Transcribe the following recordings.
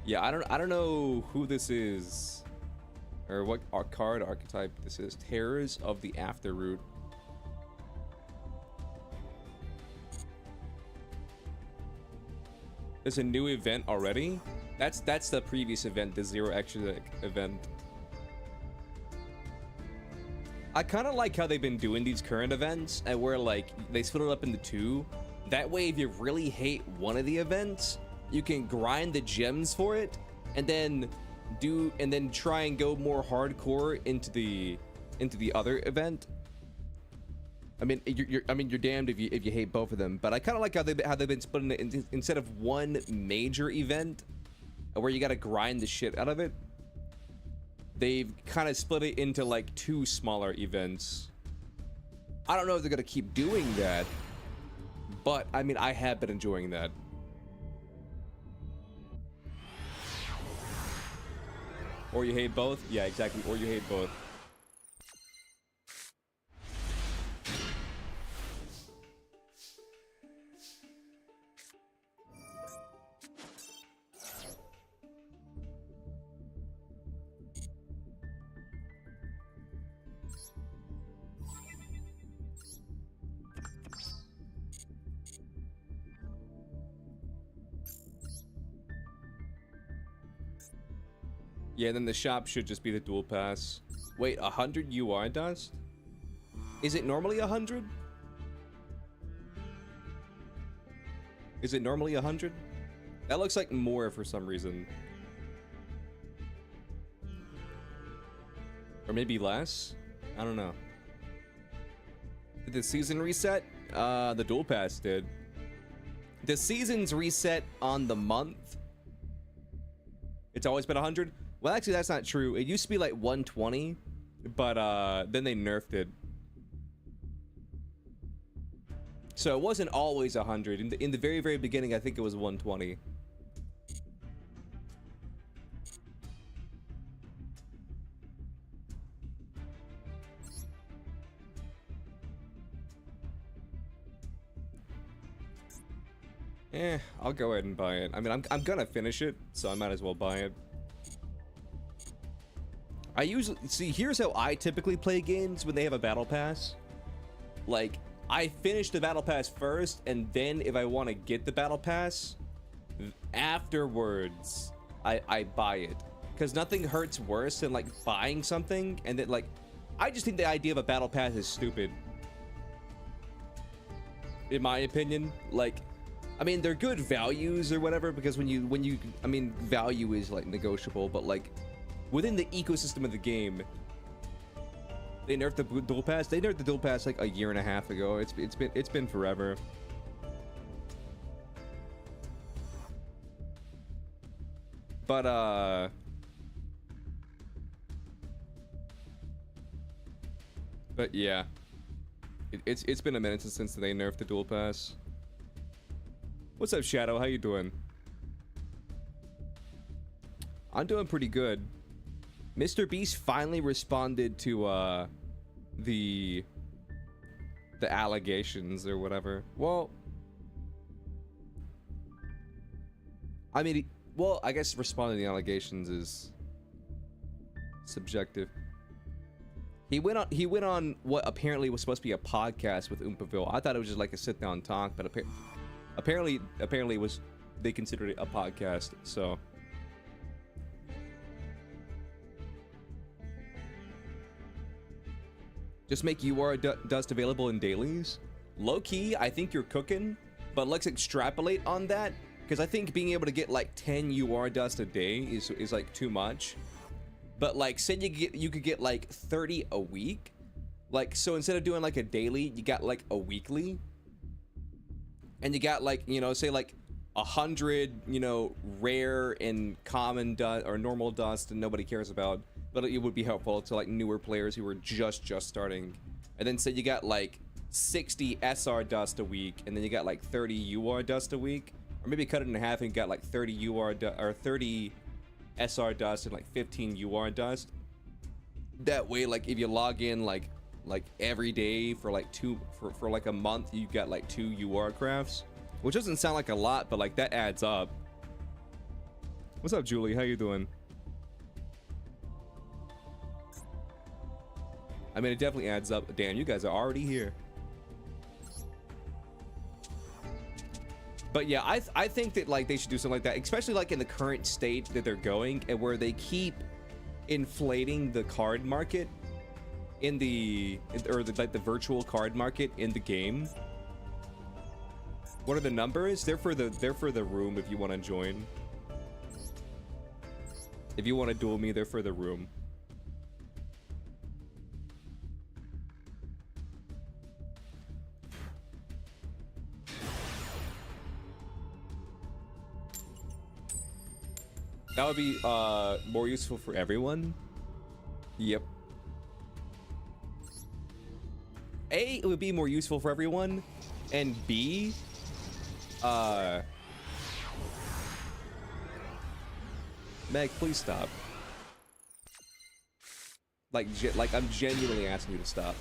Yeah, I don't know who this is or what card archetype this is. Terrors of the Afterroot. There's a new event already. That's the previous event, the Zero Extra event. I kind of like how they've been doing these current events, and where like they split it up into two. That way, if you really hate one of the events, you can grind the gems for it, and then try and go more hardcore into the other event. I mean, you're damned if you hate both of them, but I kind of like how they've been splitting it instead of one major event where you got to grind the shit out of it. They've kind of split it into like two smaller events. I don't know if they're gonna keep doing that, but I mean, I have been enjoying that. Or you hate both? Yeah, exactly. Or you hate both. Yeah, then the shop should just be the dual pass. Wait, 100 UR dust? Is it normally 100? Is it normally 100? That looks like more for some reason. Or maybe less? I don't know. Did the season reset? The dual pass did. The seasons reset on the month. It's always been 100? Well, actually, that's not true. It used to be like 120, but then they nerfed it. So it wasn't always 100. In the very, very beginning, I think it was 120. I'll go ahead and buy it. I mean, I'm gonna finish it, so I might as well buy it. I usually see, here's how I typically play games when they have a battle pass. Like, I finish the battle pass first, and then if I want to get the battle pass afterwards, I buy it, because nothing hurts worse than like buying something and then like, I just think the idea of a battle pass is stupid, in my opinion. Like, I mean, they're good values or whatever, because when you I mean, value is like negotiable, but like within the ecosystem of the game, they nerfed the dual pass. They nerfed the dual pass like a year and a half ago. It's been forever. But yeah, it's been a minute since they nerfed the dual pass. What's up, Shadow? How you doing? I'm doing pretty good. Mr. Beast finally responded to the allegations or whatever. Well, I mean, well, I guess responding to the allegations is subjective. He went on what apparently was supposed to be a podcast with Oompaville. I thought it was just like a sit down talk, but apparently it was, they considered it a podcast. So just make UR dust available in dailies. Low key, I think you're cooking, but let's extrapolate on that, because I think being able to get like 10 UR dust a day is like too much. But like, say you could get like 30 a week. Like, so instead of doing like a daily, you got like a weekly, and you got like, you know, say like 100, you know, rare and common dust or normal dust and nobody cares about, but it would be helpful to like newer players who were just starting. And then say you got like 60 SR dust a week, and then you got like 30 UR dust a week, or maybe cut it in half and got like 30 UR or 30 SR dust and like 15 UR dust. That way, like if you log in like every day for like for like a month, you got like 2 UR crafts, which doesn't sound like a lot, but like that adds up. What's up, Julie? How you doing? I mean, it definitely adds up. Damn, you guys are already here. But yeah, I think that like they should do something like that, especially like in the current state that they're going, and where they keep inflating the card market in like the virtual card market in the game. What are the numbers? They're for the room if you want to join. If you want to duel me, they're for the room. That would be more useful for everyone. Yep. A, it would be more useful for everyone, and B, Meg, please stop. Like I'm genuinely asking you to stop.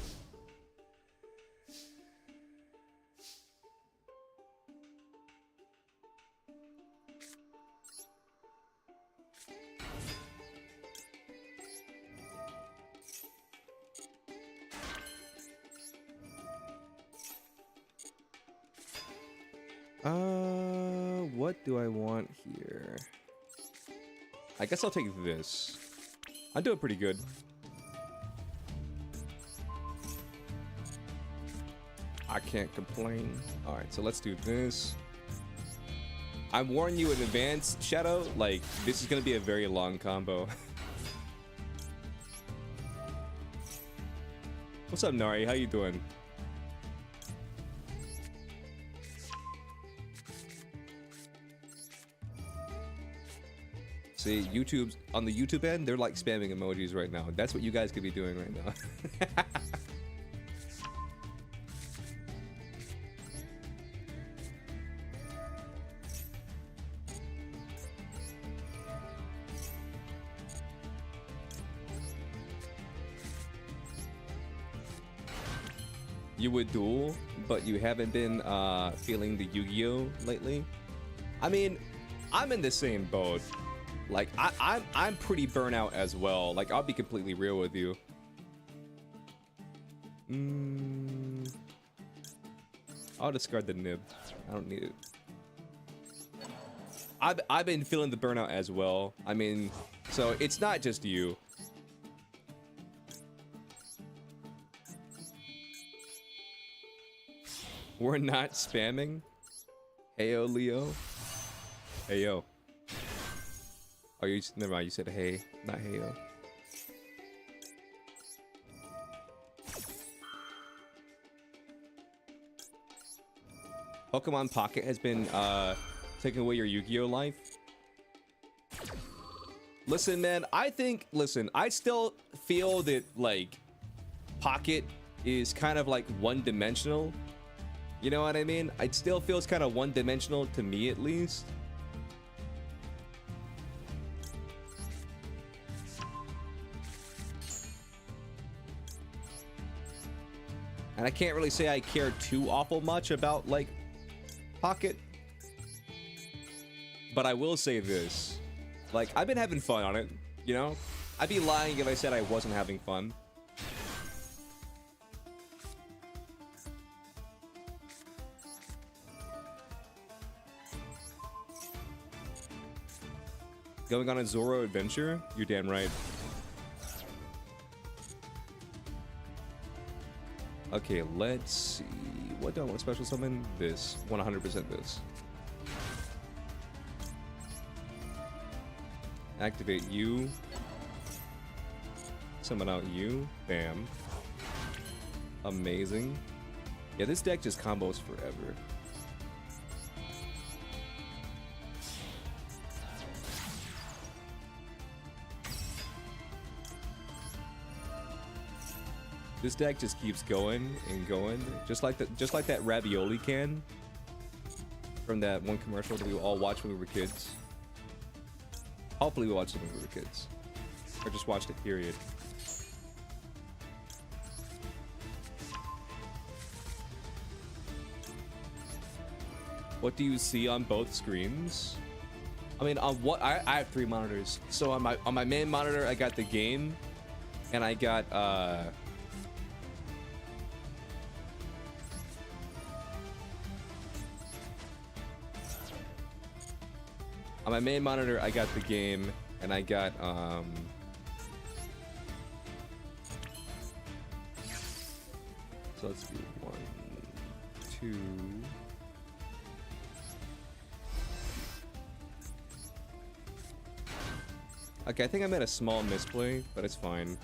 What do I want here? I guess I'll take this. I'm doing pretty good. I can't complain. Alright, so let's do this. I'm warning you in advance, Shadow, like, this is gonna be a very long combo. What's up, Nari? How you doing? See, YouTube's on the YouTube end, they're like spamming emojis right now. That's what you guys could be doing right now. You would duel, but you haven't been feeling the Yu-Gi-Oh lately. I mean, I'm in the same boat. Like I'm pretty burnt out as well. Like, I'll be completely real with you. I'll discard the nib. I don't need it. I've been feeling the burnout as well. I mean, so it's not just you. We're not spamming. Heyo, Leo. Heyo. Oh, you never mind. You said hey, not heyo. Pokemon Pocket has been taking away your Yu-Gi-Oh life. Listen, man. I still feel that like Pocket is kind of like one-dimensional. You know what I mean? It still feels kind of one-dimensional to me, at least. And I can't really say I care too awful much about, like, Pocket. But I will say this. Like, I've been having fun on it, you know? I'd be lying if I said I wasn't having fun. Going on a Zoro adventure? You're damn right. Okay, let's see. What do I want to special summon? This. 100% this. Activate you. Summon out you. Bam. Amazing. Yeah, this deck just combos forever. This deck just keeps going and going, just like that ravioli can from that one commercial that we all watched when we were kids. Hopefully we watched it when we were kids, or just watched it, period. What do you see on both screens? I mean, on what I have 3 monitors. So on my main monitor, I got the game, and I got on my main monitor, I got the game, and I got so let's do 1, 2. Okay, I think I made a small misplay, but it's fine.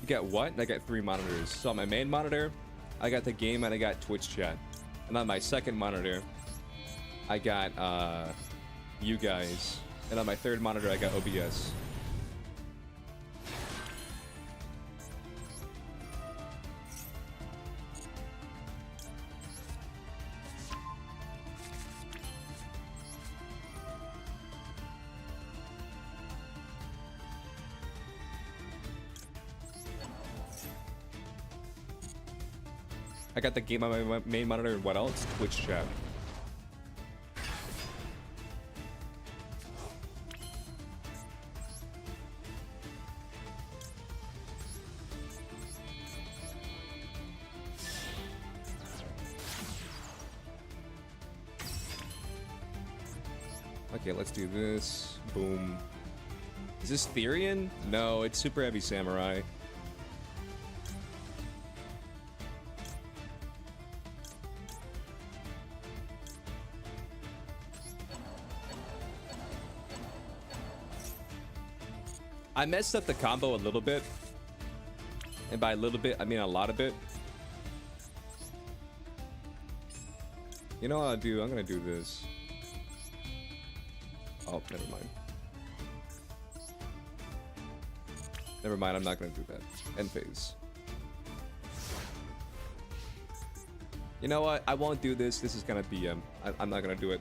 You got what? I got 3 monitors. So on my main monitor, I got the game and I got Twitch chat. And on my second monitor, I got you guys. And on my third monitor, I got OBS. I got the game on my main monitor, and what else? Twitch chat. Okay, let's do this. Boom. Is this Therian? No, it's Super Heavy Samurai. I messed up the combo a little bit. And by a little bit, I mean a lot of it. You know what I'll do? I'm gonna do this. Oh, never mind. Never mind, I'm not gonna do that. End phase. You know what? I won't do this. This is gonna be, I'm not gonna do it.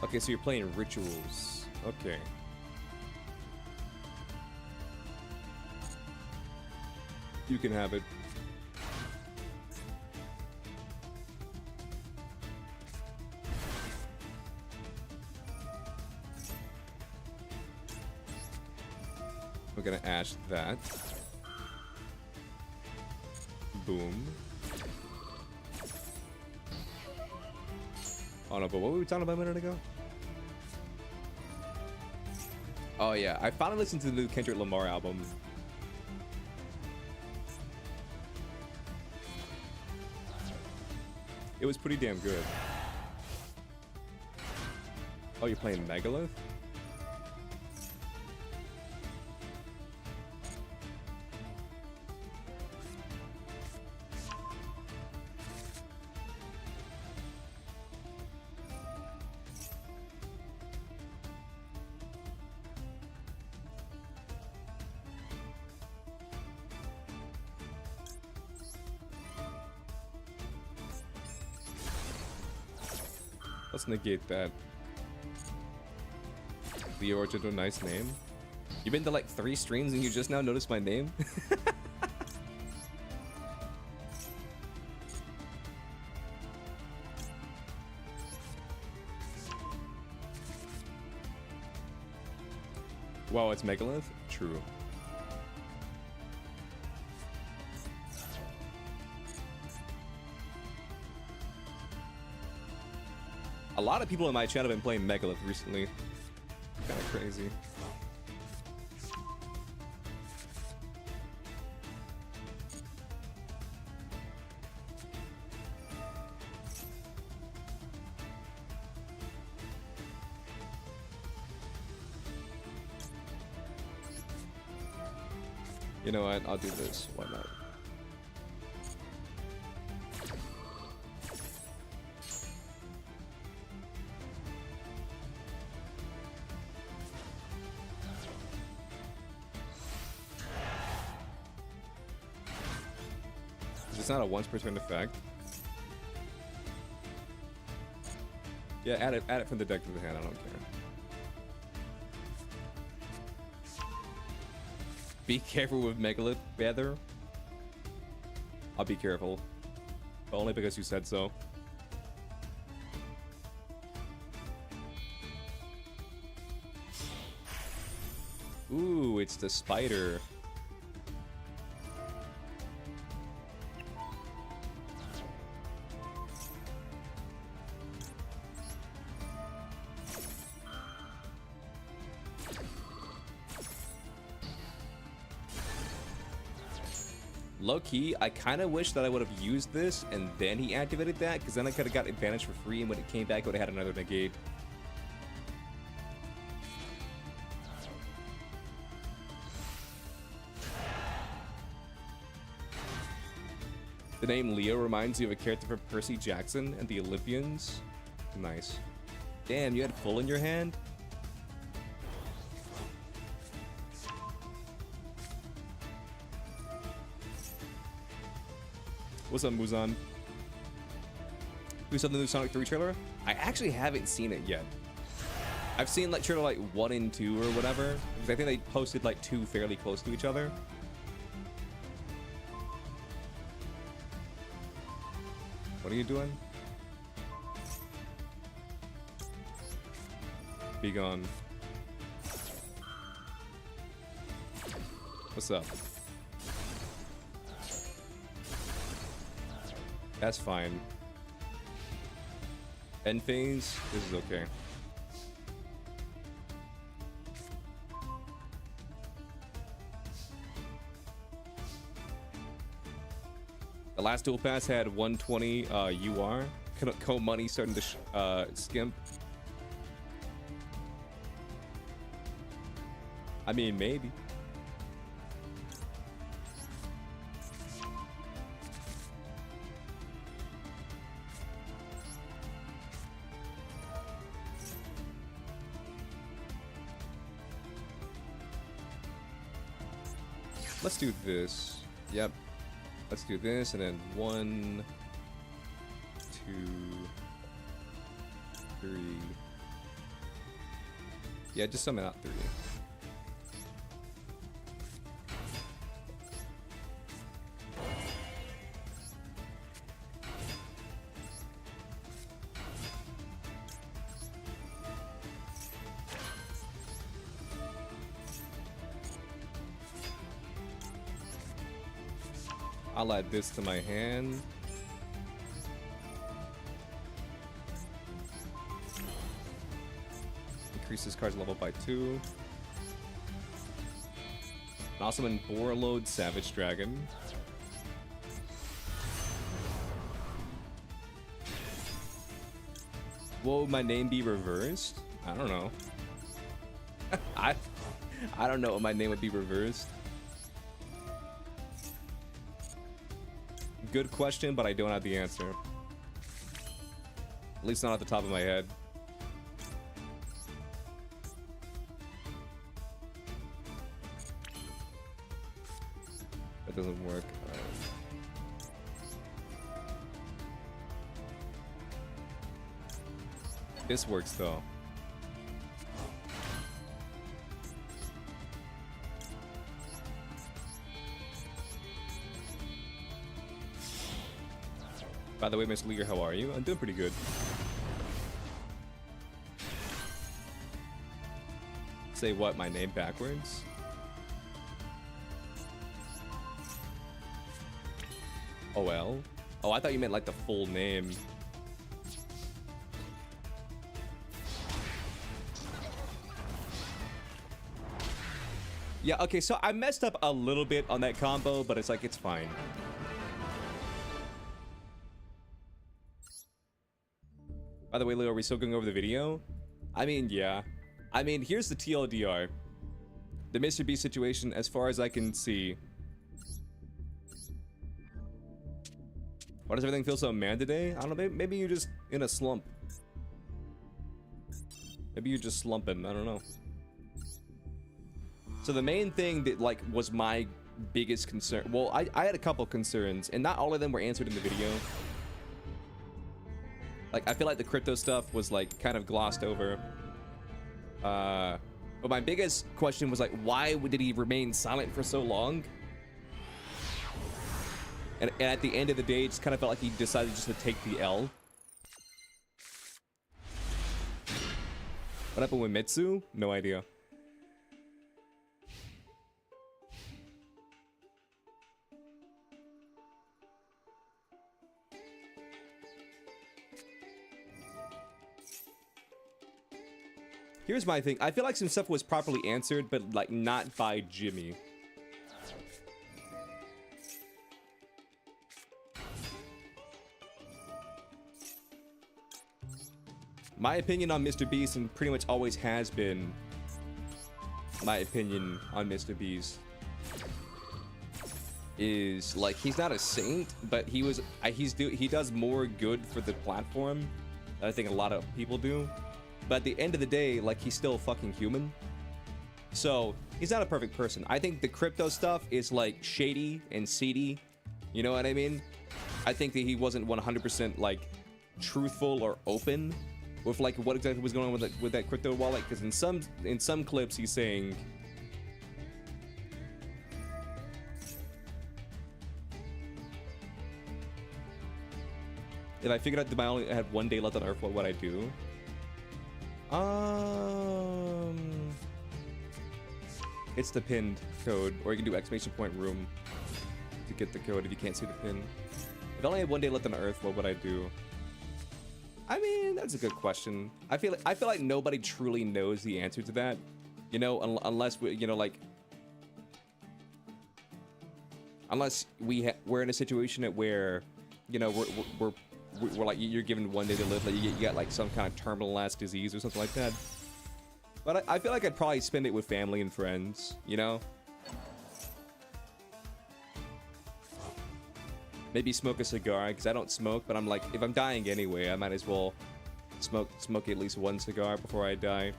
Okay, so you're playing rituals. Okay. You can have it. We're gonna ash that. Boom. Oh no, but what were we talking about a minute ago? Oh yeah, I finally listened to the new Kendrick Lamar album. It was pretty damn good. Oh, you're playing Megalith? Let's negate that. The Argento, nice name. You've been to like 3 streams and you just now noticed my name? Wow, it's Megalith? True. A lot of people in my channel have been playing Megalith recently. Kind of crazy. You know what? I'll do this. Why not? It's not a once per turn effect. Yeah, add it from the deck to the hand. I don't care. Be careful with Megalith Feather. I'll be careful, but only because you said so. Ooh, it's the spider. Low-key, I kind of wish that I would have used this and then he activated that, because then I could have got advantage for free, and when it came back, I would have had another negate. The name Leo reminds you of a character from Percy Jackson and the Olympians. Nice. Damn, you had full in your hand? What's up, Muzan? Who saw the new Sonic 3 trailer? I actually haven't seen it yet. I've seen like trailer like 1 and 2 or whatever, because I think they posted like 2 fairly close to each other. What are you doing? Be gone. What's up? That's fine. End phase, this is okay. The last dual pass had 120 UR. Co-money starting to skimp. I mean, maybe. Let's do this. Yep. Let's do this, and then 1, 2, 3. Yeah, just summon out 3. I'll add this to my hand. Increase this card's level by 2. And also in Borreload Savage Dragon. Will my name be reversed? I don't know. I don't know what my name would be reversed. Good question, but I don't have the answer. At least not at the top of my head. That doesn't work. This works though. By the way, Mr. Leaguer, how are you? I'm doing pretty good. Say what? My name backwards? OL? Oh, I thought you meant like the full name. Yeah, okay, so I messed up a little bit on that combo, but it's like, it's fine. By the way, Leo, are we still going over the video? I mean, yeah. I mean, here's the TLDR. The Mr. B situation, as far as I can see. Why does everything feel so mad today? I don't know, maybe you're just in a slump. Maybe you're just slumping, I don't know. So the main thing that, like, was my biggest concern. Well, I had a couple concerns, and not all of them were answered in the video. Like, I feel like the crypto stuff was like kind of glossed over. But my biggest question was like, why did he remain silent for so long? And at the end of the day, it just kind of felt like he decided just to take the L. What happened with Mitsu? No idea. Here's my thing. I feel like some stuff was properly answered, but like not by Jimmy. My opinion on Mr. Beast, and pretty much always has been my opinion on Mr. Beast, is like he's not a saint, but he does more good for the platform than I think a lot of people do. But at the end of the day, like, he's still fucking human. So he's not a perfect person. I think the crypto stuff is like shady and seedy. You know what I mean? I think that he wasn't 100% like truthful or open with like what exactly was going on with that crypto wallet. Because in some clips he's saying, if I figured out that I only had 1 day left on Earth, what would I do? It's the pinned code, or you can do exclamation point room to get the code if you can't see the pin. If I only had 1 day left on Earth, what would I do? I mean, that's a good question. I feel like nobody truly knows the answer to that, you know, unless we, you know, like, unless we're in a situation where, you know, we're like, you're given 1 day to live, like you got like some kind of terminal ass disease or something like that. But I feel like I'd probably spend it with family and friends, you know? Maybe smoke a cigar, because I don't smoke, but I'm like, if I'm dying anyway, I might as well smoke at least 1 cigar before I die.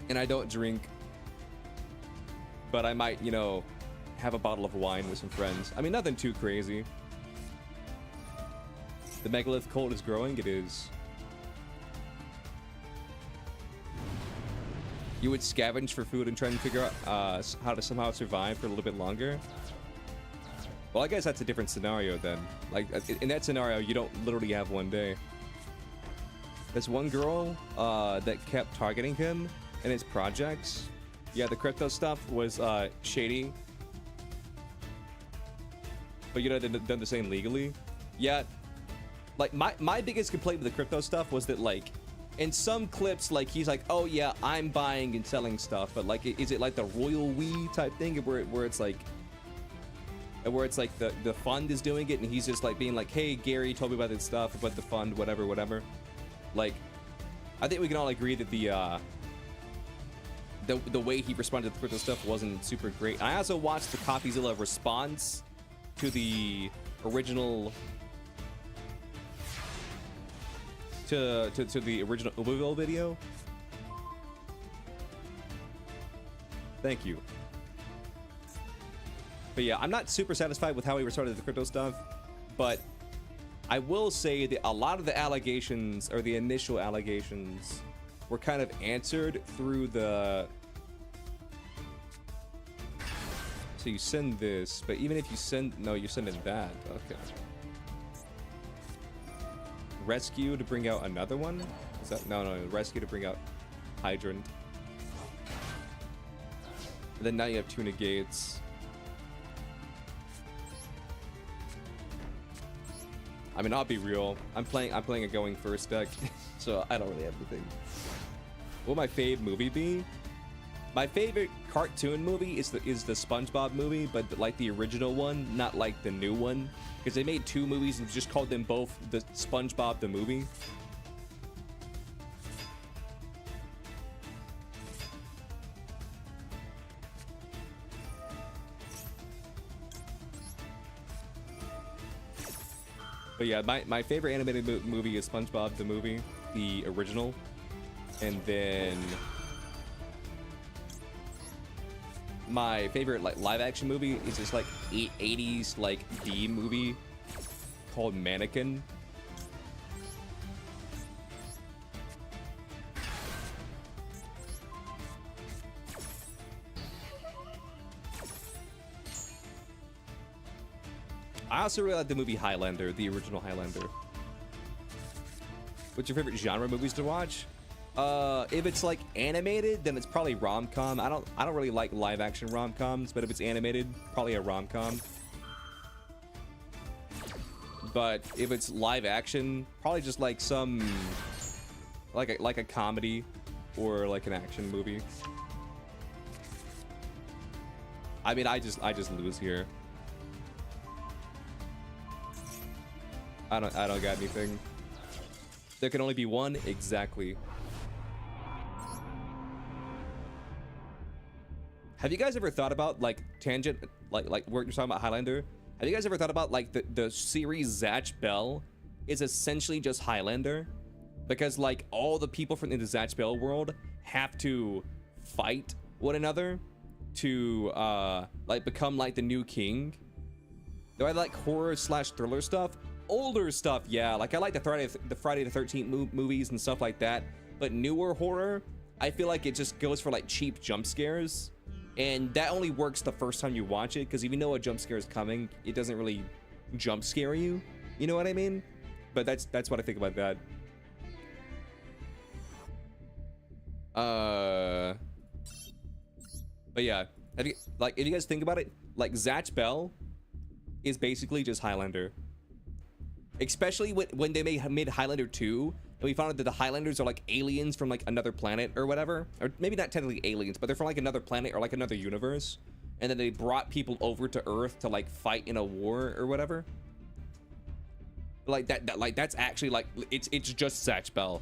And I don't drink, but I might, you know, have a bottle of wine with some friends. I mean, nothing too crazy. The megalith cult is growing. It is. You would scavenge for food and try and figure out how to somehow survive for a little bit longer. Well, I guess that's a different scenario then. Like, in that scenario, you don't literally have 1 day. There's one girl that kept targeting him in his projects. Yeah, the crypto stuff was shady. But you know, they've done the same legally. Yeah. Like, my biggest complaint with the crypto stuff was that, like, in some clips, like, he's like, oh yeah, I'm buying and selling stuff, but like, is it like the royal we type thing where it's like the fund is doing it and he's just like being like, hey, Gary told me about this stuff, about the fund, whatever. Like, I think we can all agree that the way he responded to the crypto stuff wasn't super great. I also watched the CopyZilla response to the original to the original Louisville video. Thank you. But yeah, I'm not super satisfied with how he restarted the crypto stuff, but I will say that a lot of the allegations, or the initial allegations, were kind of answered through the... So you send this, but even if you send... No, you're sending that. Okay. Rescue to bring out another one? Is that... No, rescue to bring out hydrant. And then now you have 2 negates. I mean, I'll be real. I'm playing a going first deck, so I don't really have anything. What would my fave movie be? My favorite cartoon movie is the SpongeBob movie, but like the original one, not like the new one, because they made 2 movies and just called them both the SpongeBob the movie. But yeah, my favorite animated movie is SpongeBob the movie, the original, and then my favorite like live action movie is this like 80s like B movie called Mannequin. I also really like the movie Highlander, the original Highlander. What's your favorite genre movies to watch? If it's like animated, then it's probably rom-com. I don't really like live action rom-coms, but if it's animated, probably a rom-com. But if it's live action, probably just like some like a comedy or like an action movie. I mean, I just lose here. I don't got anything. There can only be one, exactly. Have you guys ever thought about like tangent, like what you're talking about Highlander? Have you guys ever thought about like the series Zatch Bell is essentially just Highlander? Because like all the people from the Zatch Bell world have to fight one another to like become like the new king. Do I like horror / thriller stuff? Older stuff, yeah. Like I like the Friday the 13th movies and stuff like that. But newer horror, I feel like it just goes for like cheap jump scares. And that only works the first time you watch it, because if you know a jump scare is coming, it doesn't really jump scare you. You know what I mean? But that's what I think about that. But yeah, if you guys think about it, like Zatch Bell is basically just Highlander. Especially when they made Highlander 2, and we found out that the Highlanders are like aliens from like another planet or whatever. Or maybe not technically aliens, but they're from like another planet or like another universe. And then they brought people over to Earth to like fight in a war or whatever. Like that's actually like, it's just Zatch Bell.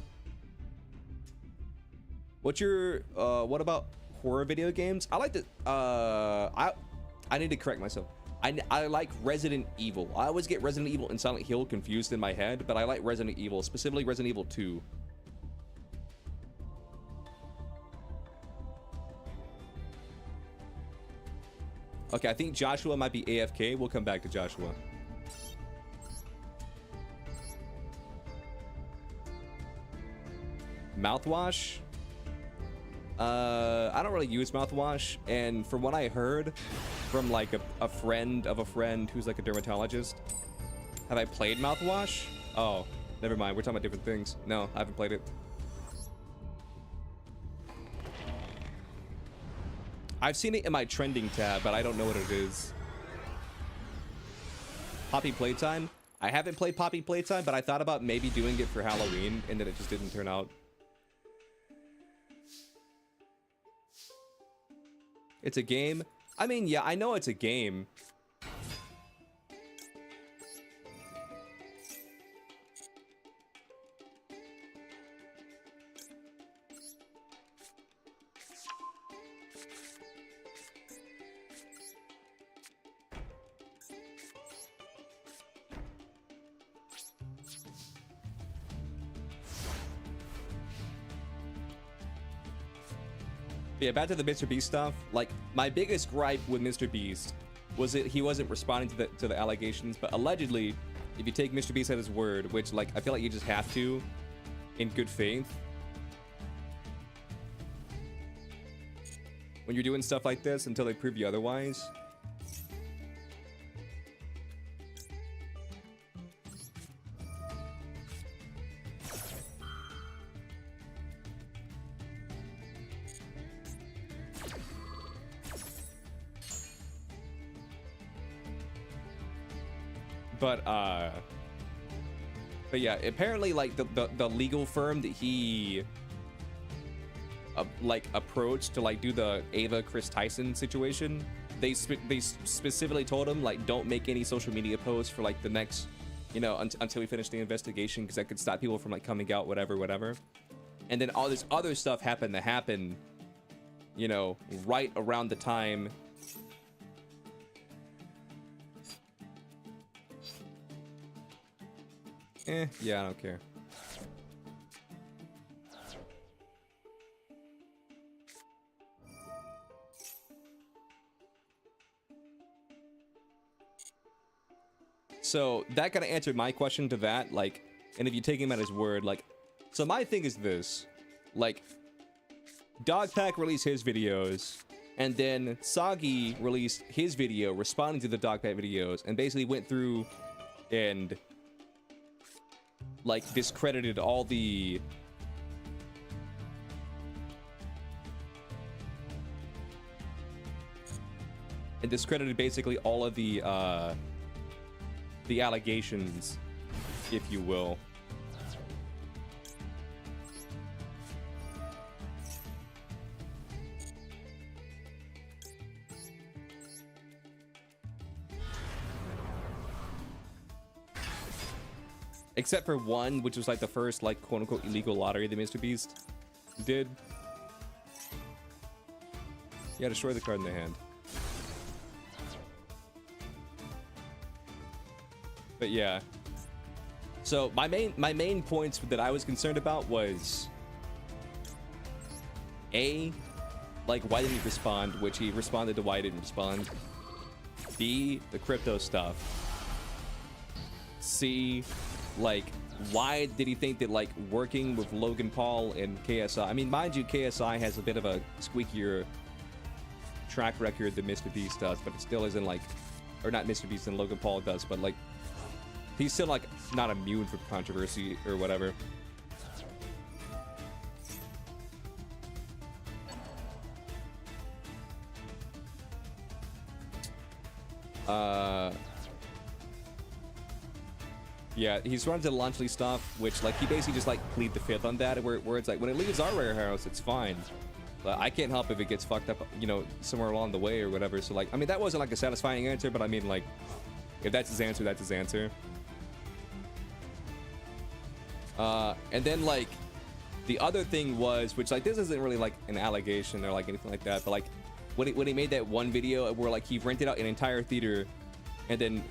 What's your, what about horror video games? I like the, I need to correct myself. I like Resident Evil. I always get Resident Evil and Silent Hill confused in my head, but I like Resident Evil, specifically Resident Evil 2. Okay, I think Joshua might be AFK. We'll come back to Joshua. Mouthwash? I don't really use mouthwash, and from what I heard from like a friend of a friend who's like a dermatologist, have I played mouthwash? Oh, never mind. We're talking about different things. No, I haven't played it. I've seen it in my trending tab, but I don't know what it is. Poppy Playtime? I haven't played Poppy Playtime, but I thought about maybe doing it for Halloween, and then it just didn't turn out. It's a game? I mean, yeah, I know it's a game. Yeah, back to the Mr. Beast stuff. Like, my biggest gripe with Mr. Beast was that he wasn't responding to the allegations. But allegedly, if you take Mr. Beast at his word, which like I feel like you just have to, in good faith, when you're doing stuff like this until they prove you otherwise. But yeah, apparently like the legal firm that he like approached to like do the Ava Chris Tyson situation, they specifically told him like don't make any social media posts for like the next, you know, until we finish the investigation, because that could stop people from like coming out, whatever. And then all this other stuff happened to happen, you know, right around the time. Yeah, I don't care. So that kind of answered my question to that. Like, and if you take him at his word, like, so my thing is this, like, Dogpack released his videos, and then Soggy released his video responding to the Dogpack videos, and basically went through and like discredited all the basically all of the allegations, if you will. Except for one, which was like the first, like, quote-unquote illegal lottery that Mr. Beast did. Yeah, destroy the card in the hand. But yeah. So my main points that I was concerned about was A, like, why didn't he respond, which he responded to why he didn't respond. B, the crypto stuff. C, like, why did he think that, like, working with Logan Paul and KSI, I mean, mind you, KSI has a bit of a squeakier track record than Mr. Beast does, but it still isn't, like, or not Mr. Beast and Logan Paul does, but, like, he's still, like, not immune from controversy or whatever. Yeah, he's run to Launchley stuff, which, like, he basically just, like, plead the fifth on that, where it's like, when it leaves our warehouse, it's fine. But I can't help if it gets fucked up, you know, somewhere along the way or whatever. So, like, I mean, that wasn't, like, a satisfying answer, but I mean, like, if that's his answer, that's his answer. And then, like, the other thing was, which, like, this isn't really, like, an allegation or, like, anything like that, but, like, when he made that one video where, like, he rented out an entire theater and then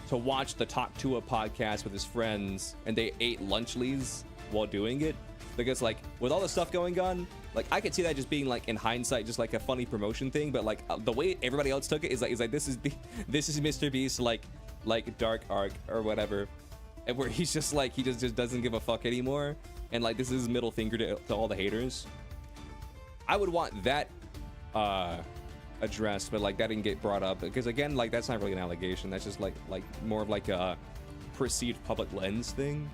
to watch the Talk to a podcast with his friends, and they ate Lunchleys while doing it, because, like, with all the stuff going on, like, I could see that just being, like, in hindsight, just like a funny promotion thing, but, like, the way everybody else took it is like this is Mr. Beast, like dark arc or whatever, and where he's just like, he just doesn't give a fuck anymore, and, like, this is his middle finger to all the haters. I would want that addressed, but, like, that didn't get brought up, because, again, like, that's not really an allegation, that's just like more of like a perceived public lens thing.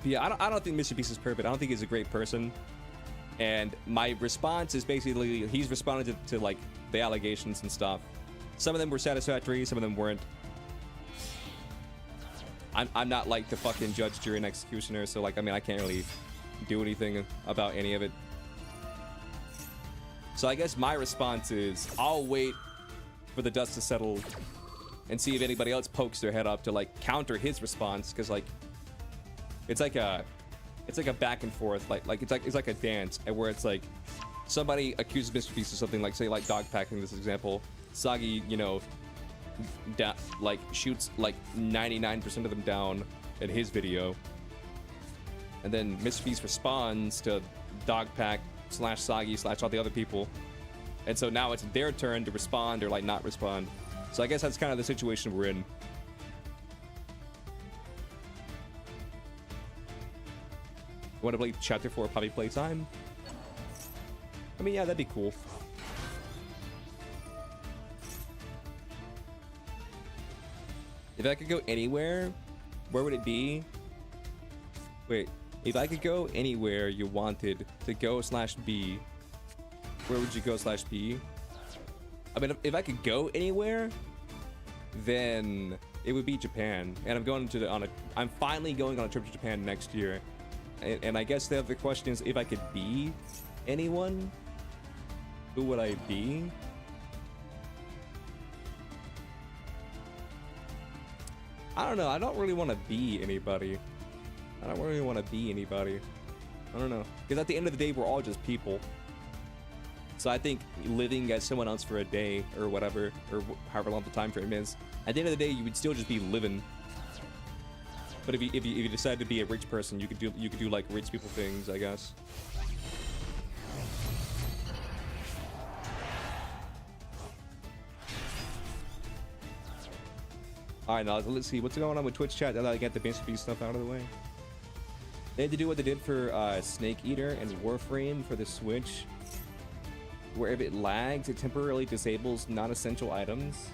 But yeah, I don't think Mr. Beast is perfect. I don't think he's a great person, and my response is basically he's responded to like the allegations and stuff. Some of them were satisfactory, some of them weren't. I'm not like the fucking judge, jury, and executioner, so, like, I mean, I can't really do anything about any of it. So I guess my response is I'll wait for the dust to settle and see if anybody else pokes their head up to, like, counter his response, because, like, it's like a back and forth, like it's like a dance, and where it's like somebody accuses Mr. Beast of something, like, say, like Dogpacking, this example. Soggy, you know, like, shoots like 99% of them down in his video, and then Mr. Beast responds to Dogpack / Soggy / all the other people, and so now it's their turn to respond or, like, not respond. So I guess that's kind of the situation we're in. Want to play chapter 4 Puppy Playtime? I mean, yeah, that'd be cool. If I could go anywhere, where would it be? Wait, if I could go anywhere you wanted to go / be, where would you go / be? I mean, if I could go anywhere, then it would be Japan. And I'm going to I'm finally going on a trip to Japan next year. And I guess the other question is, if I could be anyone, who would I be? I don't know. I don't really want to be anybody. I don't really want to be anybody. I don't know. Because at the end of the day, we're all just people. So I think living as someone else for a day or whatever, or however long the time frame is, at the end of the day, you would still just be living. But if you decide to be a rich person, you could do like rich people things, I guess. All right, now let's see what's going on with Twitch chat. Now that I get the Mr. stuff out of the way. They had to do what they did for Snake Eater and Warframe for the Switch, where if it lags, it temporarily disables non-essential items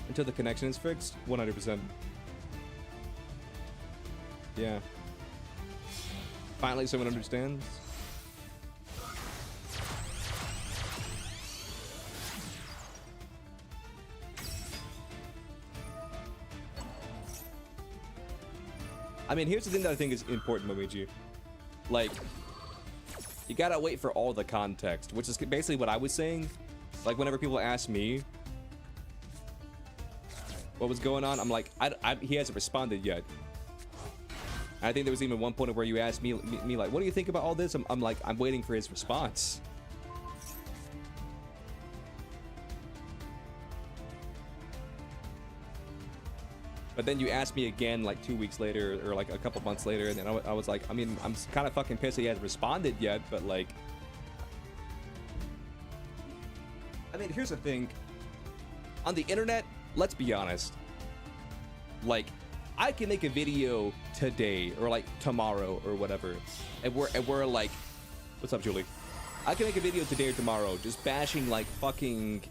until the connection is fixed. 100%. Yeah. Finally, someone understands. I mean, here's the thing that I think is important, Momiji. Like, you gotta wait for all the context, which is basically what I was saying. Like, whenever people ask me what was going on, I'm like, he hasn't responded yet. I think there was even one point where you asked me like, what do you think about all this? I'm like, I'm waiting for his response. But then you asked me again like 2 weeks later or like a couple months later, and then I was like, I mean, I'm kind of fucking pissed that he hasn't responded yet, but like, I mean, here's the thing. On the internet, let's be honest. Like, I can make a video today or like tomorrow or whatever, and we're like, what's up, Julie? I can make a video today or tomorrow just bashing like fucking,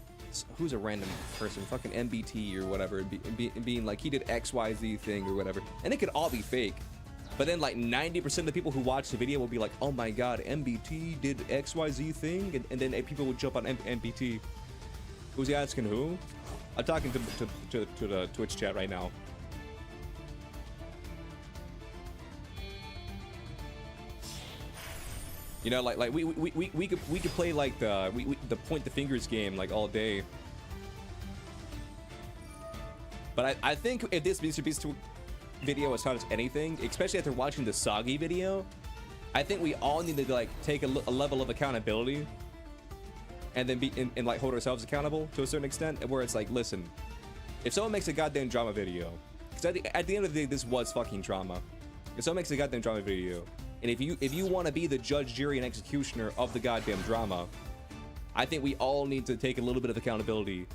who's a random person, fucking MBT or whatever, and being like, he did XYZ thing or whatever, and it could all be fake. But then like 90% of the people who watch the video will be like, oh my god, MBT did XYZ thing, and then people would jump on MBT. Who's he asking who? I'm talking to the Twitch chat right now. You know, like we could play like the point the fingers game like all day. But I think if this Mr. Beast video has taught us anything, especially after watching the Soggy video, I think we all need to like take a level of accountability, and then and like hold ourselves accountable to a certain extent, where it's like, listen, if someone makes a goddamn drama video, because at the end of the day, this was fucking drama. If someone makes a goddamn drama video, and if you want to be the judge, jury, and executioner of the goddamn drama, I think we all need to take a little bit of accountability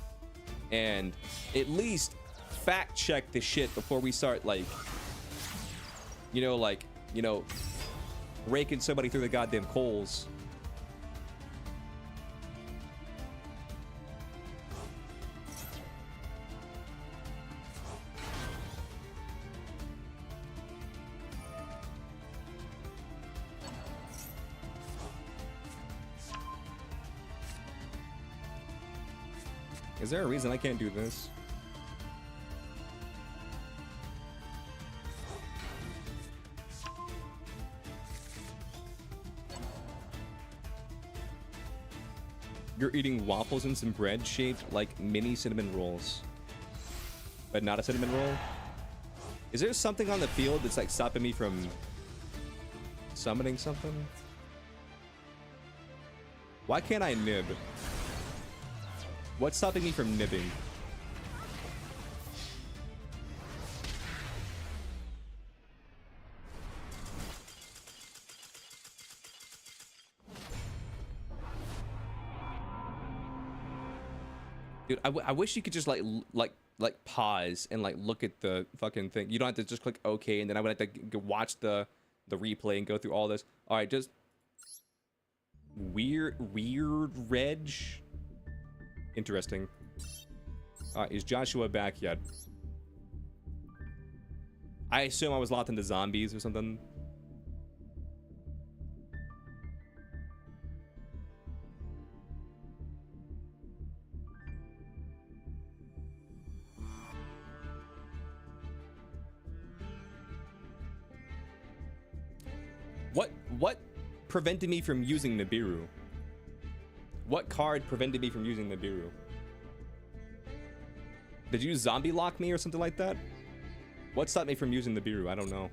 and at least fact check the shit before we start like, raking somebody through the goddamn coals. Is there a reason I can't do this? You're eating waffles and some bread shaped like mini cinnamon rolls, but not a cinnamon roll? Is there something on the field that's like stopping me from summoning something? Why can't I nib? What's stopping me from nibbing? Dude, I wish you could just like pause and like look at the fucking thing. You don't have to just click OK, and then I would have to go watch the replay and go through all this. All right, just weird reg. Interesting. Is Joshua back yet? I assume I was locked into zombies or something. What prevented me from using Nibiru? What card prevented me from using Nibiru? Did you zombie lock me or something like that? What stopped me from using Nibiru? I don't know.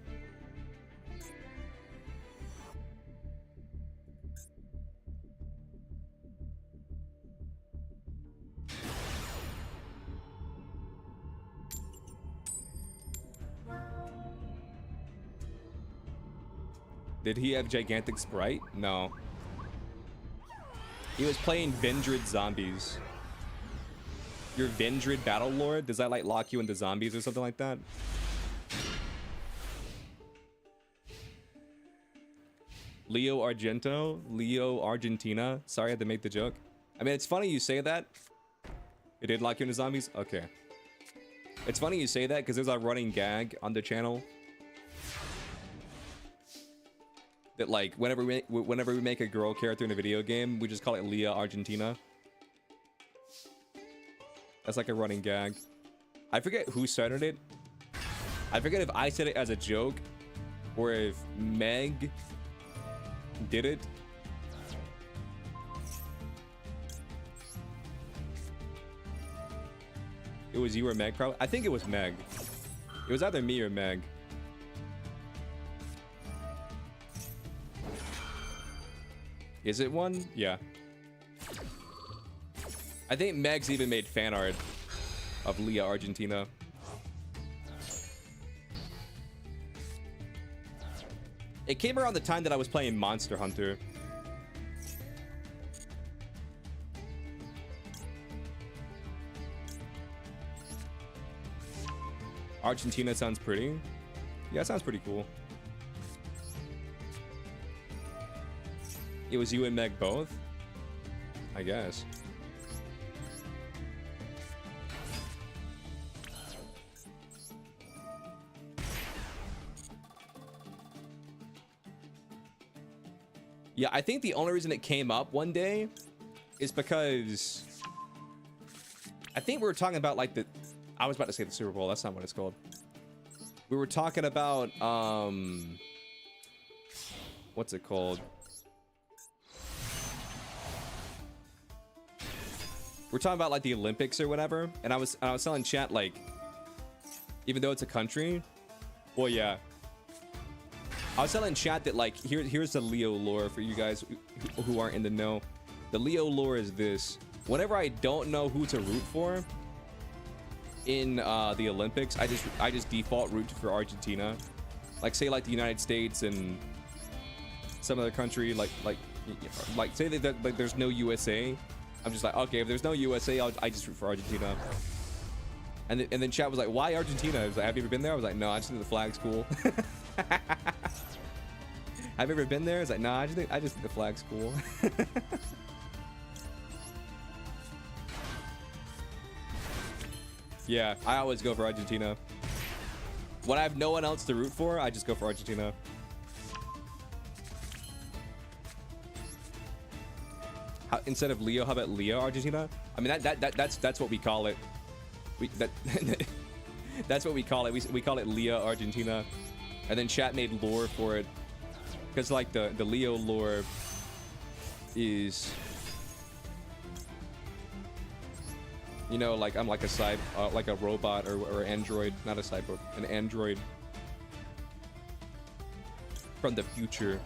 Did he have Gigantic Sprite? No. He was playing Vendred Zombies. Your Vendrid Battle Lord? Does that like lock you into zombies or something like that? Leo Argento? Leo Argentina? Sorry, I had to make the joke. I mean, it's funny you say that. It did lock you into zombies? Okay. It's funny you say that because there's a running gag on the channel. That like, whenever we make a girl character in a video game, we just call it Lea Argentina. That's like a running gag. I forget who started it. I forget if I said it as a joke or if Meg did it. It was you or Meg, probably. I think it was Meg. It was either me or Meg. Is it one? Yeah. I think Meg's even made fan art of Lea Argentina. It came around the time that I was playing Monster Hunter. Argentina sounds pretty. Yeah, it sounds pretty cool. It was you and Meg both? I guess. Yeah, I think the only reason it came up one day is because I think we were talking about like I was about to say the Super Bowl. That's not what it's called. We were talking about what's it called? We're talking about like the Olympics or whatever, and I was telling chat like, even though it's a country, well, yeah. I was telling chat that like here's the Leo lore for you guys who aren't in the know. The Leo lore is this: whenever I don't know who to root for in the Olympics, I just default root for Argentina. Like say like the United States and some other country like say that like there's no USA. I'm just like, okay, if there's no USA, I just root for Argentina. And then chat was like, why Argentina? I was like, have you ever been there? I was like, no, I just think the flag's cool. Have you ever been there? I was like, no, I just think the flag's cool. Yeah, I always go for Argentina. When I have no one else to root for, I just go for Argentina. Instead of Leo, how about Leo Argentina? I mean that's what we call it. That's what we call it. We call it Lea Argentina, and then chat made lore for it because like the Leo lore is, you know, like I'm like a like a robot or android, not a cyborg, an android from the future.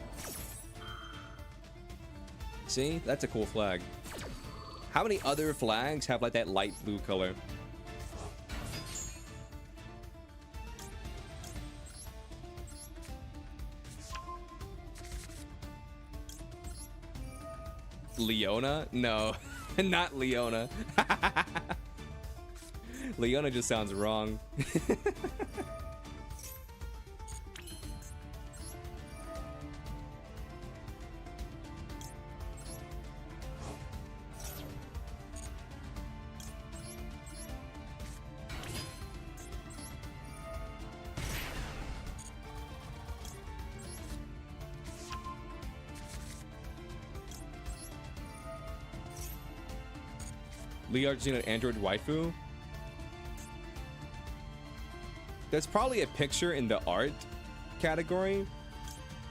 See, that's a cool flag. How many other flags have like that light blue color? Leona? No, not Leona. Leona just sounds wrong. Lea Argentina Android waifu. There's probably a picture in the art category.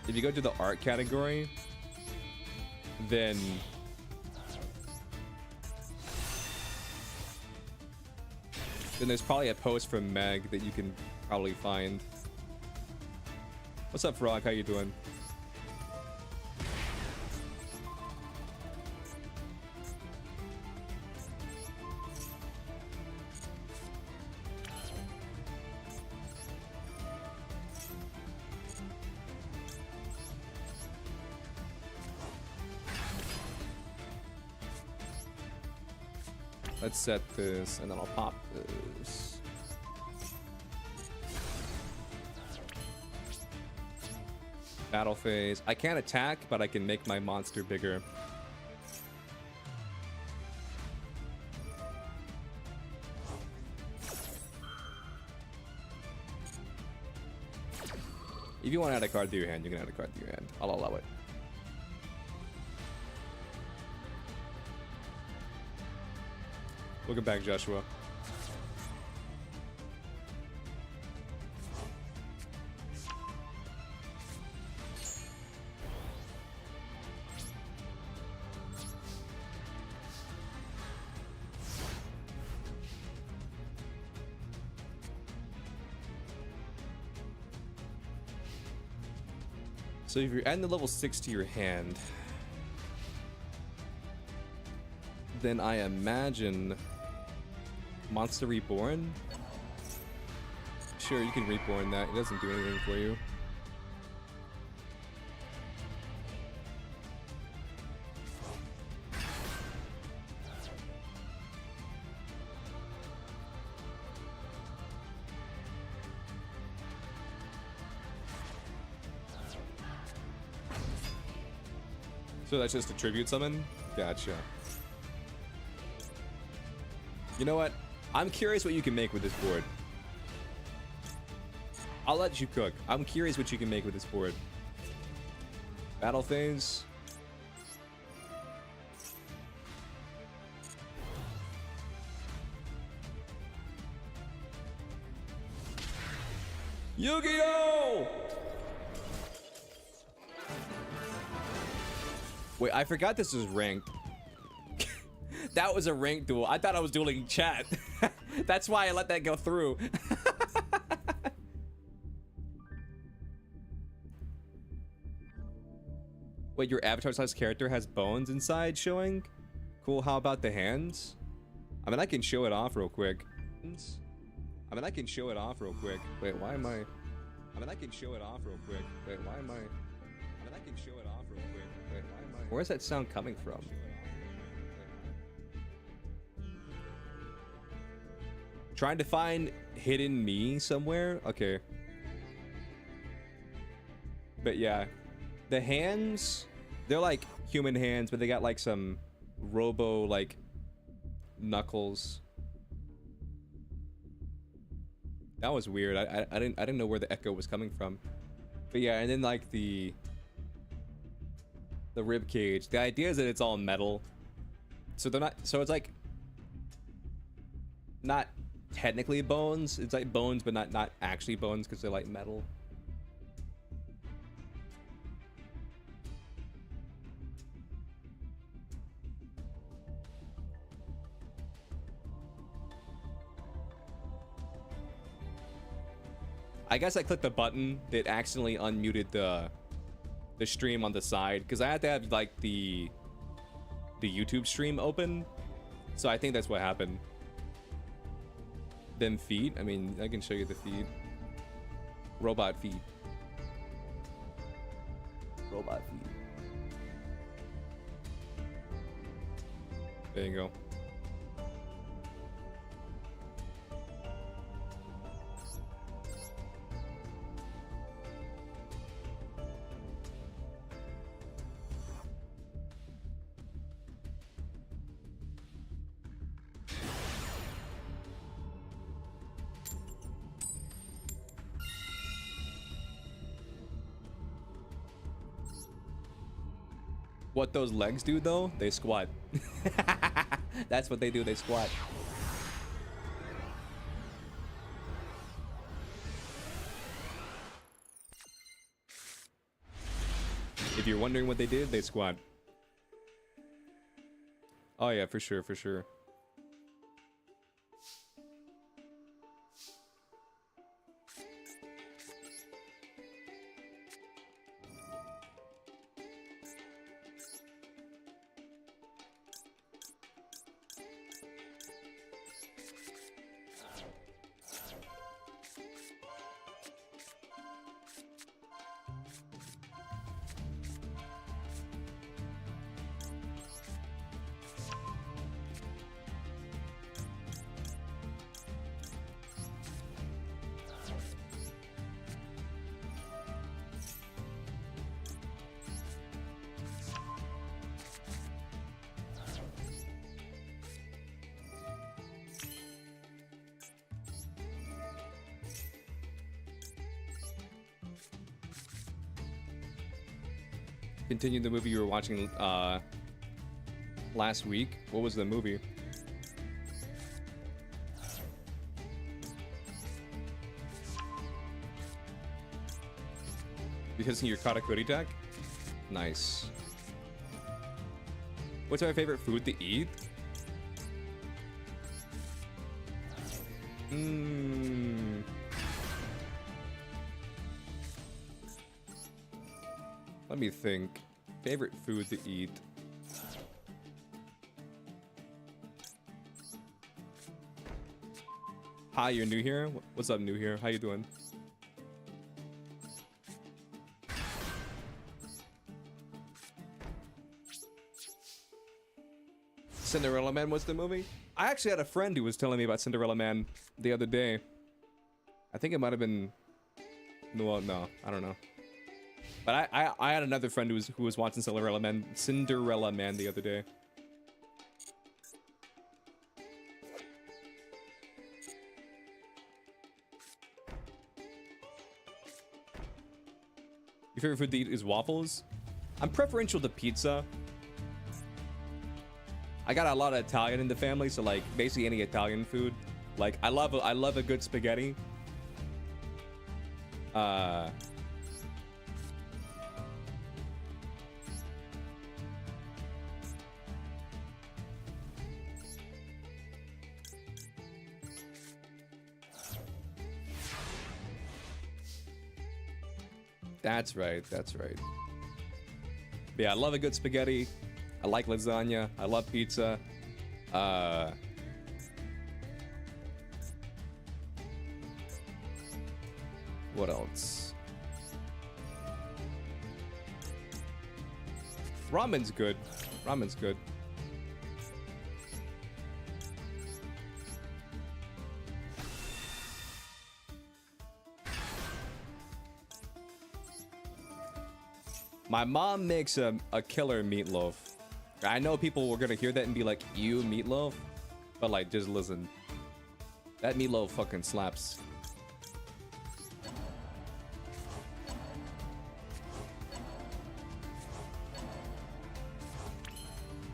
If you go to the art category, then there's probably a post from Meg that you can probably find. What's up, Frog? How you doing? Let's set this, and then I'll pop this. Battle phase. I can't attack, but I can make my monster bigger. If you want to add a card to your hand, you can add a card to your hand. I'll allow it. Welcome back, Joshua. So if you're adding the level 6 to your hand, then I imagine Monster Reborn? Sure, you can reborn that. It doesn't do anything for you. So that's just a tribute summon? Gotcha. You know what? I'm curious what you can make with this board. I'll let you cook. I'm curious what you can make with this board. Battle phase. Yu-Gi-Oh! Wait, I forgot this was ranked. That was a ranked duel. I thought I was dueling chat. That's why I let that go through. Wait, your avatar-sized character has bones inside showing? Cool, how about the hands? I mean, I can show it off real quick. Wait, why am I... I can show it off real quick. Where's that sound coming from? Trying to find hidden me somewhere? Okay. But yeah. The hands, they're like human hands, but they got like some robo like knuckles. That was weird. I didn't know where the echo was coming from. But yeah, and then like the rib cage. The idea is that it's all metal. So they're not, so it's like not technically bones. It's like bones, but not actually bones because they're like metal. I guess I clicked the button that accidentally unmuted the stream on the side because I had to have like the YouTube stream open, so I think that's what happened. Them feet, I mean, I can show you the feed. Robot feet. Robot feet. There you go. What those legs do though? They squat. That's what they do, they squat. If you're wondering what they did, they squat. Oh yeah, for sure, for sure. Continue the movie you were watching last week. What was the movie? Because of your Katakuri deck? Nice. What's my favorite food to eat? Let me think. Favorite food to eat. Hi, you're new here? What's up, new here? How you doing? Cinderella Man was the movie? I actually had a friend who was telling me about Cinderella Man the other day. I think it might have been... No, I don't know. But I had another friend who was watching Cinderella Man the other day. Your favorite food to eat is waffles? I'm preferential to pizza. I got a lot of Italian in the family, so like basically any Italian food. Like I love a good spaghetti. That's right, that's right. But yeah, I love a good spaghetti. I like lasagna. I love pizza. What else? Ramen's good. Ramen's good. My mom makes a killer meatloaf. I know people were gonna hear that and be like, "You meatloaf," but like, just listen. That meatloaf fucking slaps.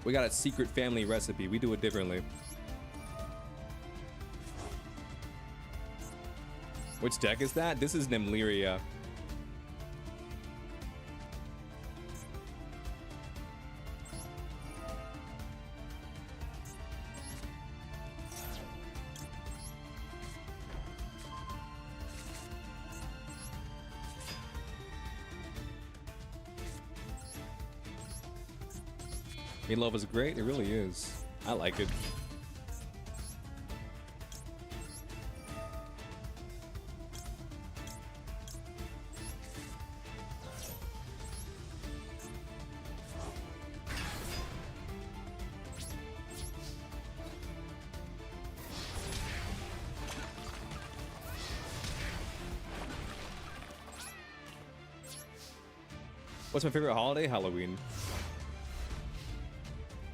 We got a secret family recipe. We do it differently. Which deck is that? This is Nemlyria. Meatloaf is great. It really is. I like it. What's my favorite holiday? Halloween.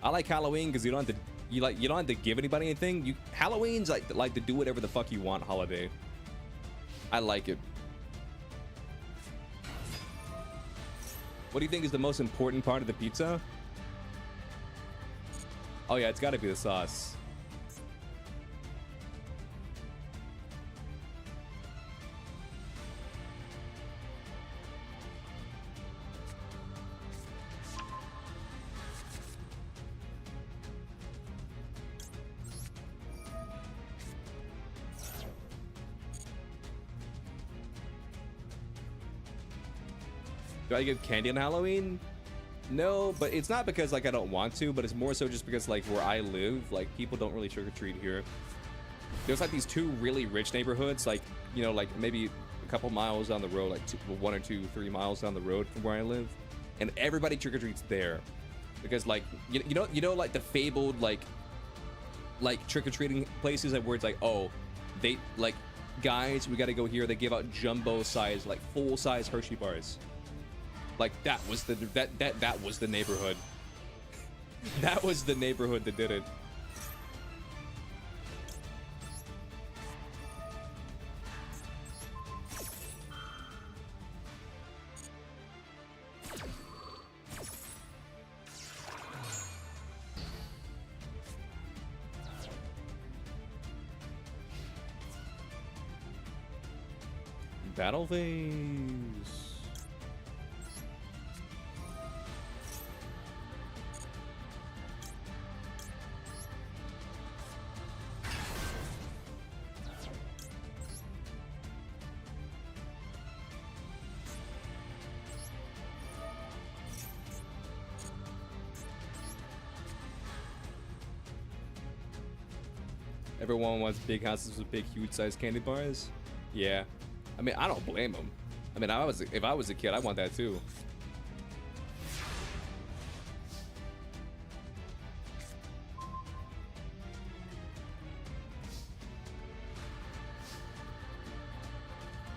I like Halloween because you don't have to you don't have to give anybody anything. Halloween's like to do whatever the fuck you want holiday. I like it. What do you think is the most important part of the pizza? Oh yeah, it's got to be the sauce. Do I give candy on Halloween? No, but it's not because like I don't want to, but it's more so just because like where I live, like people don't really trick-or-treat here. There's like these two really rich neighborhoods, like, you know, like maybe a couple miles down the road, like 1 or 2, 3 miles down the road from where I live, and everybody trick-or-treats there because like you know like the fabled like trick-or-treating places where it's like, oh, they like, guys, we got to go here. They give out jumbo size, like full size Hershey bars. Like that was the that was the neighborhood. That was the neighborhood that did it. Battle phase. Everyone wants big houses with big, huge size candy bars. Yeah, I mean, I don't blame them. I mean, if I was a kid, I want that too.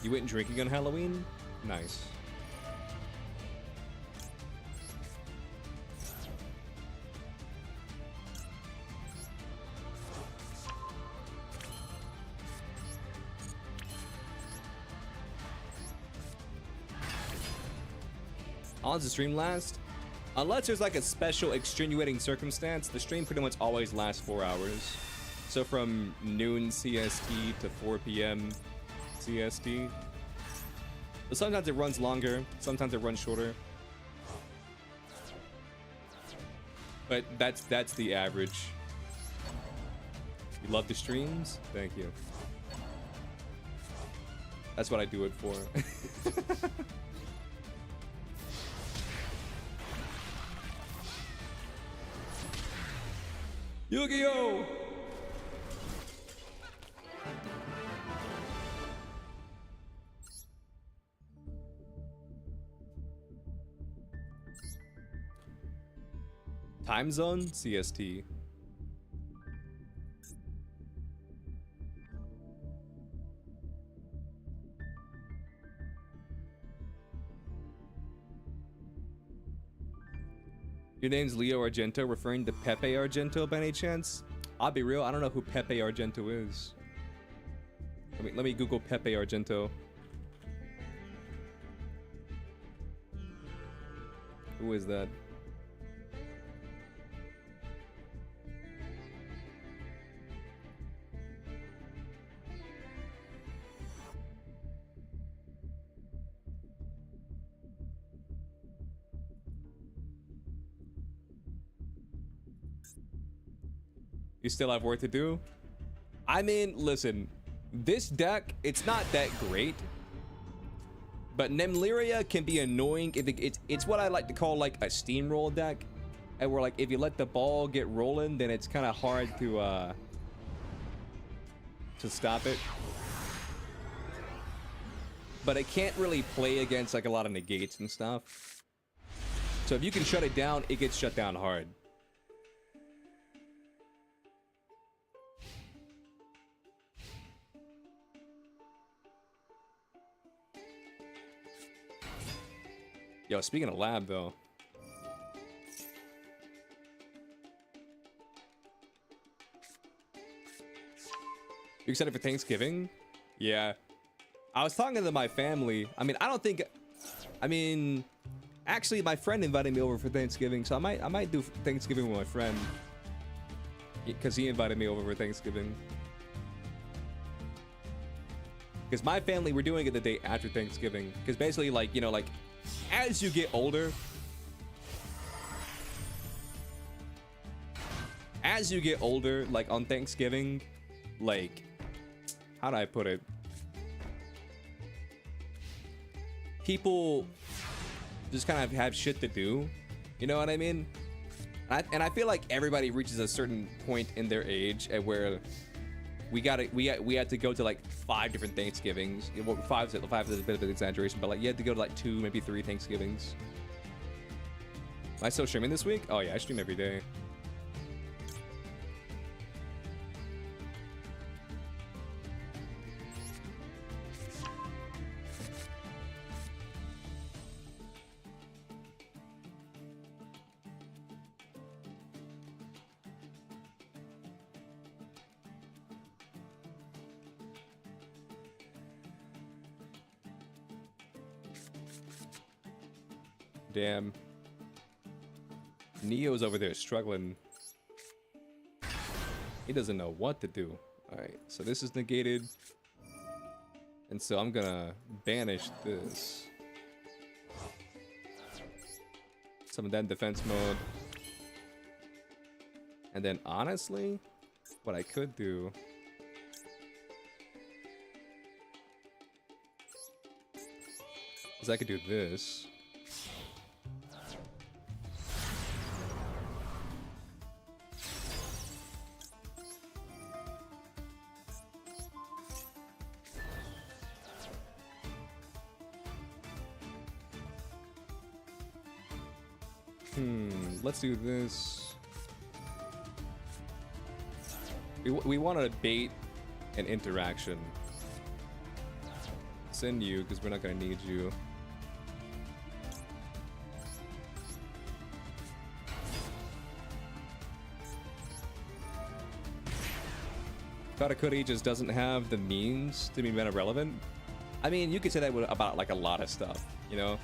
You went drinking on Halloween? Nice. How long does the stream last? Unless there's like a special extenuating circumstance, the stream pretty much always lasts 4 hours. So from noon CST to 4 p.m. CST. But sometimes it runs longer, sometimes it runs shorter. But that's the average. You love the streams? Thank you. That's what I do it for. Yu-Gi-Oh! Time zone? CST. Your name's Leo Argento, referring to Pepe Argento by any chance? I'll be real, I don't know who Pepe Argento is. Let me Google Pepe Argento. Who is that? You still have work to do? I mean, listen, this deck, it's not that great, but Nemlyria can be annoying if it's what I like to call like a steamroll deck, and where like if you let the ball get rolling, then it's kind of hard to stop it. But it can't really play against like a lot of negates and stuff. So if you can shut it down, it gets shut down hard. Yo, speaking of lab, though. You excited for Thanksgiving? Yeah. I was talking to my family. I mean, actually, my friend invited me over for Thanksgiving, so I might do Thanksgiving with my friend. Because he invited me over for Thanksgiving. Because my family, we're doing it the day after Thanksgiving. Because basically, like, you know, like, as you get older, like on Thanksgiving, like, how do I put it? People just kind of have shit to do, you know what I mean? And I feel like everybody reaches a certain point in their age at where we had to go to like 5 different Thanksgivings. Well, 5 is a bit of an exaggeration, but like you had to go to like 2, maybe 3 Thanksgivings. Am I still streaming this week? Oh yeah, I stream every day. Damn. Neo's over there struggling. He doesn't know what to do. Alright, so this is negated. And so I'm gonna banish this. Summon that in defense mode. And then honestly, what I could do is I could do this. Let's do this. We want to bait an interaction. Send you, because we're not going to need you. Katakuri just doesn't have the means to be meta relevant. I mean, you could say that about like a lot of stuff, you know?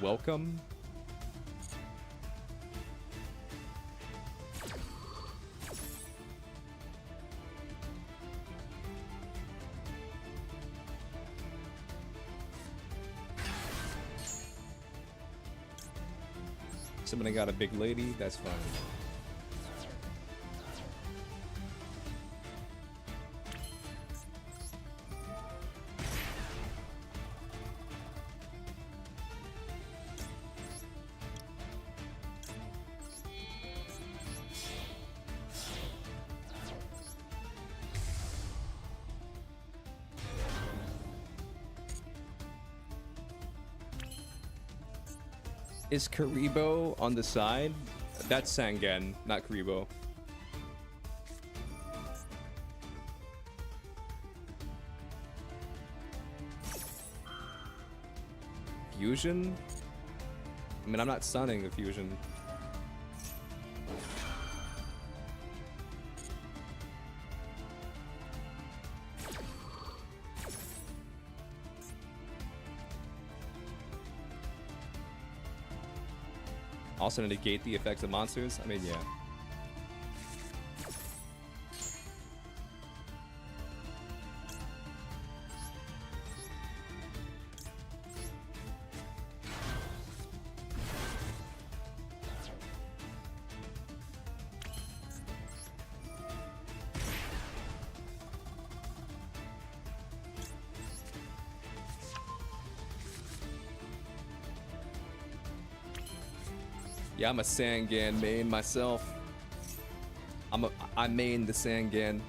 Welcome. Somebody got a big lady, that's fine. Is Karibo on the side? That's Sangen, not Karibo. Fusion? I mean, I'm not stunning a fusion. Also negate the effects of monsters? I mean, yeah. Yeah, I'm a Sangan main myself. I main the Sangan.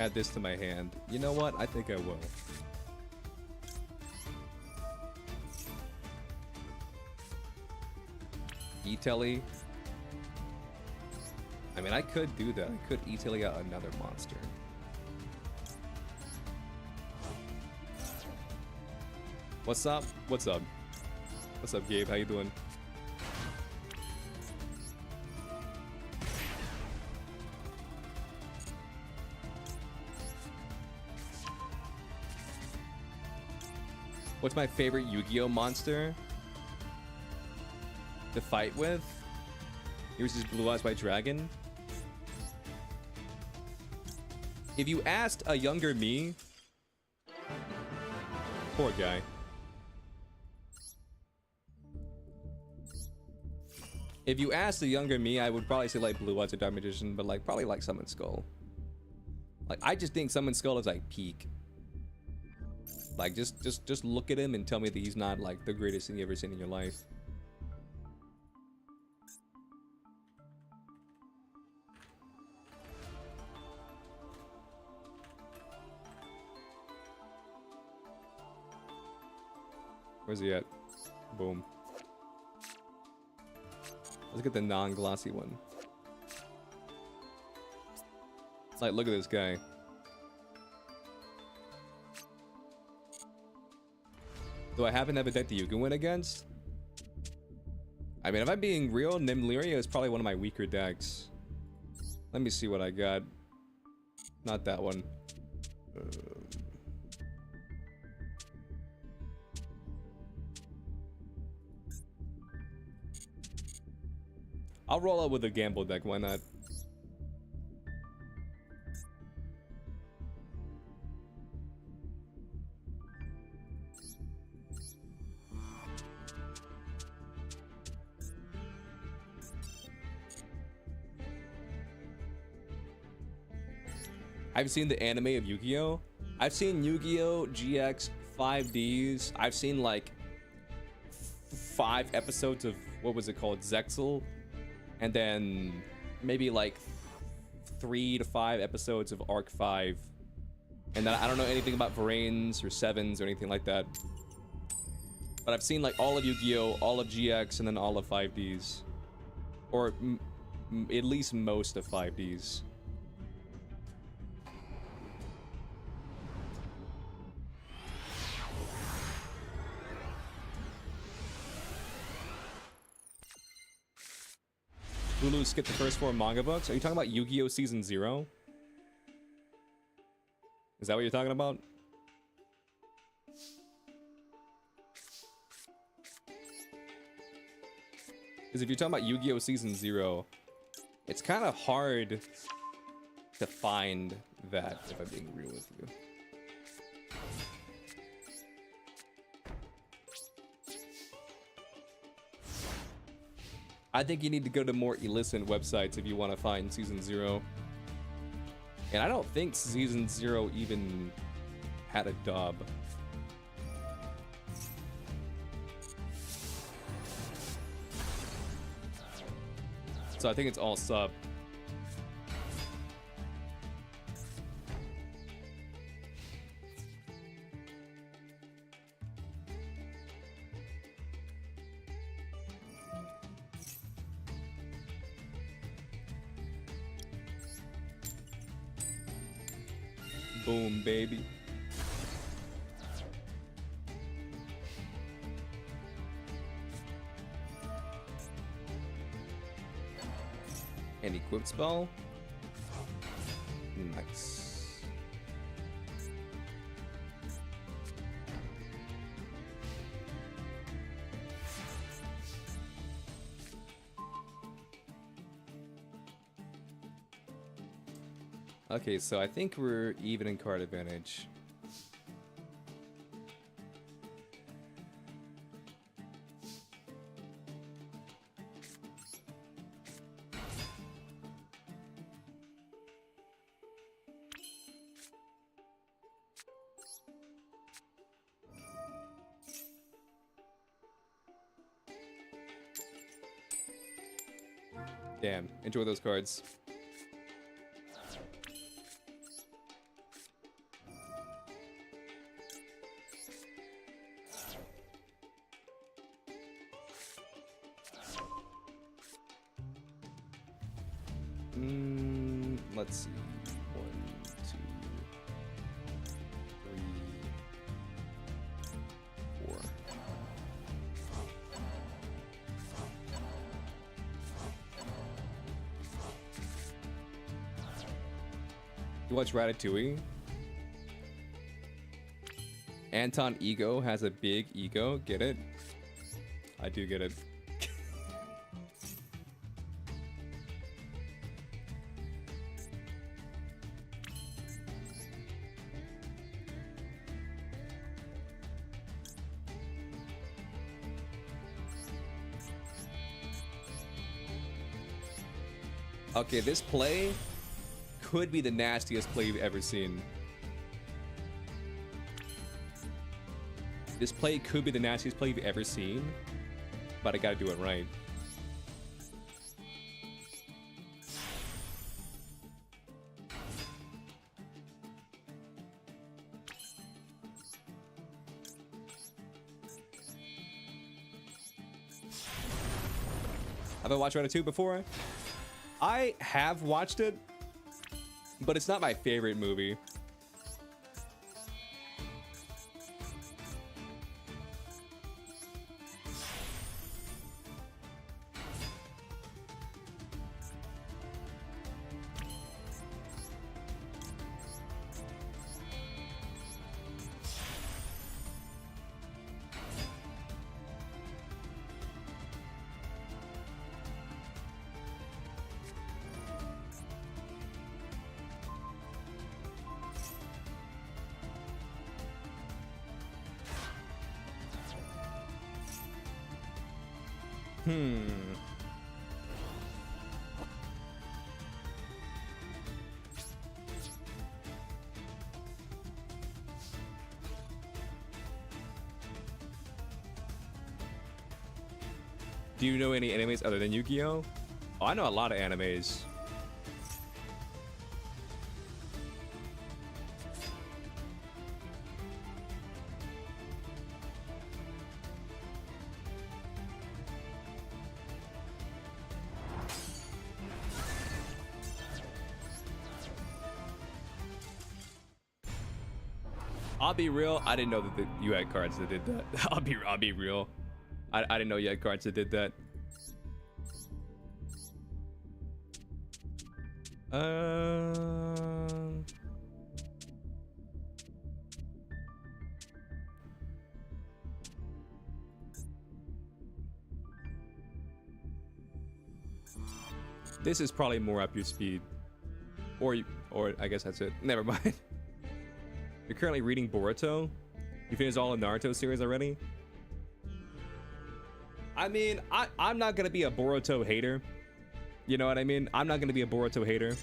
Add this to my hand. You know what? I think I will. E-Telly. I mean, I could do that. I could E-Telly out another monster. What's up? What's up? What's up, Gabe? How you doing? What's my favorite Yu-Gi-Oh monster to fight with? Here's his Blue Eyes White Dragon. If you asked a younger me, poor guy. If you asked a younger me, I would probably say like Blue Eyes or Dark Magician, but like probably like Summon Skull. Like I just think Summon Skull is like peak. Like, just look at him and tell me that he's not, like, the greatest thing you've ever seen in your life. Where's he at? Boom. Let's get the non-glossy one. Like, look at this guy. Do I happen to have a deck that you can win against? I mean, if I'm being real, Nimlyria is probably one of my weaker decks. Let me see what I got. Not that one. I'll roll out with a gamble deck, why not? I've seen the anime of Yu-Gi-Oh! I've seen Yu-Gi-Oh! GX 5Ds. I've seen like 5 episodes of, what was it called, Zexal, and then maybe like 3 to 5 episodes of Arc 5, and then I don't know anything about Varanes or 7s or anything like that. But I've seen like all of Yu-Gi-Oh!, all of GX, and then all of 5Ds, or at least most of 5Ds. Hulu skipped the first 4 manga books? Are you talking about Yu-Gi-Oh! Season 0? Is that what you're talking about? Because if you're talking about Yu-Gi-Oh! Season 0, it's kind of hard to find that, if I'm being real with you. I think you need to go to more illicit websites if you want to find Season 0. And I don't think Season 0 even had a dub. So I think it's all sub. Boom, baby. An equip spell? Nice. Okay, so I think we're even in card advantage. Damn, enjoy those cards. Let's see. 1, 2, 3, 4. You watch Ratatouille? Anton Ego has a big ego. Get it? I do get it. Okay, this play could be the nastiest play you've ever seen. This play could be the nastiest play you've ever seen, but I gotta do it right. Have I watched Ratatouille before? I have watched it, but it's not my favorite movie. Do you know any animes other than Yu-Gi-Oh? Oh, I know a lot of animes. I'll be real. I didn't know that you had cards that did that. I'll be real. I didn't know you had cards that did that. This is probably more up your speed, or I guess that's it. Never mind. You're currently reading Boruto. You finished all the Naruto series already. I mean, I'm not gonna be a Boruto hater. You know what I mean? I'm not gonna be a Boruto hater.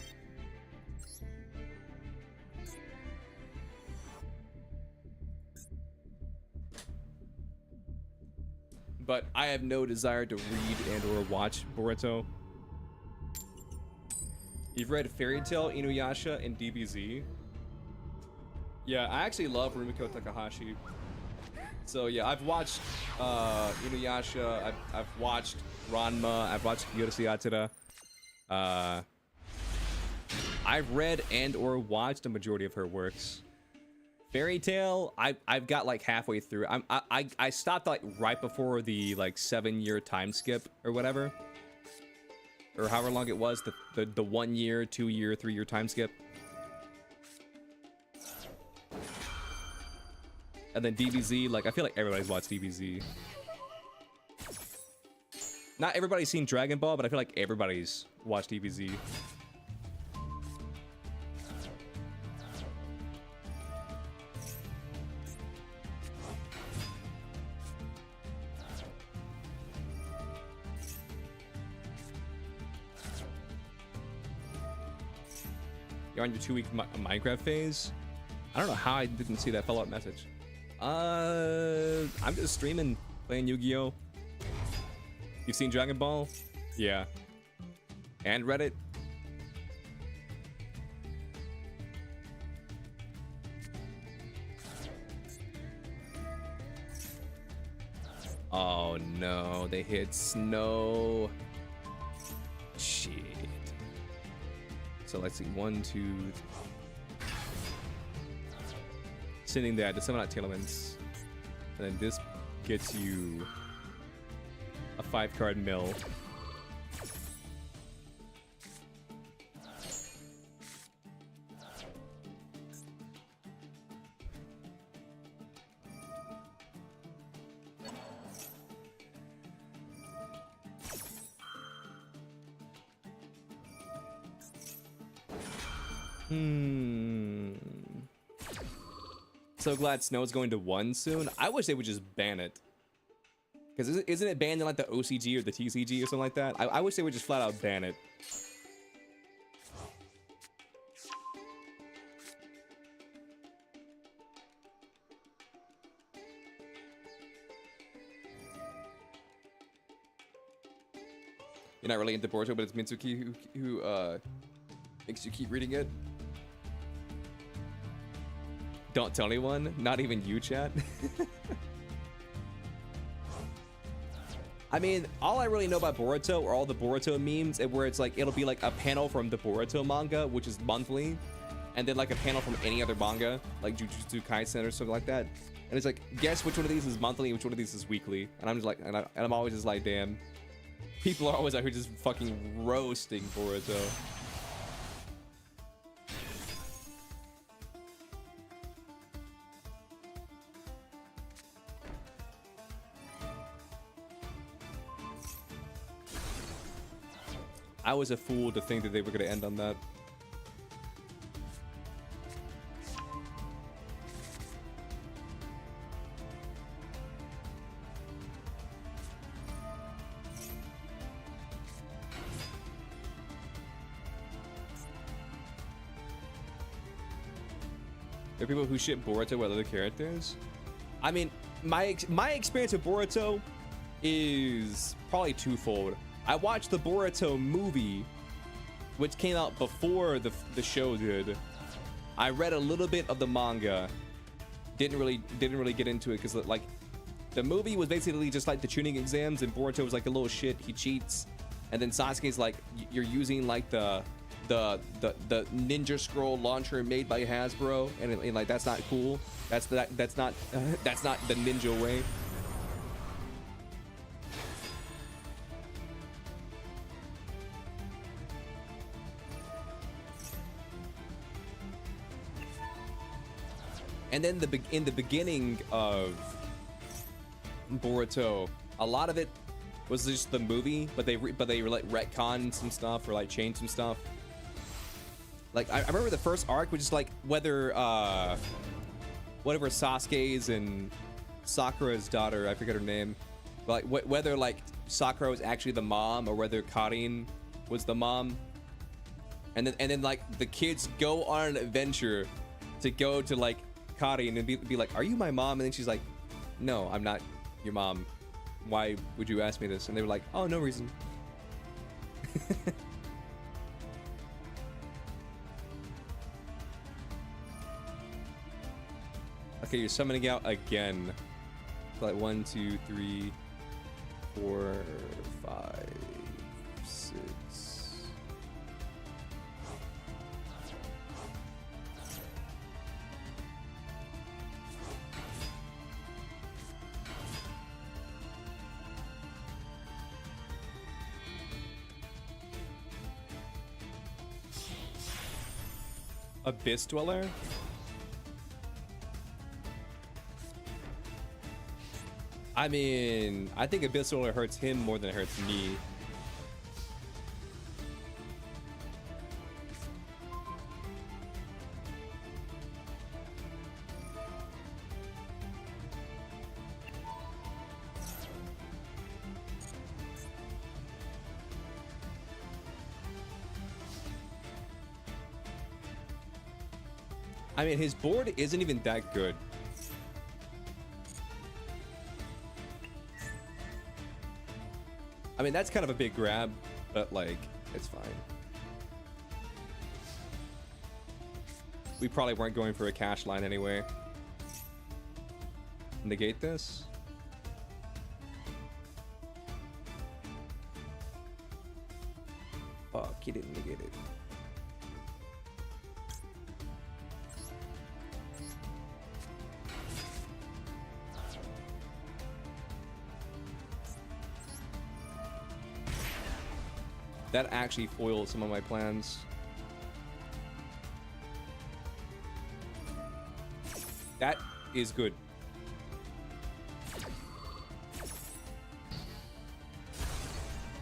But I have no desire to read and or watch Boruto. You've read Fairy Tail, Inuyasha, and DBZ. Yeah, I actually love Rumiko Takahashi. So yeah, I've watched Inuyasha, I've watched Ranma, I've watched Yorosei Atara. I've read and or watched a majority of her works. Fairy Tail, I've got like halfway through. I stopped like right before the like 7-year time skip or whatever, or however long it was, the 1 year, 2 year, 3 year time skip. And then DBZ, like I feel like everybody's watched DBZ. Not everybody's seen Dragon Ball, but I feel like everybody's watched DBZ. You're on your 2-week Minecraft phase? I don't know how I didn't see that follow-up message. I'm just streaming, playing Yu-Gi-Oh! You've seen Dragon Ball? Yeah. And Reddit? Oh no, they hit snow. Shit. So let's see, 1, 2, sending that to summon out Tailwinds, and then this gets you a 5-card mill. So glad Snow's going to 1 soon. I wish they would just ban it. Because isn't it banned in like the OCG or the TCG or something like that? I wish they would just flat out ban it. You're not really into Boruto, but it's Mitsuki who makes you keep reading it. Don't tell anyone, not even you, chat. I mean, all I really know about Boruto are all the Boruto memes, and where it's like it'll be like a panel from the Boruto manga, which is monthly, and then like a panel from any other manga, like Jujutsu Kaisen or something like that. And it's like, guess which one of these is monthly and which one of these is weekly. And I'm just like, and I'm always just like, damn, people are always out here just fucking roasting Boruto. I was a fool to think that they were going to end on that. There are people who ship Boruto with other characters. I mean, my experience with Boruto is probably twofold. I watched the Boruto movie, which came out before the show did. I read a little bit of the manga. Didn't really get into it because like the movie was basically just like the tuning exams, and Boruto was like a little shit. He cheats, and then Sasuke's like, you're using like the ninja scroll launcher made by Hasbro, and like that's not cool. That's not the ninja way. And then in the beginning of Boruto, a lot of it was just the movie, but they were like retconned some stuff or like changed some stuff. Like I remember the first arc was just like whether whatever Sasuke's and Sakura's daughter, I forget her name, but like whether like Sakura was actually the mom or whether Karin was the mom, and then like the kids go on an adventure to go to like Karin and be like, are you my mom? And then she's like, no, I'm not your mom. Why would you ask me this? And they were like, oh, no reason. Okay, you're summoning out again. Like 1, 2, 3, 4, 5, 6. Abyss Dweller? I mean, I think Abyss Dweller hurts him more than it hurts me. I mean, his board isn't even that good. I mean, that's kind of a big grab, but like, it's fine. We probably weren't going for a cash line anyway. Negate this. Fuck, he didn't negate it. That actually foiled some of my plans. That is good.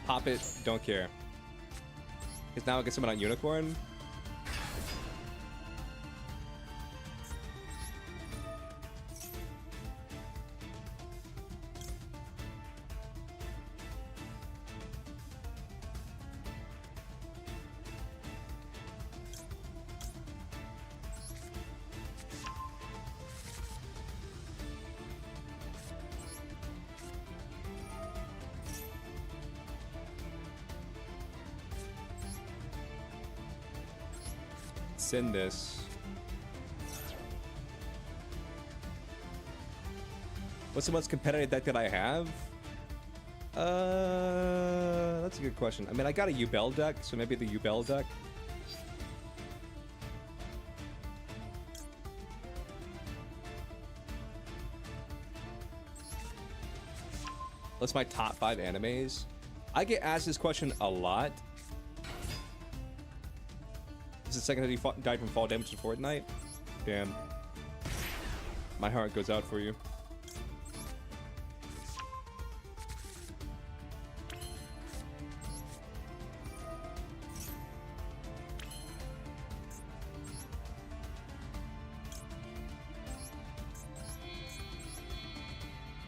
Pop it, don't care. Because now I get someone on Unicorn. Send this. What's the most competitive deck that I have? That's a good question. I mean, I got a Ubel deck, so maybe the Ubel deck. That's my top 5 animes. I get asked this question a lot. This is the second time he died from fall damage in Fortnite. Damn. My heart goes out for you.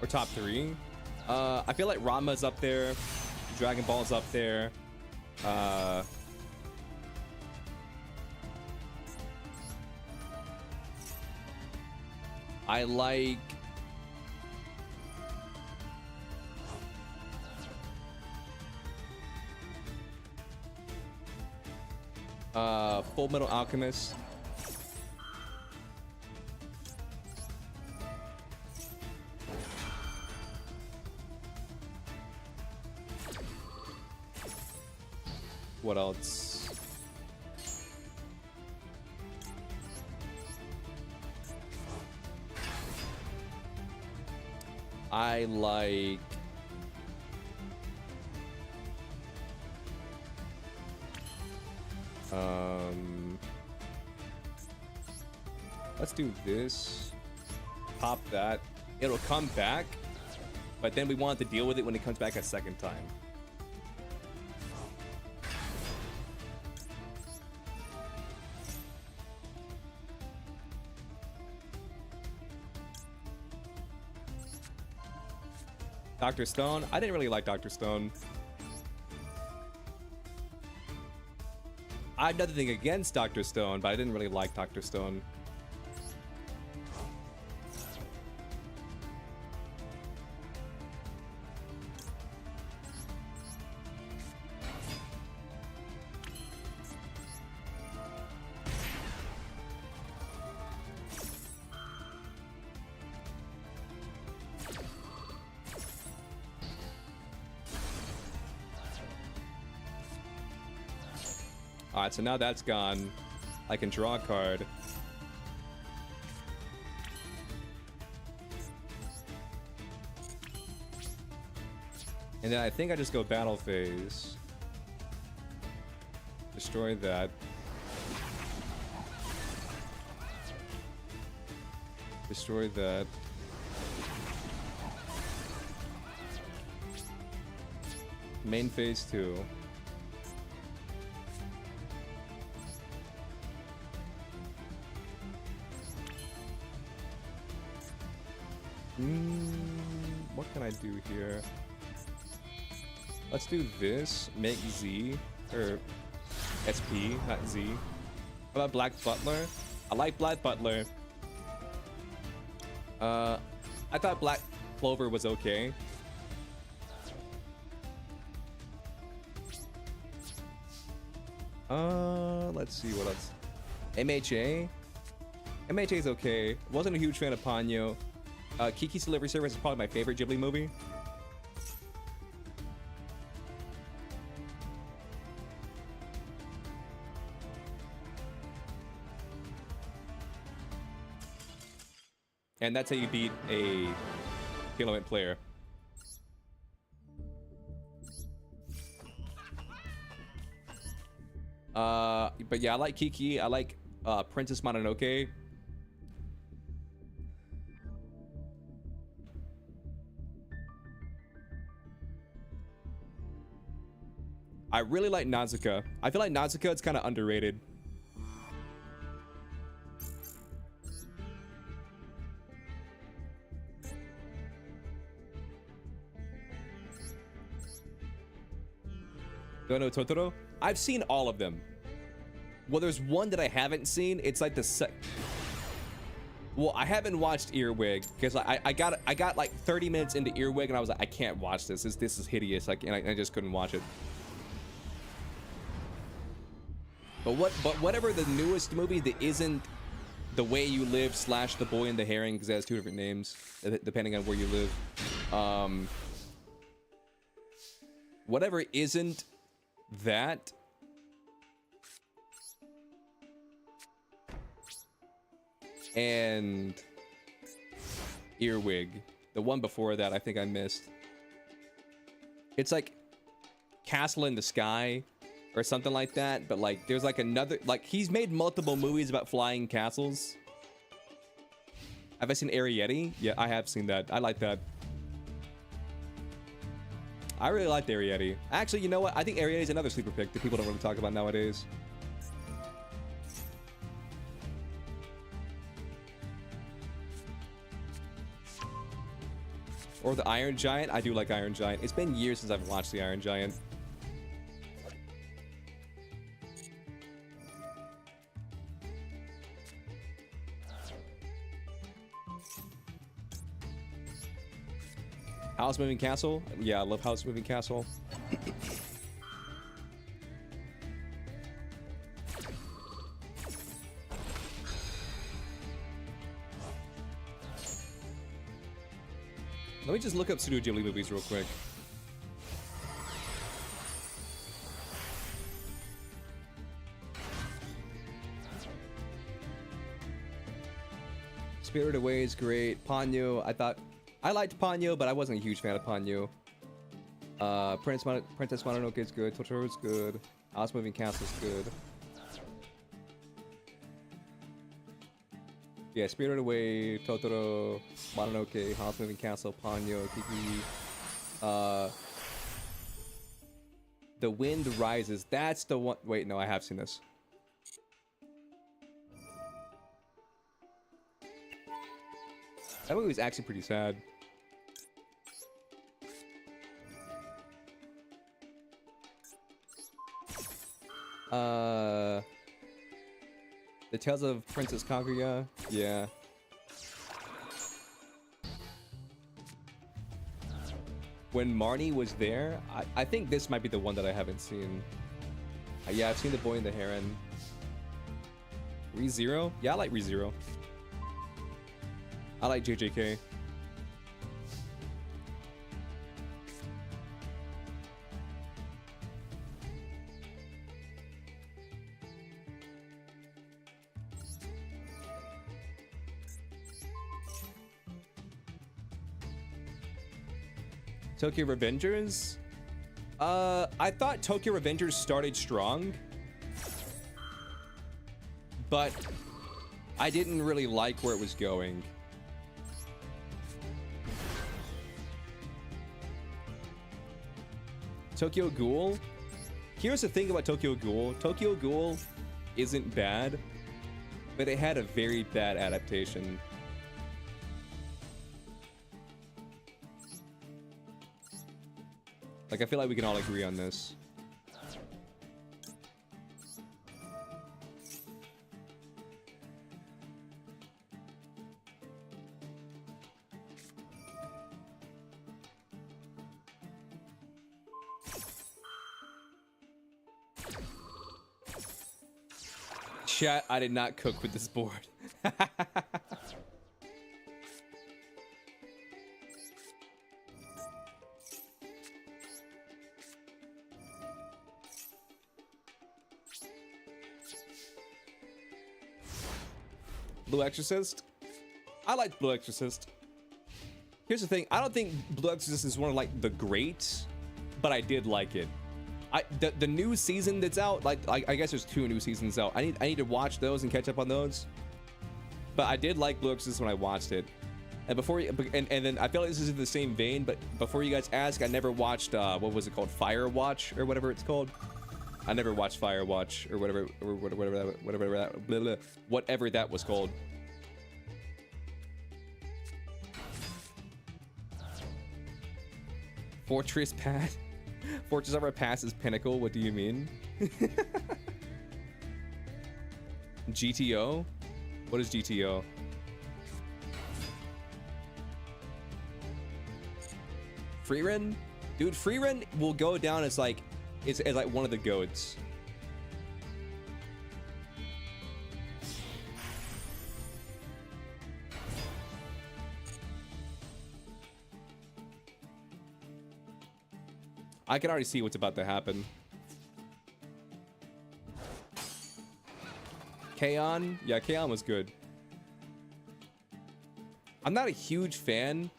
Or top 3. I feel like Ranma's up there. Dragon Ball's up there. I like Full Metal Alchemist. What else? I like let's do this. Pop that. It'll come back, but then we want to deal with it when it comes back a second time. Dr. Stone. I didn't really like Dr. Stone. I have nothing against Dr. Stone, but I didn't really like Dr. Stone. Alright, so now that's gone. I can draw a card. And then I think I just go battle phase. Destroy that. Destroy that. Main phase 2. What can I do here? Let's do this. Make Z. Or SP, not Z. How about Black Butler? I like Black Butler. I thought Black Clover was okay. Let's see what else. MHA? MHA is okay. Wasn't a huge fan of Ponyo. Kiki's Delivery Service is probably my favorite Ghibli movie. And that's how you beat a Filament player. But yeah, I like Kiki. I like Princess Mononoke. I really like Nausicaa. I feel like Nausicaa is kind of underrated. Don't know Totoro? I've seen all of them. Well, there's one that I haven't seen. It's like the Well, I haven't watched Earwig because I got like 30 minutes into Earwig and I was like, I can't watch this. This is hideous. Like, and I just couldn't watch it. But whatever the newest movie that isn't The Way You Live / The Boy and the Heron, because it has 2 different names depending on where you live. whatever isn't that. And Earwig. The one before that, I think I missed. It's like Castle in the Sky or something like that. But like, there's like another, like he's made multiple movies about flying castles. Have I seen Arrietty? Yeah, I have seen that. I like that. I really liked Arrietty. Actually, you know what? I think Arrietty is another sleeper pick that people don't really talk about nowadays. Or the Iron Giant. I do like Iron Giant. It's been years since I've watched the Iron Giant. House Moving Castle? Yeah, I love House Moving Castle. Let me just look up Studio Ghibli movies real quick. Spirited Away is great. Ponyo, I liked Ponyo, but I wasn't a huge fan of Ponyo. Princess Mononoke is good. Totoro is good. House Moving Castle is good. Yeah, Spirited Away, Totoro, Mononoke, House Moving Castle, Ponyo, Kiki. The Wind Rises. That's the one. Wait, no, I have seen this. That movie was actually pretty sad. The Tales of Princess Kaguya. Yeah. When Marnie was there, I think this might be the one that I haven't seen. Yeah, I've seen The Boy and the Heron. ReZero? Yeah, I like ReZero. I like JJK. Tokyo Revengers? I thought Tokyo Revengers started strong, but I didn't really like where it was going. Tokyo Ghoul? Here's the thing about Tokyo Ghoul. Tokyo Ghoul isn't bad, but it had a very bad adaptation. Like, I feel like we can all agree on this. Chat, I did not cook with this board. Blue Exorcist? I like Blue Exorcist. Here's the thing, I don't think Blue Exorcist is one of like the greats, but I did like it. The new season that's out, like I guess there's 2 new seasons out. I need to watch those and catch up on those. But I did like Blue Exorcist when I watched it. And before and then I feel like this is in the same vein, but before you guys ask, I never watched what was it called? Firewatch or whatever it's called. I never watched Firewatch or whatever that was called. Fortress Pass. Fortress Ever passes Pinnacle. What do you mean? GTO? What is GTO? Freerun? Dude, Freerun will go down as like as like one of the goats. I can already see what's about to happen. K-On? Yeah, K-On was good. I'm not a huge fan.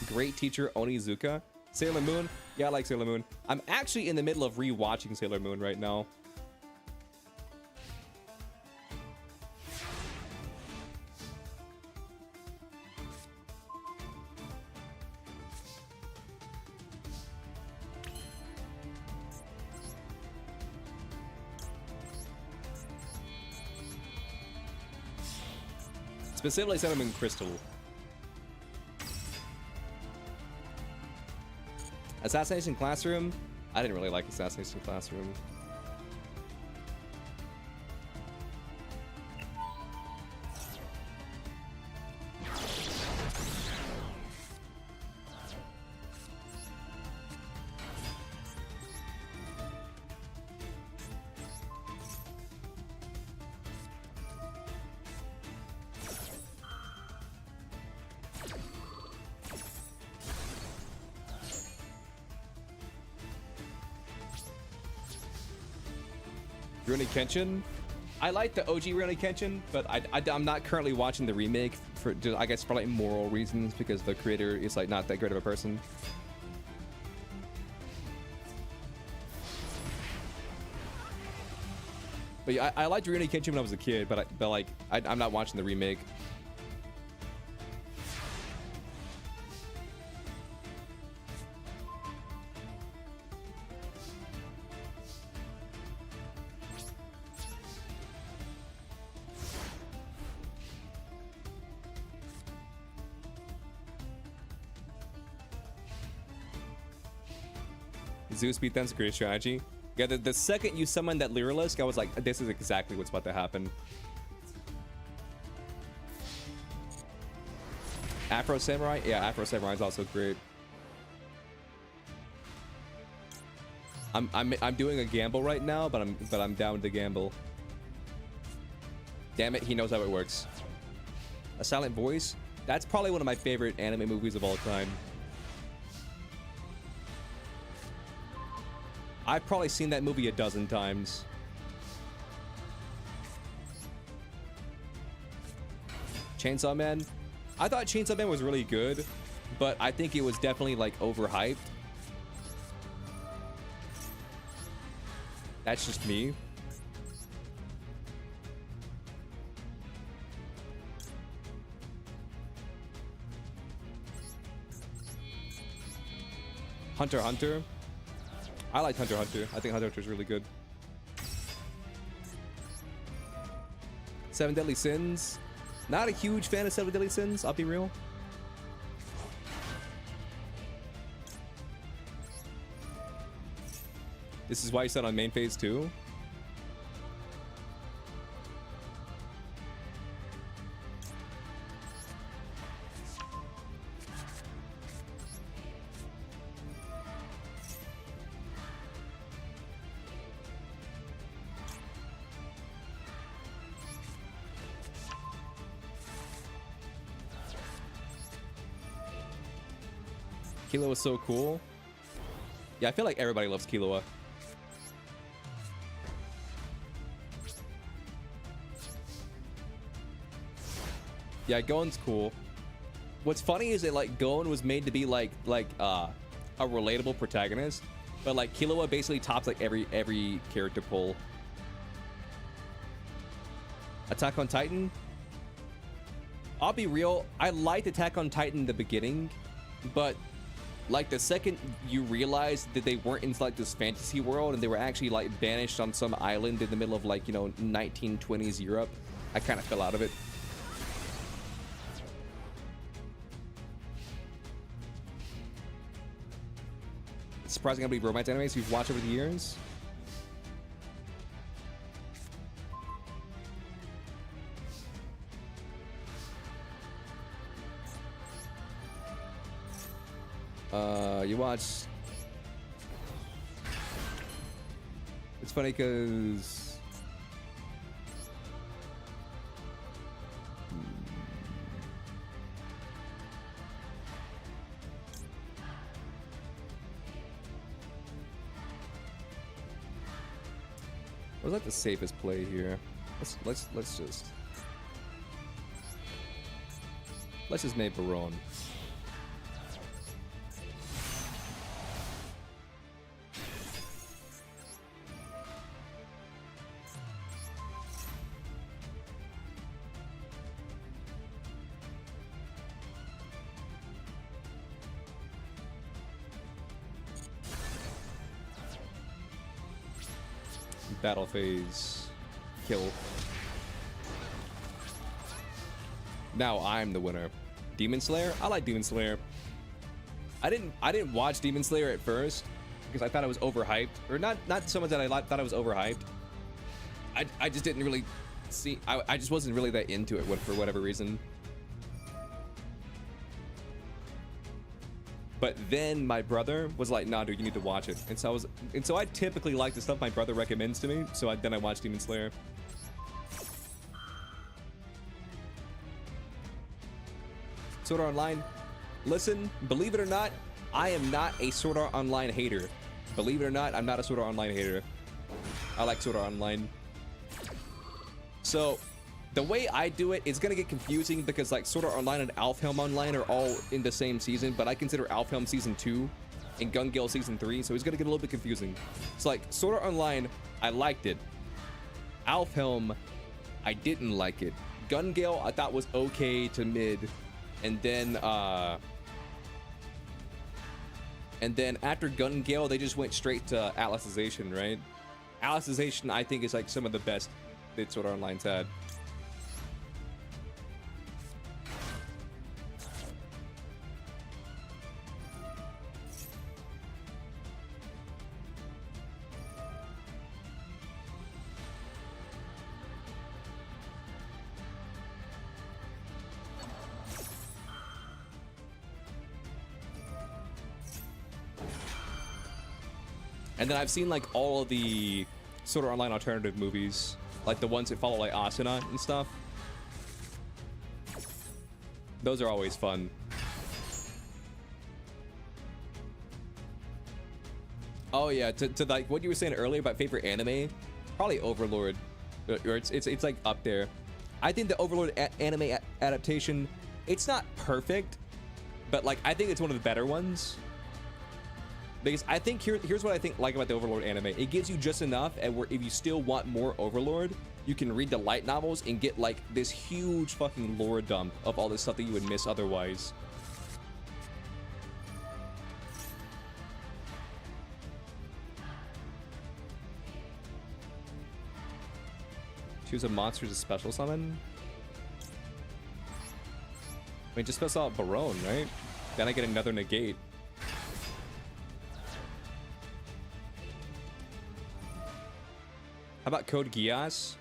Great teacher Onizuka. Sailor Moon? Yeah, I like Sailor Moon. I'm actually in the middle of rewatching Sailor Moon right now. Specifically Sailor Moon Crystal. Assassination Classroom? I didn't really like Assassination Classroom. Rurouni Kenshin? I like the OG Rurouni Kenshin, but I'm not currently watching the remake for, I guess, for like moral reasons, because the creator is like not that great of a person. But yeah, I liked Rurouni Kenshin when I was a kid, but I'm not watching the remake. Zeus beat them's a great strategy. Yeah, the second you summoned that Lyrilisk, I was like, this is exactly what's about to happen. Afro Samurai? Yeah, Afro Samurai is also great. I'm doing a gamble right now, but I'm down to gamble. Damn it, he knows how it works. A Silent Voice? That's probably one of my favorite anime movies of all time. I've probably seen that movie a dozen times. Chainsaw Man? I thought Chainsaw Man was really good, but I think it was definitely like overhyped. That's just me. Hunter x Hunter? I like Hunter x Hunter. I think Hunter x Hunter is really good. Seven Deadly Sins. Not a huge fan of Seven Deadly Sins, I'll be real. This is why you said on main phase 2. Killua is so cool. Yeah, I feel like everybody loves Killua. Yeah, Gon's cool. What's funny is that like Gon was made to be like a relatable protagonist, but like Killua basically tops like every character pull. Attack on Titan. I'll be real, I liked Attack on Titan in the beginning, but like the second you realize that they weren't in like this fantasy world and they were actually like banished on some island in the middle of like, you know, 1920s Europe, I kind of fell out of it. It's surprising how many romance animes you've watched over the years. You watch. It's funny because Feels like the safest play here. Let's just make Baron. Battle phase. Kill. Now I'm the winner. Demon Slayer? I like Demon Slayer. I didn't watch Demon Slayer at first because I thought it was overhyped. Or not so much that I thought it was overhyped. I just didn't really see, I just wasn't really that into it for whatever reason. But then my brother was like, nah, dude, you need to watch it. And so I typically like the stuff my brother recommends to me. So then I watched Demon Slayer. Sword Art Online. Listen, believe it or not, I am not a Sword Art Online hater. Believe it or not, I'm not a Sword Art Online hater. I like Sword Art Online. So the way I do it is gonna get confusing because like Sword Art Online and Alfhelm Online are all in the same season, but I consider Alfhelm season 2 and Gun Gale season 3, so it's gonna get a little bit confusing. It's like Sword Art Online, I liked it. Alfhelm, I didn't like it. Gun Gale, I thought was okay to mid, and then after Gun Gale, they just went straight to Atlasization, right? Atlasization, I think, is like some of the best that Sword Art Online's had. And then I've seen like all of the Sword Art Online alternative movies, like the ones that follow like Asuna and stuff. Those are always fun. Oh yeah, to like what you were saying earlier about favorite anime, probably Overlord, or it's like up there. I think the Overlord anime adaptation, it's not perfect, but like I think it's one of the better ones. Because I think here's what I think like about the Overlord anime. It gives you just enough, and where if you still want more Overlord, you can read the light novels and get like this huge fucking lore dump of all this stuff that you would miss otherwise. Choose a monster to special summon. I mean, just special out Baron, right? Then I get another negate. How about Code Geass?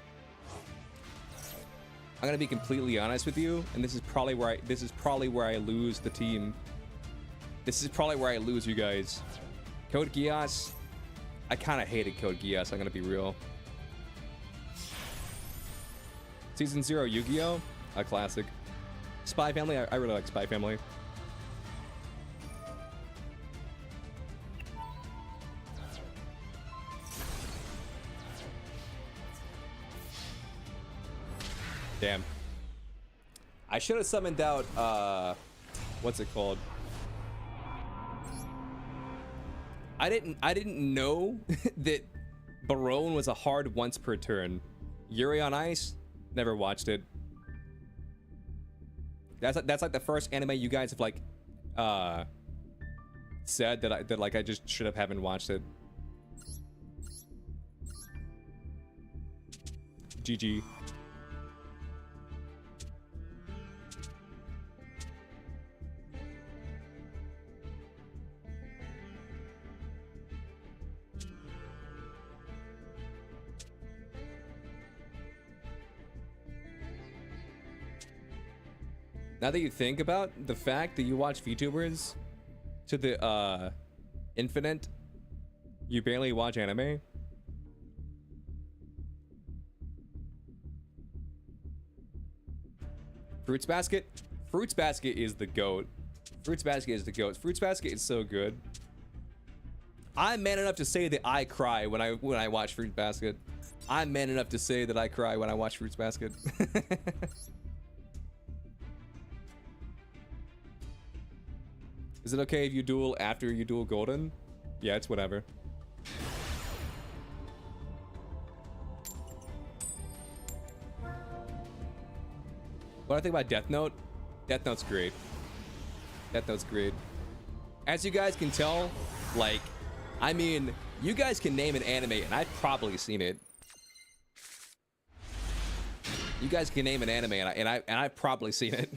I'm gonna be completely honest with you, and this is probably where I lose the team. This is probably where I lose you guys. Code Geass, I kind of hated Code Geass. I'm gonna be real. Season 0 Yu-Gi-Oh, a classic. Spy Family, I really like Spy Family. Damn. I should have summoned out, what's it called? I didn't know that Baron was a hard once per turn. Yuri on Ice, never watched it. That's like the first anime you guys have like, said that I just should have haven't watched it. GG. Now that you think about the fact that you watch VTubers to the infinite, you barely watch anime. Fruits Basket? Fruits Basket is the GOAT. Fruits Basket is the GOAT. Fruits Basket is so good. I'm man enough to say that I cry when I watch Fruits Basket. I'm man enough to say that I cry when I watch Fruits Basket. Is it okay if you duel after you duel Golden? Yeah, it's whatever. What do I think about Death Note? Death Note's great. Death Note's great. As you guys can tell, like, I mean, you guys can name an anime, and I've probably seen it. You guys can name an anime, and I've probably seen it.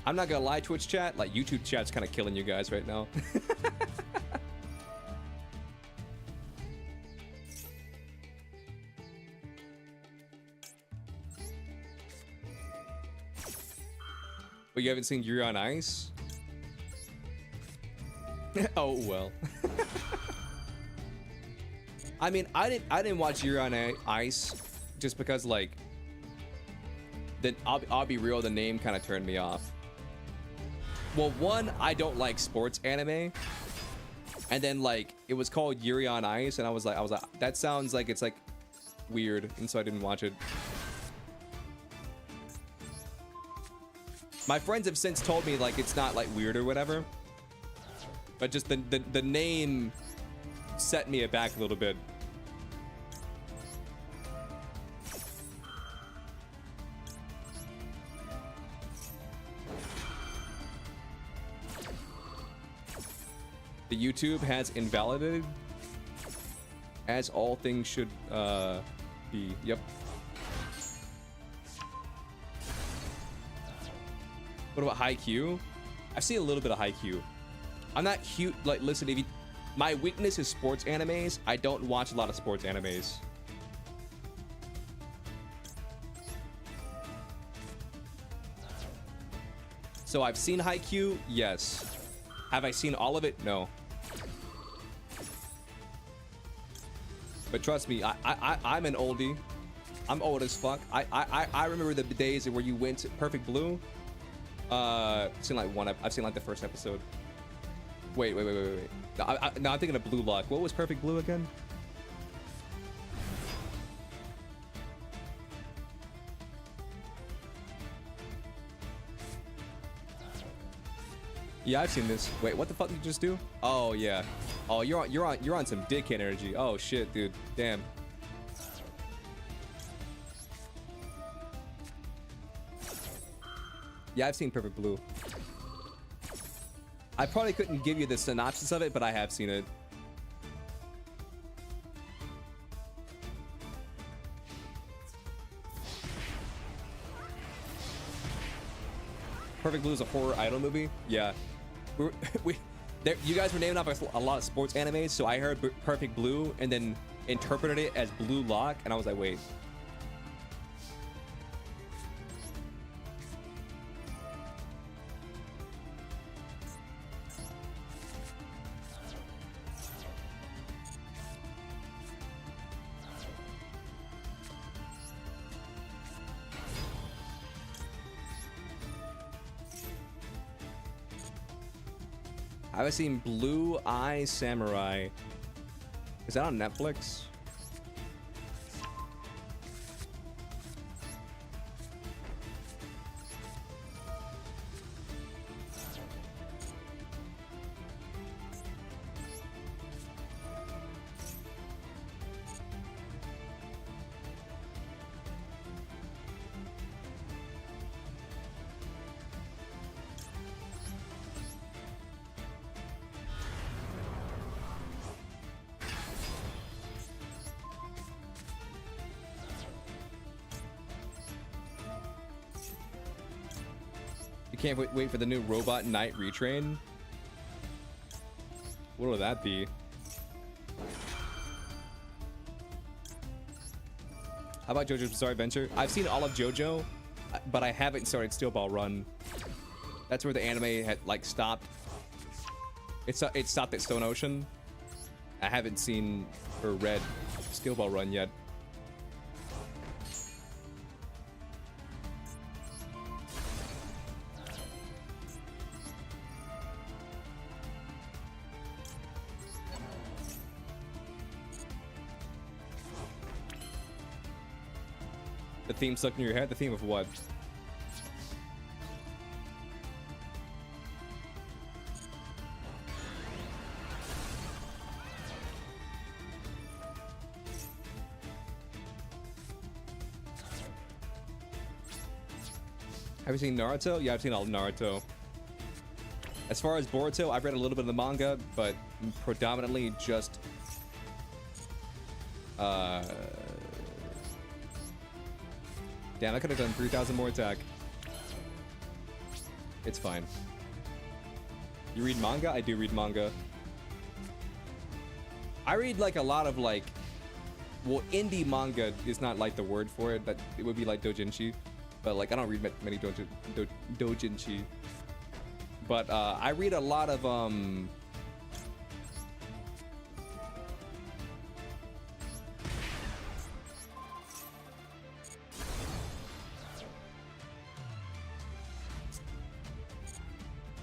I'm not gonna lie, Twitch chat, like YouTube chat's kind of killing you guys right now. But you haven't seen Yuri on Ice? Oh well. I mean, I didn't watch Yuri on Ice just because, like, then I'll be real, the name kind of turned me off. Well, one, I don't like sports anime, and then like it was called Yuri on Ice, and I was like, that sounds like it's like weird, and so I didn't watch it. My friends have since told me like it's not like weird or whatever, but just the name set me aback a little bit. The YouTube has invalidated, as all things should be. Yep. What about Haikyuu? I've seen a little bit of Haikyuu. I'm not huge. Like, listen, if you, my weakness is sports animes. I don't watch a lot of sports animes. So I've seen Haikyuu, yes. Have I seen all of it? No. But trust me, I'm an oldie. I'm old as fuck. I remember the days where you went to Perfect Blue. I've seen like I've seen like the first episode. Wait. No, I'm thinking of Blue Lock. What was Perfect Blue again? Yeah, I've seen this. Wait, what the fuck did you just do? Oh yeah. Oh, you're on some dickhead energy. Oh shit, dude. Damn. Yeah, I've seen Perfect Blue. I probably couldn't give you the synopsis of it, but I have seen it. Perfect Blue is a horror idol movie. Yeah. You guys were naming off a lot of sports animes, so I heard Perfect Blue and then interpreted it as Blue Lock, and I was like, wait. I've seen Blue Eye Samurai. Is that on Netflix? Can't wait for the new Robot Knight retrain. What will that be? How about JoJo's Bizarre Adventure? I've seen all of JoJo, but I haven't started Steel Ball Run. That's where the anime had like stopped. It stopped at Stone Ocean. I haven't seen or read Steel Ball Run yet. The theme stuck in your head? The theme of what? Have you seen Naruto? Yeah, I've seen all of Naruto. As far as Boruto, I've read a little bit of the manga, but predominantly just damn, I could have done 3,000 more attack. It's fine. You read manga? I do read manga. I read like a lot of like, well, indie manga is not like the word for it, but it would be like doujinshi. But like I don't read many doujinshi. But I read a lot of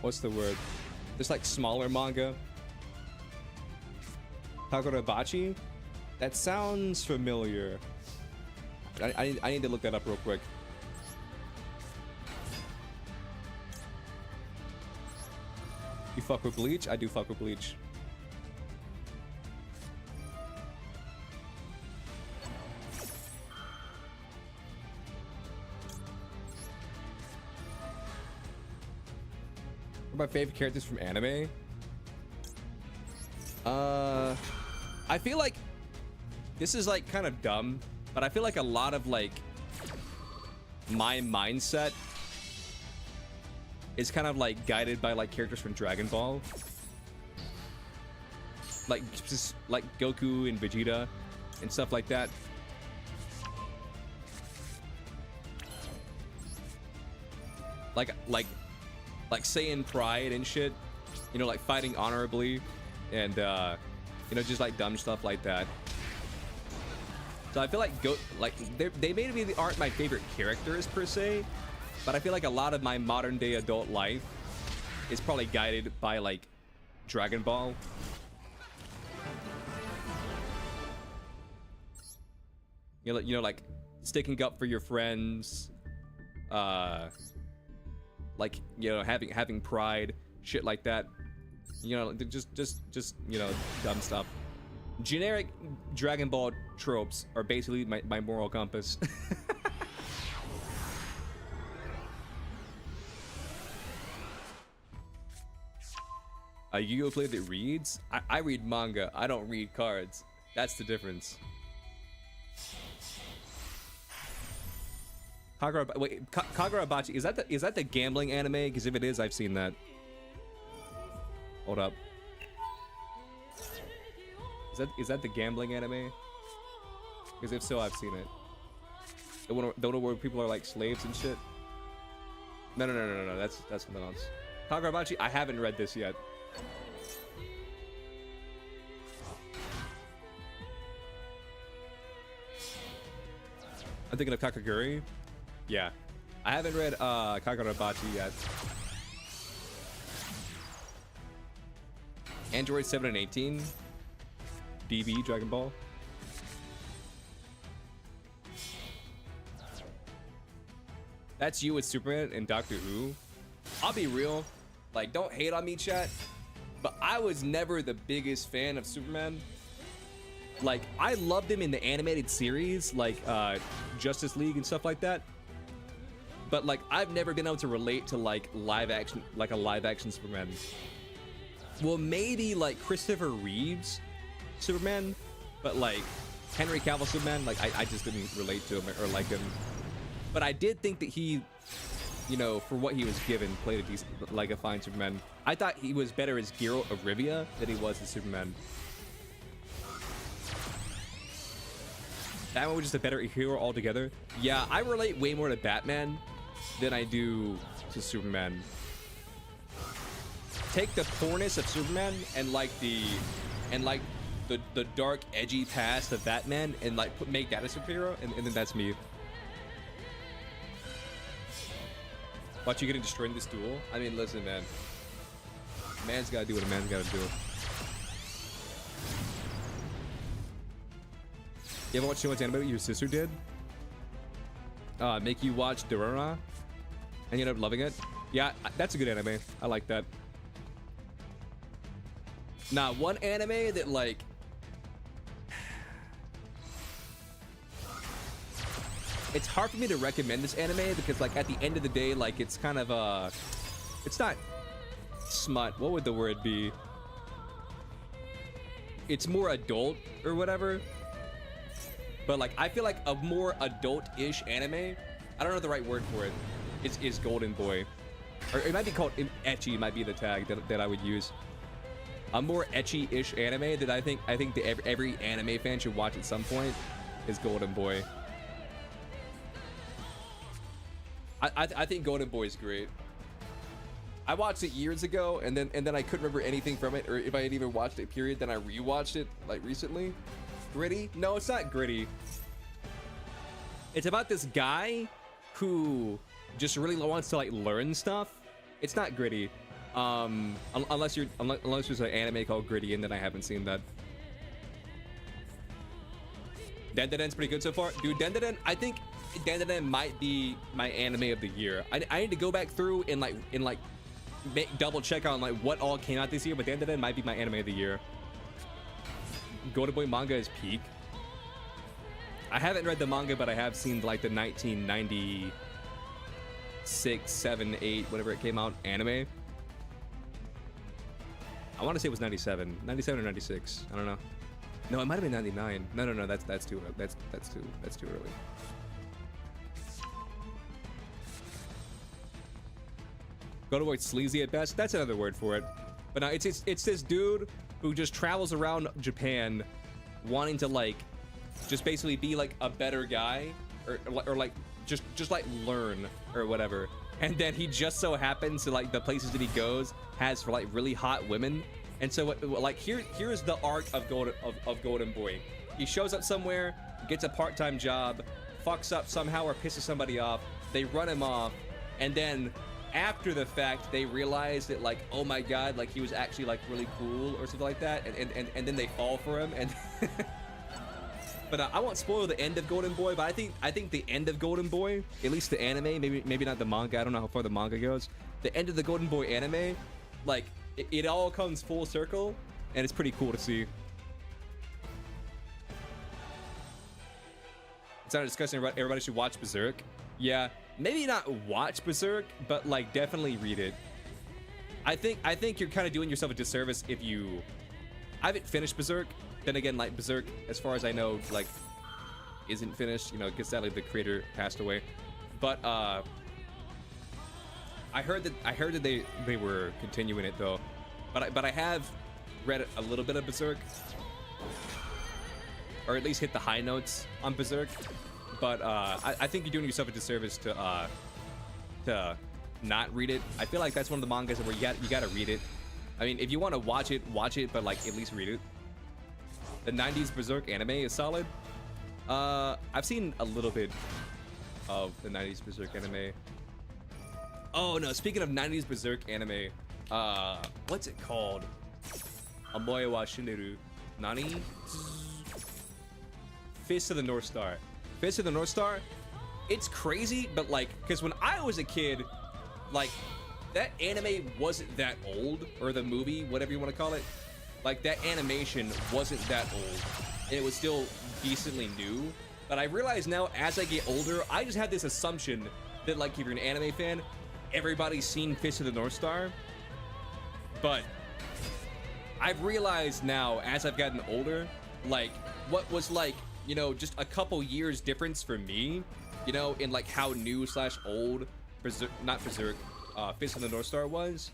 what's the word? Just like smaller manga. Kagurabachi? That sounds familiar. I need to look that up real quick. You fuck with Bleach? I do fuck with Bleach. What are my favorite characters from anime? I feel like this is like kind of dumb, but I feel like a lot of like my mindset is kind of like guided by like characters from Dragon Ball, like just like Goku and Vegeta and stuff like that. Like Saiyan pride and shit, you know, like fighting honorably and you know, just like dumb stuff like that. So I feel like they maybe aren't my favorite characters per se, but I feel like a lot of my modern day adult life is probably guided by like Dragon Ball. You know, like sticking up for your friends, like, you know, having pride, shit like that. You know, just you know, dumb stuff. Generic Dragon Ball tropes are basically my moral compass. A Yu-Gi-Oh player that reads? I read manga. I don't read cards. That's the difference. Kagurabachi, is that the gambling anime? Because if it is, I've seen that. Hold up. Is that the gambling anime? Because if so, I've seen it. The one where people are like slaves and shit. No. That's something else. Kagurabachi, I haven't read this yet. I'm thinking of Kakaguri. Yeah, I haven't read Kagurabachi yet. Android 7 and 18. DB Dragon Ball. That's you with Superman and Doctor Who. I'll be real, like, don't hate on me, chat, but I was never the biggest fan of Superman. Like, I loved him in the animated series, like Justice League and stuff like that. But like, I've never been able to relate to like a live action Superman. Well, maybe like Christopher Reeve's Superman, but like Henry Cavill Superman, like I just didn't relate to him or like him. But I did think that he you know, for what he was given, played a decent, like a fine Superman. I thought he was better as Geralt of Rivia than he was as Superman. Batman was just a better hero altogether. Yeah, I relate way more to Batman than I do to Superman. Take the poorness of Superman and like the dark, edgy past of Batman and like make that a superhero, and then that's me. Watch you getting destroyed in this duel. I mean, listen, man. Man's gotta do what a man's gotta do. You ever watched too much anime your sister did? Make you watch Dorora? And you end up loving it? Yeah, that's a good anime. I like that. Nah, one anime that like... It's hard for me to recommend this anime because like at the end of the day, like it's kind of it's not smut. What would the word be? It's more adult or whatever. But like I feel like a more adult-ish anime, I don't know the right word for it, is Golden Boy. Or it might be called ecchi, might be the tag that I would use. A more ecchi-ish anime that I think that every anime fan should watch at some point is Golden Boy. I think Golden Boy is great. I watched it years ago, and then I couldn't remember anything from it, or if I had even watched it, period. Then I rewatched it like recently. Gritty? No, it's not gritty. It's about this guy who just really wants to like learn stuff. It's not gritty, unless there's an anime called Gritty, and then I haven't seen that. Dandadan's pretty good so far, dude. Dandadan, I think Dandadan might be my anime of the year. I need to go back through and double check on like what all came out this year, but Dandadan might be my anime of the year. Golden Boy manga is peak. I haven't read the manga, but I have seen like the 1996, 7, 8, whatever it came out anime. I want to say it was 97 or 96. I don't know. No, it might have been 99. No, that's too early. Golden Boy's sleazy at best. That's another word for it. But no, it's this dude who just travels around Japan, wanting to like, just basically be like a better guy, or like just like learn or whatever. And then he just so happens to like the places that he goes has for like really hot women. And so like here's the arc of Golden Boy. He shows up somewhere, gets a part-time job, fucks up somehow or pisses somebody off. They run him off, and then after the fact they realize that like, oh my god, like he was actually like really cool or something like that, and then they fall for him. And but I won't spoil the end of Golden Boy, but I think the end of Golden Boy, at least the anime, maybe not the manga, I don't know how far the manga goes, the end of the Golden Boy anime, like it all comes full circle, and it's pretty cool to see. It's not a discussion about everybody should watch Berserk. Yeah, maybe not watch Berserk, but like definitely read it. I think you're kind of doing yourself a disservice if you... I haven't finished Berserk. Then again, like Berserk, as far as I know, like isn't finished. You know, because sadly the creator passed away. But I heard that they were continuing it though. But I have read a little bit of Berserk, or at least hit the high notes on Berserk. But I think you're doing yourself a disservice to not read it. I feel like that's one of the mangas where you gotta read it. I mean, if you want to watch it, but like at least read it. The 90s Berserk anime is solid. I've seen a little bit of the 90s Berserk anime. Oh no, speaking of 90s Berserk anime, what's it called? Amoe wa Shineru. Nani? Fist of the North Star. Fist of the North Star? It's crazy, but like, because when I was a kid, like, that anime wasn't that old, or the movie, whatever you want to call it. Like, that animation wasn't that old, and it was still decently new. But I realize now, as I get older, I just had this assumption that, like, if you're an anime fan, everybody's seen Fist of the North Star. But I've realized now, as I've gotten older, like, what was like, you know, just a couple years difference for me, you know, in like how new / old not Berserk, Fist of the North Star was,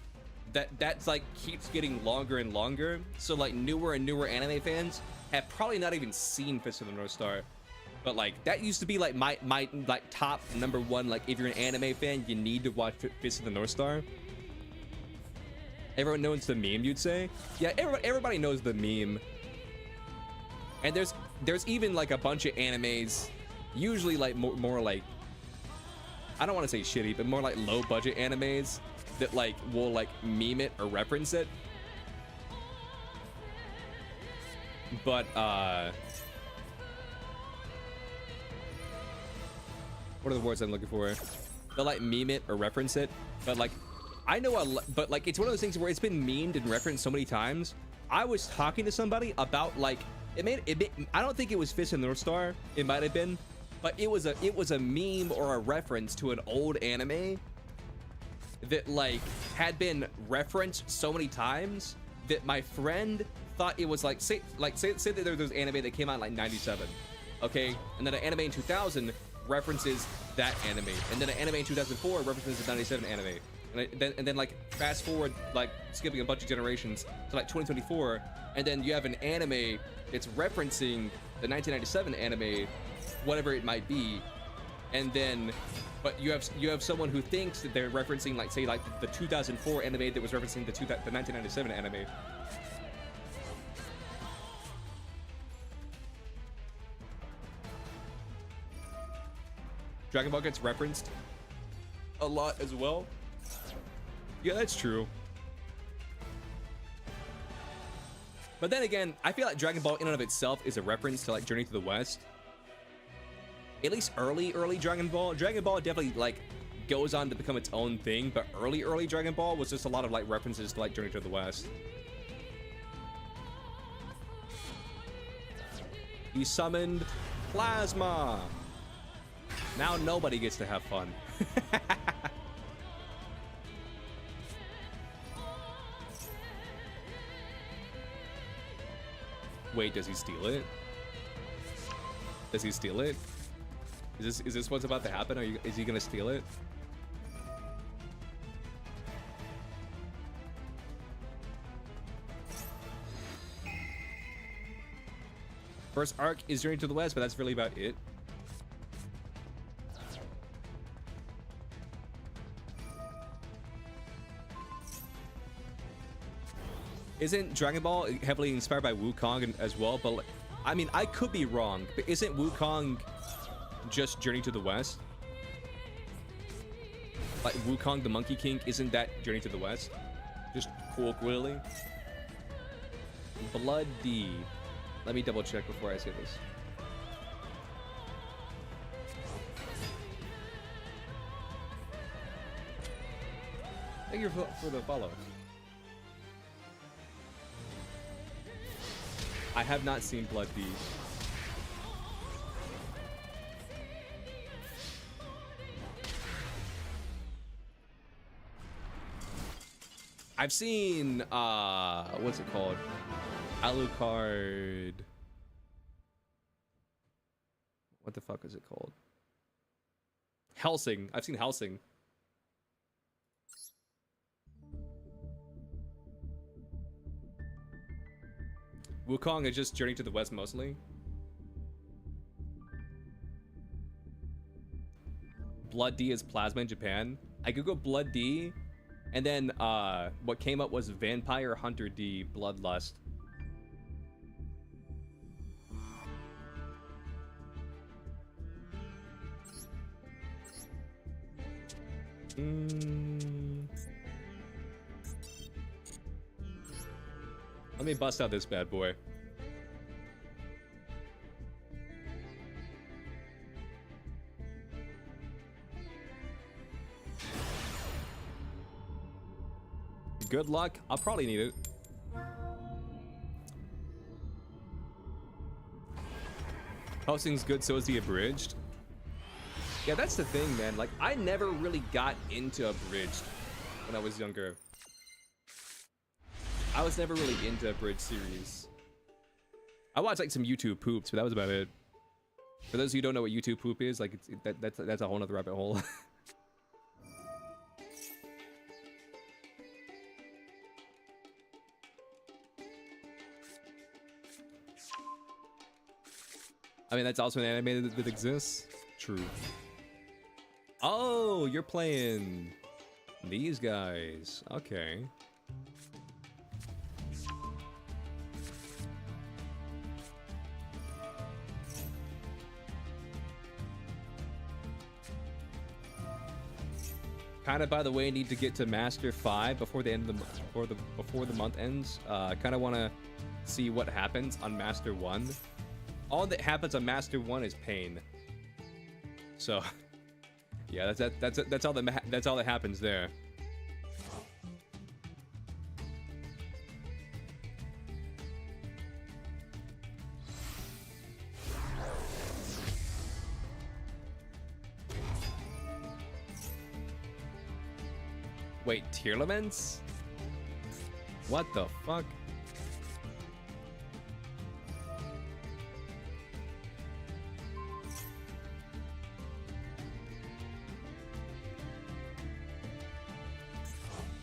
that's like keeps getting longer and longer. So like newer and newer anime fans have probably not even seen Fist of the North Star. But like that used to be like my like top #1. Like if you're an anime fan, you need to watch Fist of the North Star. Everyone knows the meme, you'd say? Yeah, everybody knows the meme. And there's even like a bunch of animes, usually like more like, I don't want to say shitty, but more like low budget animes that like will like meme it or reference it. But what are the words I'm looking for? They'll like meme it or reference it, but like I know but like it's one of those things where it's been memed and referenced so many times. I was talking to somebody about like I don't think it was Fist of the North Star. It might have been, but it was a meme or a reference to an old anime that like had been referenced so many times that my friend thought it was like say that there was anime that came out in like 97, okay, and then an anime in 2000 references that anime, and then an anime in 2004 references the 97 anime, and then like fast forward, like skipping a bunch of generations to like 2024, and then you have an anime that's referencing the 1997 anime, whatever it might be, and then but you have someone who thinks that they're referencing like say like the 2004 anime that was referencing the 1997 anime. Dragon Ball gets referenced a lot as well. Yeah, that's true. But then again, I feel like Dragon Ball in and of itself is a reference to like Journey to the West. At least early Dragon Ball. Dragon Ball definitely like goes on to become its own thing, but early Dragon Ball was just a lot of like references to like Journey to the West. He summoned Plasma. Now nobody gets to have fun. Wait, does he steal it? Does he steal it? Is this what's about to happen? Is he gonna steal it? First arc is Journey to the West, but that's really about it. Isn't Dragon Ball heavily inspired by Wukong as well? But I mean, I could be wrong, but isn't Wukong just Journey to the West? Like Wukong the Monkey King, isn't that Journey to the West? Just colloquially. Blood D. Let me double check before I say this. Thank you for the follow. I have not seen Blood D. I've seen what's it called? Alucard. What the fuck is it called? Hellsing. I've seen Hellsing. Wukong is just Journey to the West mostly. Blood D is Plasma in Japan. I googled Blood D, and then what came up was Vampire Hunter D Bloodlust. Let me bust out this bad boy. Good luck. I'll probably need it. Hosting's good, so is the abridged. Yeah, that's the thing, man. Like, I never really got into abridged when I was younger. I was never really into abridged series. I watched like some YouTube poops, but that was about it. For those of you who don't know what YouTube poop is, like that's a whole nother rabbit hole. I mean, that's also an anime that exists. True. Oh, you're playing these guys. Okay. Kind of, by the way, need to get to Master 5 before the end of the before the month ends. Kind of want to see what happens on Master 1. All that happens on Master 1 is pain. So, yeah, that's all that happens there. Wait, tier laments? What the fuck?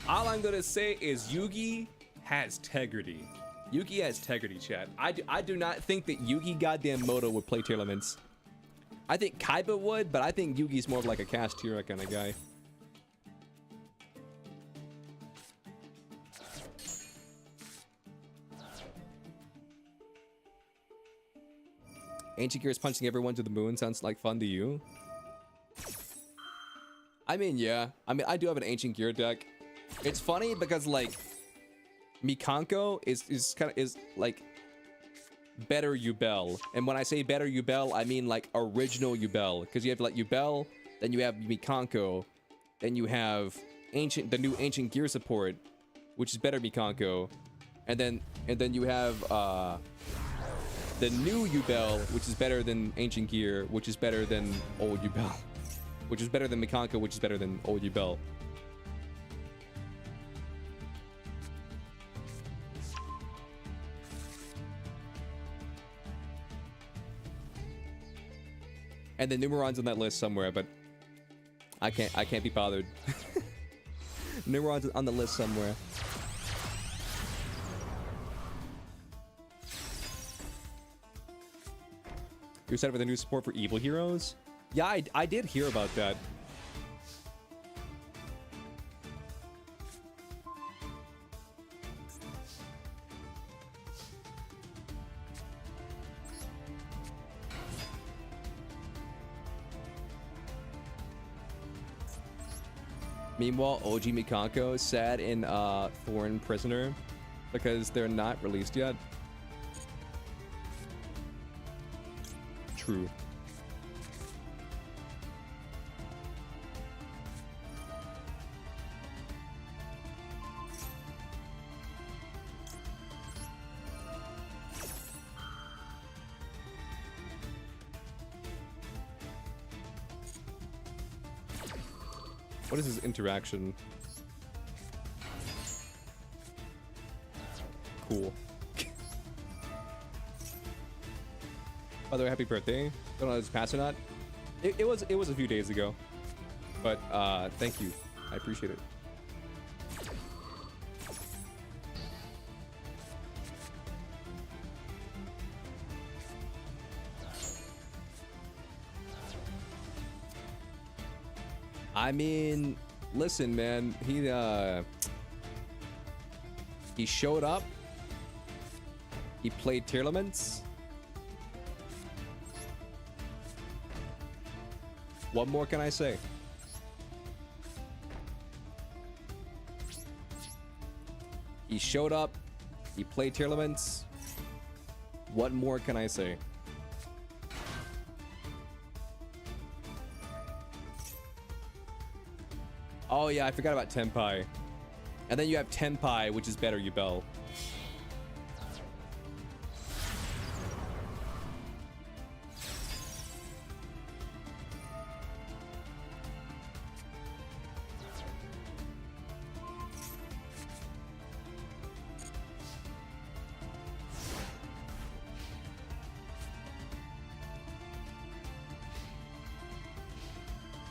All I'm gonna say is Yugi has tegrity. Yugi has tegrity, chat. I do not think that Yugi goddamn Moto would play tier laments. I think Kaiba would, but I think Yugi's more of like a cast tier kind of guy. Ancient Gears punching everyone to the moon sounds like fun to you. I mean, yeah. I mean, I do have an Ancient Gear deck. It's funny because like Mikanko is like better Yubel. And when I say better Yubel, I mean like original Yubel. Because you have like Yubel, then you have Mikanko, then you have the new Ancient Gear support, which is better Mikanko. And then you have the new Yubel, which is better than Ancient Gear, which is better than old Yubel. Which is better than Mikanko, which is better than old Yubel. And the Numeron's on that list somewhere, but I can't be bothered. Numeron's on the list somewhere. You're excited for the new support for Evil Heroes? Yeah, I did hear about that. Meanwhile, OG Mikanko sat in Foreign Prisoner because they're not released yet. True. What is his interaction? Cool. By the way, happy birthday. Don't know if it's passed or not. It was a few days ago. But thank you. I appreciate it. I mean, listen, man. He showed up. He played tier laments. What more can I say? He showed up. He played tier laments. What more can I say? Oh yeah, I forgot about Tenpai. And then you have Tenpai, which is better Yubel.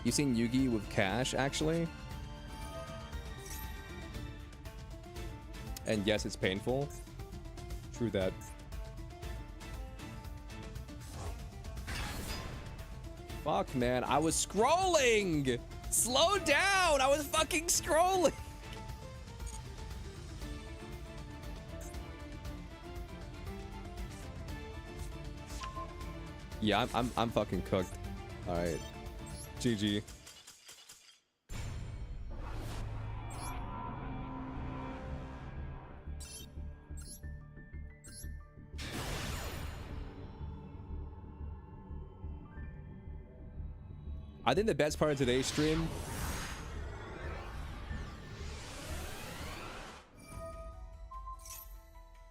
You seen Yugi with Cash, actually? And yes, it's painful. True that. Fuck, man. I was scrolling. Slow down. I was fucking scrolling. Yeah, I'm fucking cooked. All right. GG. I think the best part of today's stream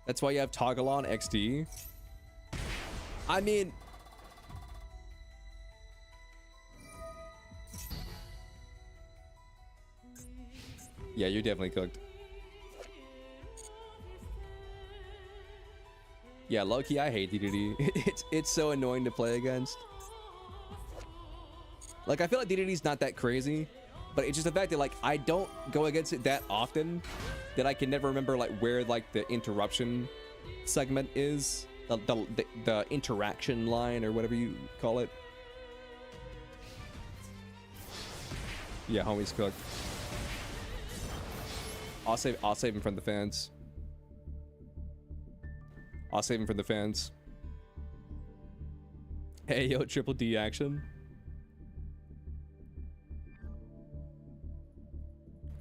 that's why you have toggle on XD. I mean, yeah, you're definitely cooked. Yeah, low-key, I hate DDD. It's so annoying to play against. Like, I feel like DDD's not that crazy, but it's just the fact that, like, I don't go against it that often that I can never remember, like, where, like, the interruption segment is. The interaction line, or whatever you call it. Yeah, homie's cooked. I'll save him from the fans. I'll save him from the fans. Hey, yo, triple D action.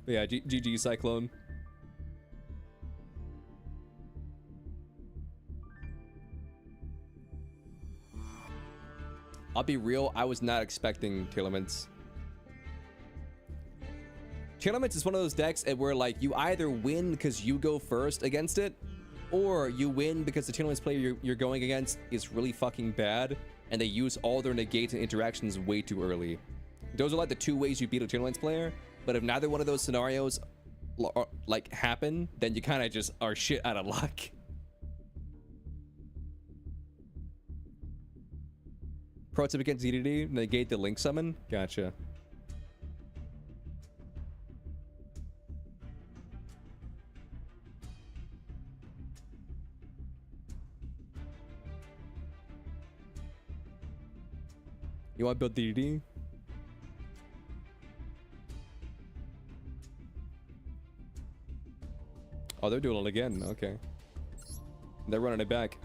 But yeah, GG Cyclone. I'll be real, I was not expecting Telements. Telements is one of those decks where, like, you either win because you go first against it, or you win because the Telements player you're going against is really fucking bad, and they use all their negates and interactions way too early. Those are like the two ways you beat a Telements player, but if neither one of those scenarios like happen, then you kind of just are shit out of luck. Pro tip against DDD, negate the link summon. Gotcha. You want to build DDD? Oh, they're doing it again. Okay. They're running it back.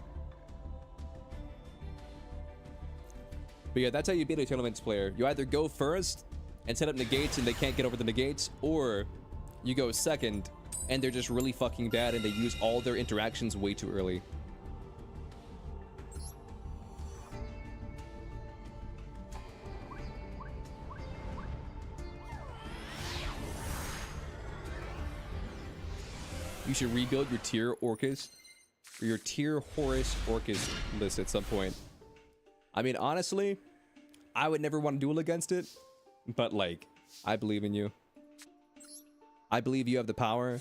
But yeah, that's how you beat a Telements player. You either go first and set up negates and they can't get over the negates, or you go second and they're just really fucking bad and they use all their interactions way too early. You should rebuild your tier Orcus or your tier Horus Orcus list at some point. I mean, honestly, I would never want to duel against it, but like, I believe in you. I believe you have the power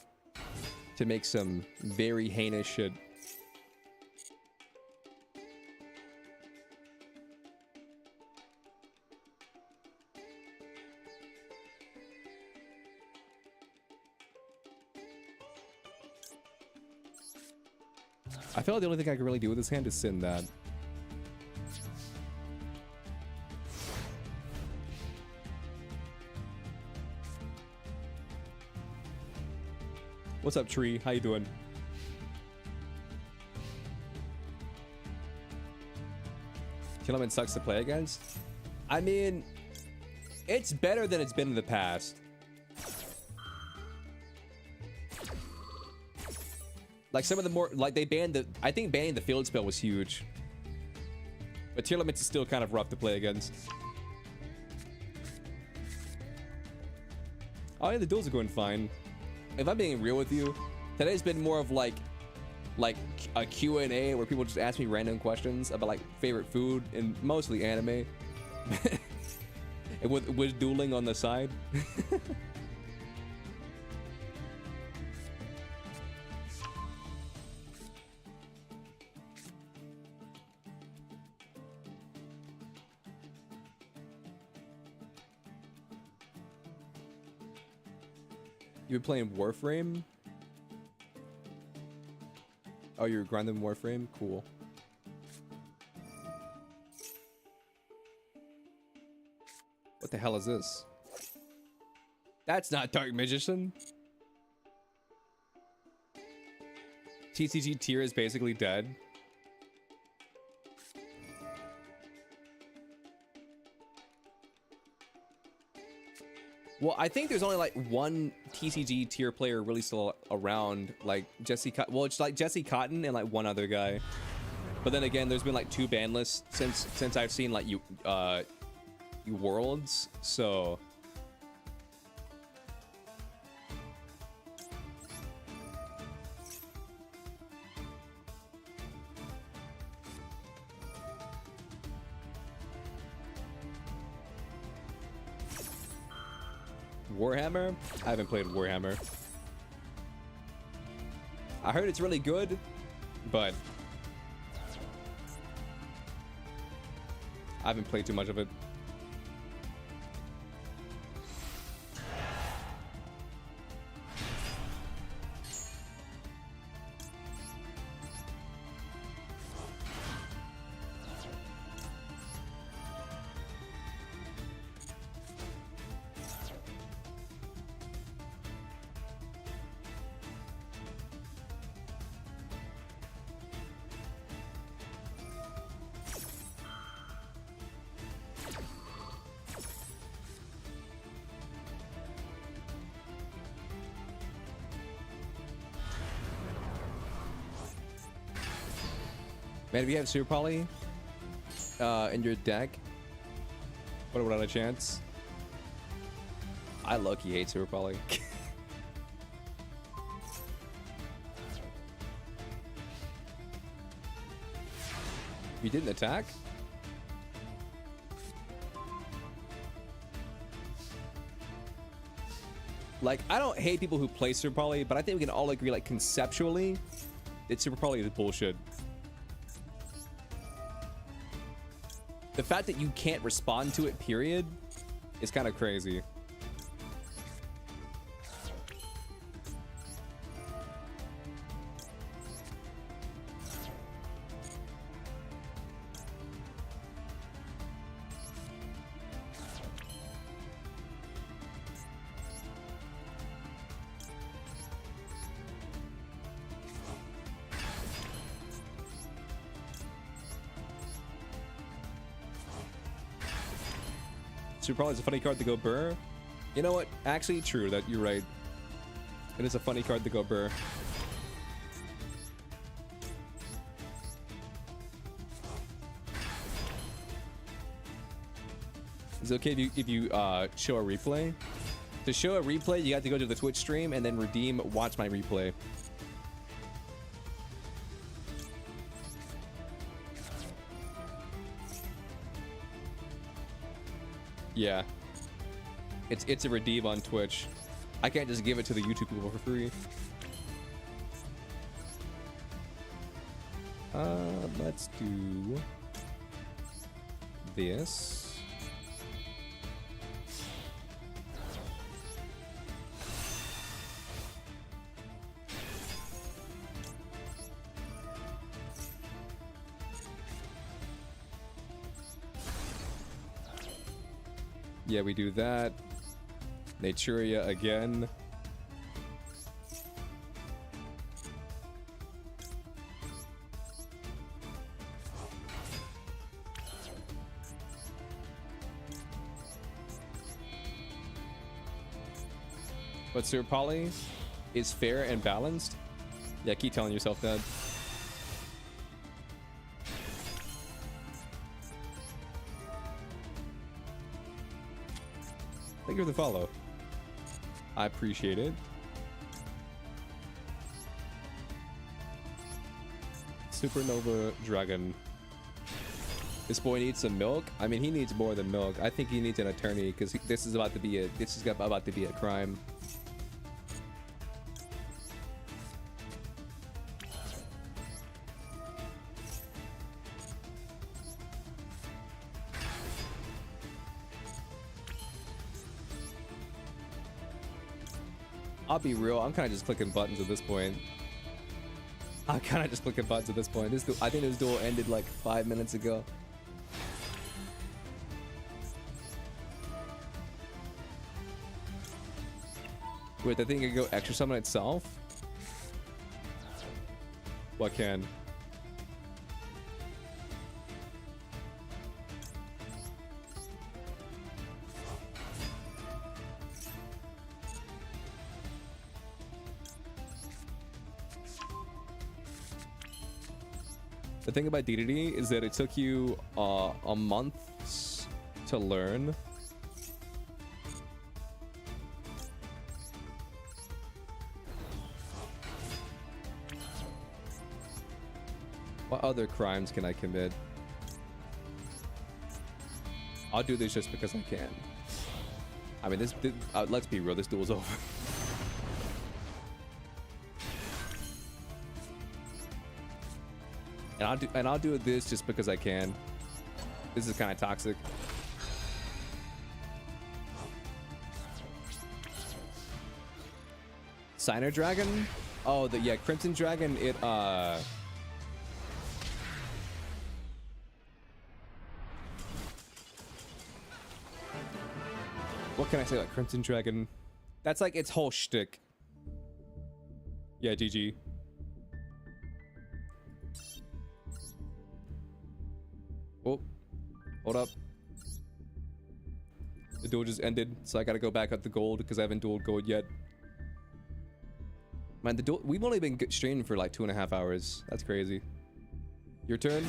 to make some very heinous shit. I feel like the only thing I can really do with this hand is send that. What's up, Tree? How you doing? Killman sucks to play against. I mean, it's better than it's been in the past. Like some of the more, like they banned the, I think banning the field spell was huge. But tier limits is still kind of rough to play against. Oh yeah, the duels are going fine. If I'm being real with you, today's been more of like a Q&A where people just ask me random questions about like favorite food and mostly anime. And with dueling on the side. You've been playing Warframe? Oh, you're grinding Warframe? Cool. the hell is this? That's not Dark Magician. TCG tier is basically dead. Well, I think there's only like one TCG tier player really still around, like Jesse Cotton. Well, it's like Jesse Cotton and like one other guy. But then again, there's been like 2 ban lists since I've seen like you Worlds, so Warhammer? I haven't played Warhammer. I heard it's really good, but I haven't played too much of it. Man, if you have Super Poly in your deck, what about a chance? I low-key hate Super Poly. You didn't attack? Like, I don't hate people who play Super Poly, but I think we can all agree, like, conceptually, that Super Poly is bullshit. The fact that you can't respond to it, period, is kind of crazy. Super Poly is a funny card to go burr. You know what? Actually, true. That you're right. It is a funny card to go burr. Is it okay if you show a replay? To show a replay, you have to go to the Twitch stream and then redeem watch my replay. Yeah, it's a redeem on Twitch. I can't just give it to the YouTube people for free. Let's do this. Yeah, we do that. Naturia again. But Super Poly is fair and balanced. Yeah, keep telling yourself that. Thank you for the follow. I appreciate it. Supernova Dragon. This boy needs some milk. I mean, he needs more than milk. I think he needs an attorney because this is about to be a crime. I'll be real, I'm kind of just clicking buttons at this point. I think this duel ended like 5 minutes ago. Wait, the thing can go extra summon itself? What can? The thing about DDD is that it took you a month to learn. What other crimes can I commit? I'll do this just because I can. I mean, let's be real, this duel's over. And I'll do this just because I can. This is kind of toxic. Signer Dragon? Oh, yeah, Crimson Dragon, it what can I say about Crimson Dragon? That's like its whole shtick. Yeah, GG. Oh, hold up. The duel just ended, so I gotta go back up to gold because I haven't dueled gold yet. Man, the duel, we've only been streaming for like 2.5 hours. That's crazy. Your turn.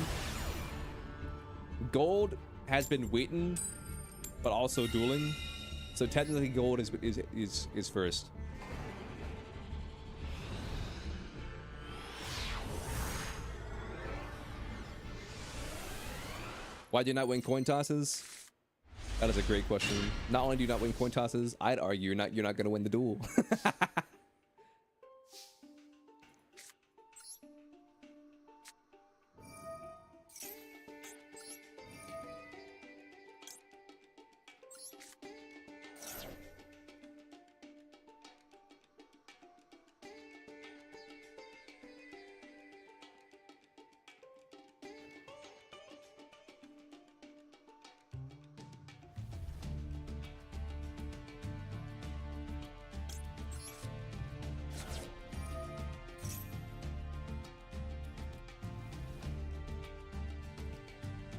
Gold has been waiting, but also dueling. So technically, gold is first. Why do you not win coin tosses? That is a great question. Not only do you not win coin tosses, I'd argue you're not going to win the duel.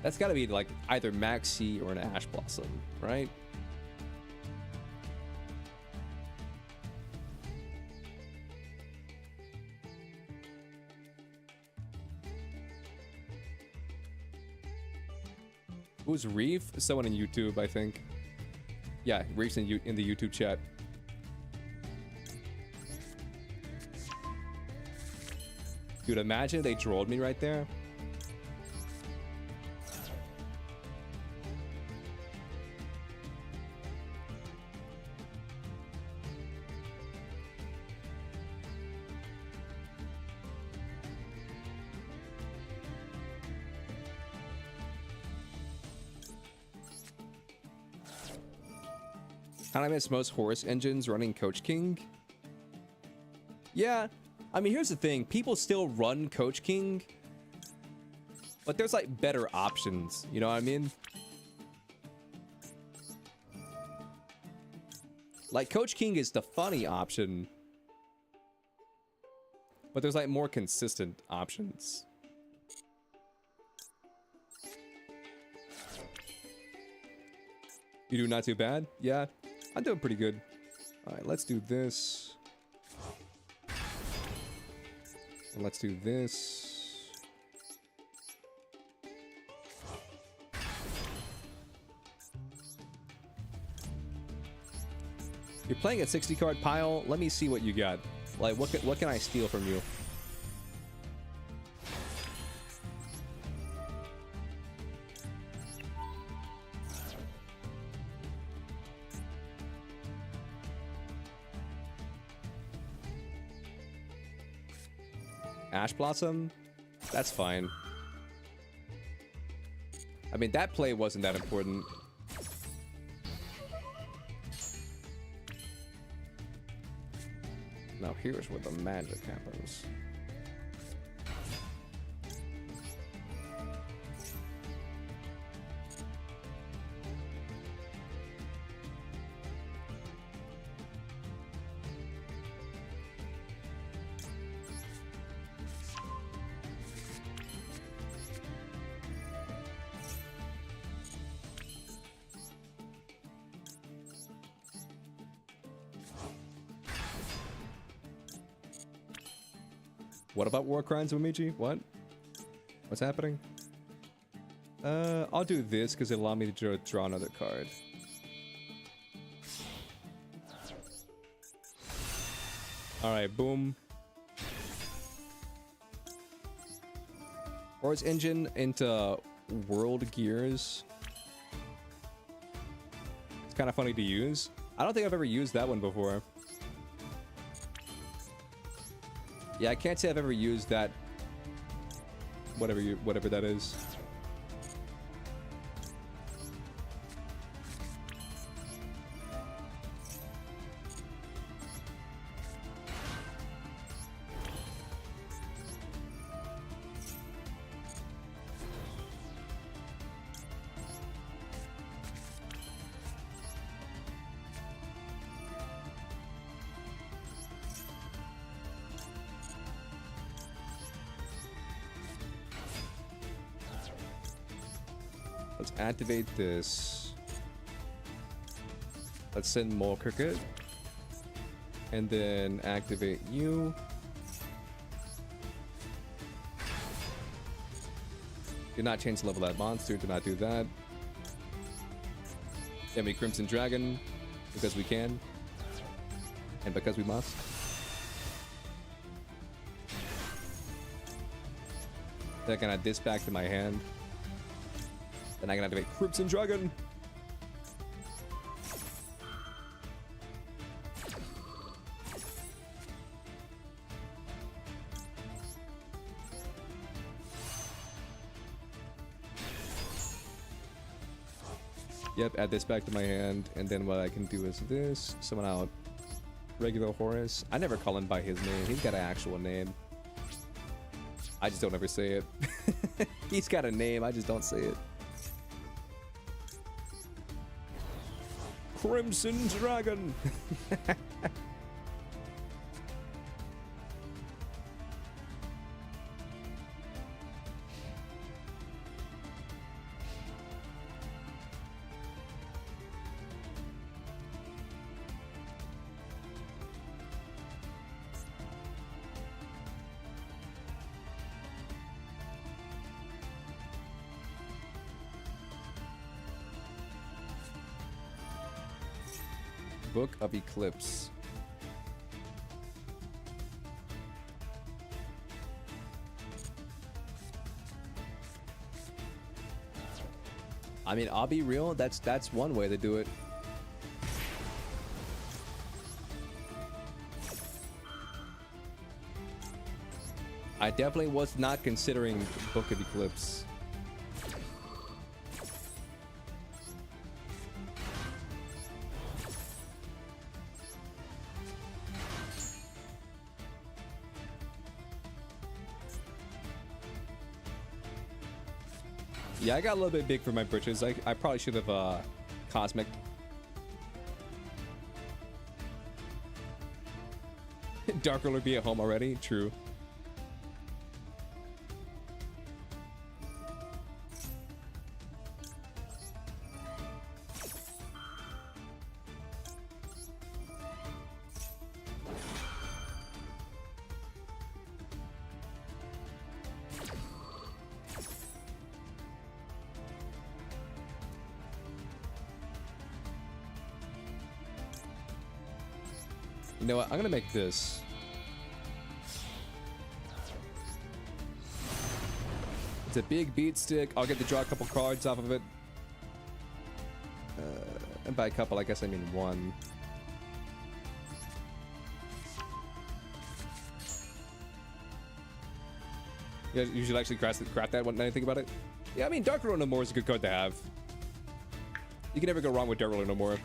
That's got to be like either Maxi or an Ash Blossom, right? Who's Reef? Someone in YouTube, I think. Yeah, Reef's in the YouTube chat. Dude, imagine they trolled me right there. Kind of miss most horse engines running Coach King. Yeah, I mean, here's the thing. People still run Coach King, but there's like better options. You know what I mean? Like Coach King is the funny option, but there's like more consistent options. You do not too bad? Yeah. I'm doing pretty good. All right, let's do this. And let's do this. You're playing a 60 card pile. Let me see what you got. Like, what can I steal from you? Ash Blossom? That's fine. I mean, that play wasn't that important. Now here's where the magic happens. What about war crimes, Momiji? What? What's happening? I'll do this because it allowed me to draw another card. Alright, boom. Horse engine into world gears. It's kind of funny to use. I don't think I've ever used that one before. Yeah, I can't say I've ever used that. Whatever that is. Let's activate this. Let's send more cricket. And then activate you. Do not change the level of that monster. Do not do that. Then we Crimson Dragon. Because we can. And because we must. Then I can add this back to my hand. Then I can activate Crimson Dragon. Yep, add this back to my hand, and then what I can do is this. Summon out regular Horus. I never call him by his name. He's got an actual name. I just don't ever say it. He's got a name, I just don't say it. Crimson Dragon. Book of Eclipse. I mean, I'll be real, that's one way to do it. I definitely was not considering Book of Eclipse. Yeah, I got a little bit big for my britches. I probably should have Cosmic. Dark Ruler be at home already? True. You know what? I'm gonna make this. It's a big beat stick. I'll get to draw a couple cards off of it. And by a couple, I guess I mean one. You should actually craft that one. Now you think about it. Yeah, I mean, Dark Ruler No More is a good card to have. You can never go wrong with Dark Ruler No More.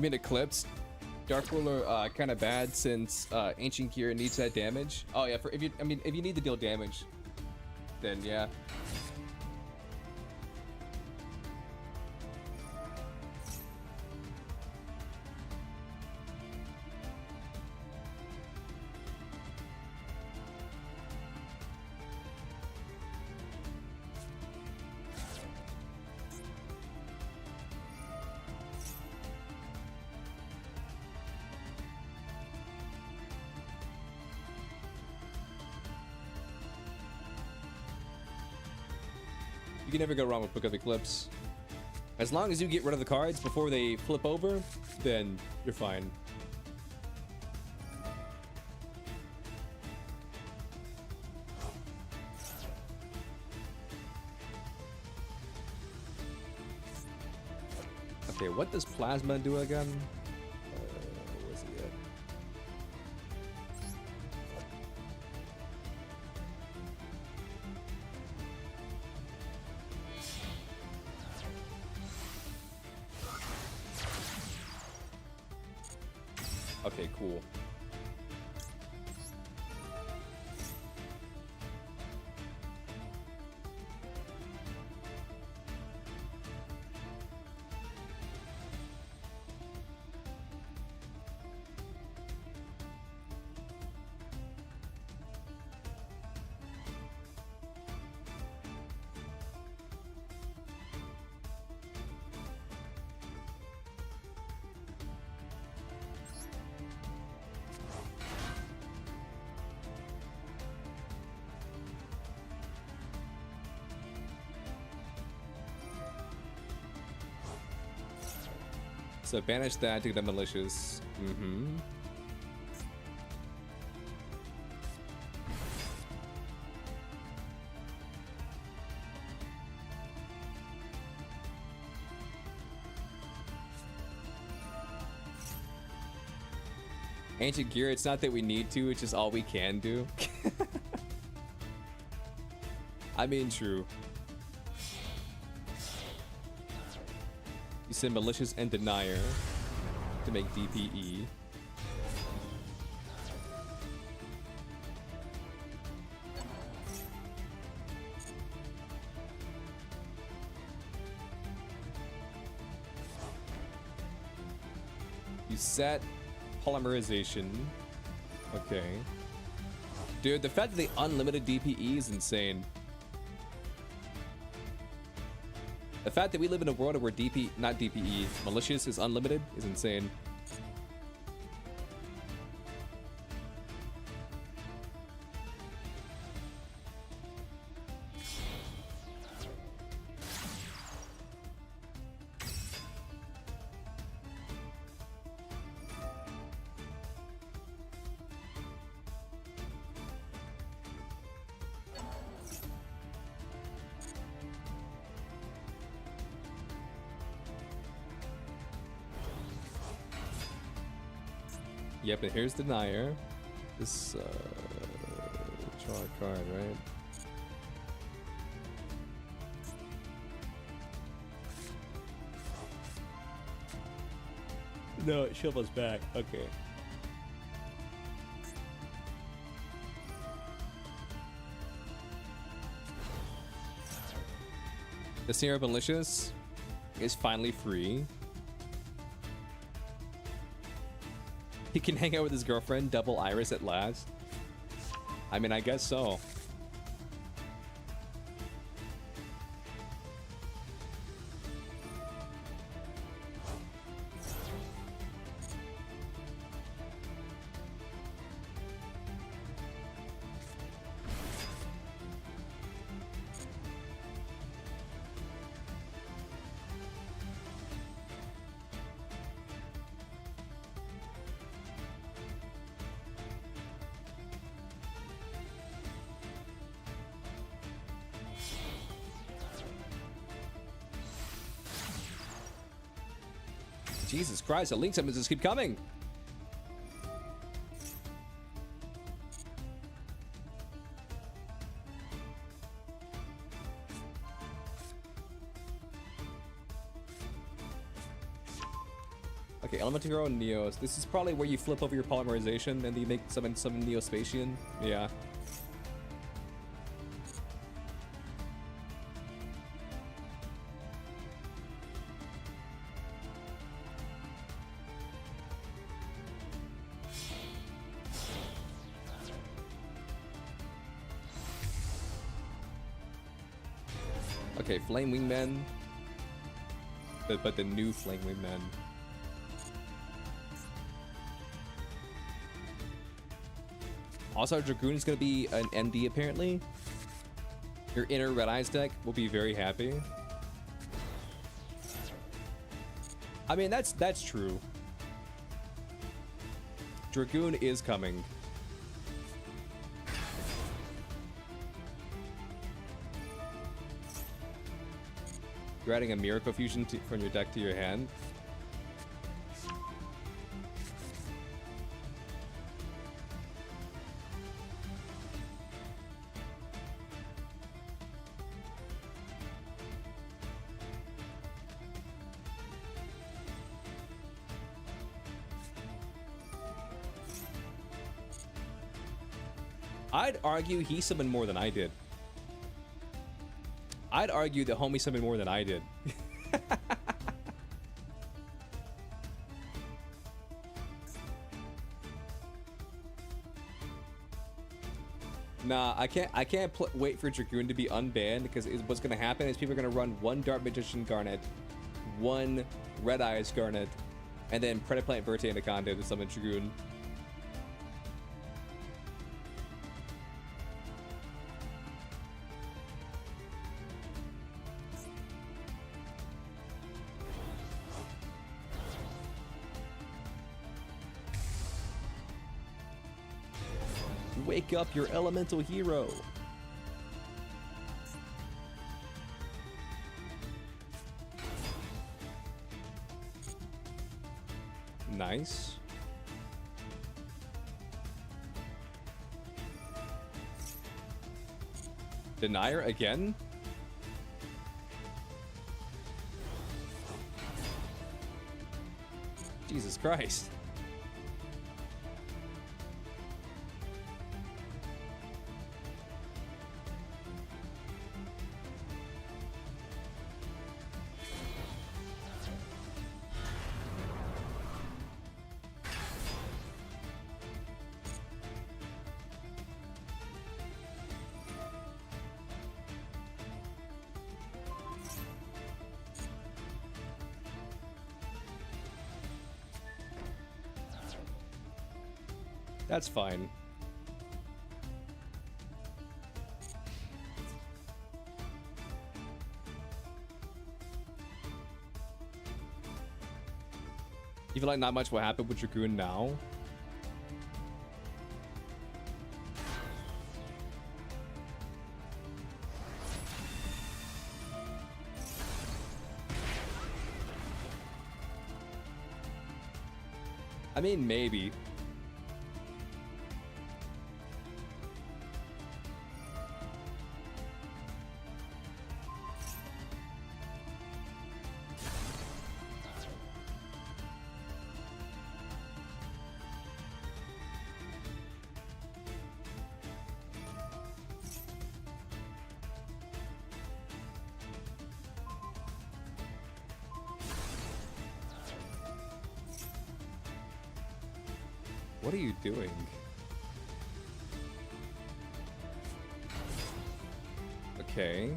You mean Eclipse? Dark Ruler kind of bad since Ancient Gear needs that damage. Oh yeah, if you need to deal damage, then yeah. You can never go wrong with Book of Eclipse. As long as you get rid of the cards before they flip over, then you're fine. Okay, what does Plasma do again? Where's he at? Okay, cool. So banish that to get them malicious. Mm-hmm. Ancient Gear, it's not that we need to, it's just all we can do. I mean, true. You send Malicious and Denier to make DPE. You set Polymerization. Okay. Dude, the fact that they unlimited DPE is insane. The fact that we live in a world where not DPE, malicious is unlimited is insane. Yep, and here's Denier. This, draw a card, right? No, it shovels back. Okay. The Sierra Malicious is finally free. He can hang out with his girlfriend, Double Iris, at last. I mean, I guess so. Jesus Christ, the link summons just keep coming. Okay, Elemental Hero and Neos. This is probably where you flip over your polymerization and you make some Neospatian. Yeah. Okay, Flame Wingmen. But the new Flame Wingmen. Also, Dragoon is going to be an ND apparently. Your inner Red Eyes deck will be very happy. I mean, that's true. Dragoon is coming. You're adding a Miracle Fusion from your deck to your hand. I'd argue he summoned more than I did. I'd argue that homie summoned more than I did. Nah, I can't wait for Dragoon to be unbanned, because what's gonna happen is people are gonna run one Dark Magician Garnet, one Red Eyes Garnet, and then Predaplant Verte Anaconda to summon Dragoon. Wake up your elemental hero. Nice. Denier again? Jesus Christ. That's fine. You feel like not much will happen with Dragoon now? I mean, maybe. What are you doing? Okay.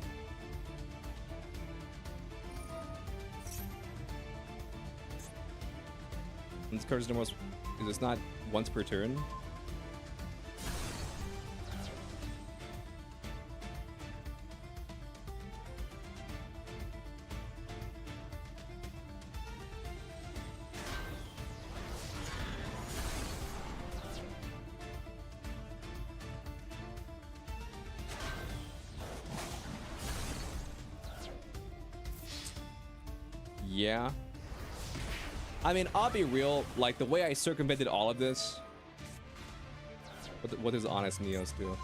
This card is almost... Is this not once per turn? Yeah. I mean, I'll be real, like, the way I circumvented all of this... What does Honest Neos do?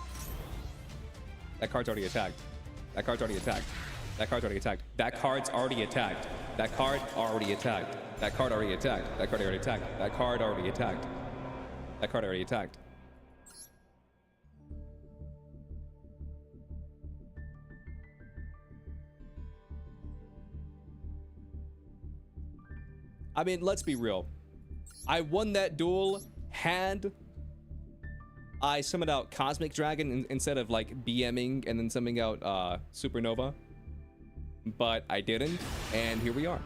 That card's already attacked. That card's already attacked. That card's already attacked. That card's already attacked. That card already attacked. That card already attacked. That card already attacked. That card already attacked. That card already attacked. I mean, let's be real. I won that duel had I summoned out Cosmic Dragon instead of like BMing and then summoning out Supernova. But I didn't, and here we are.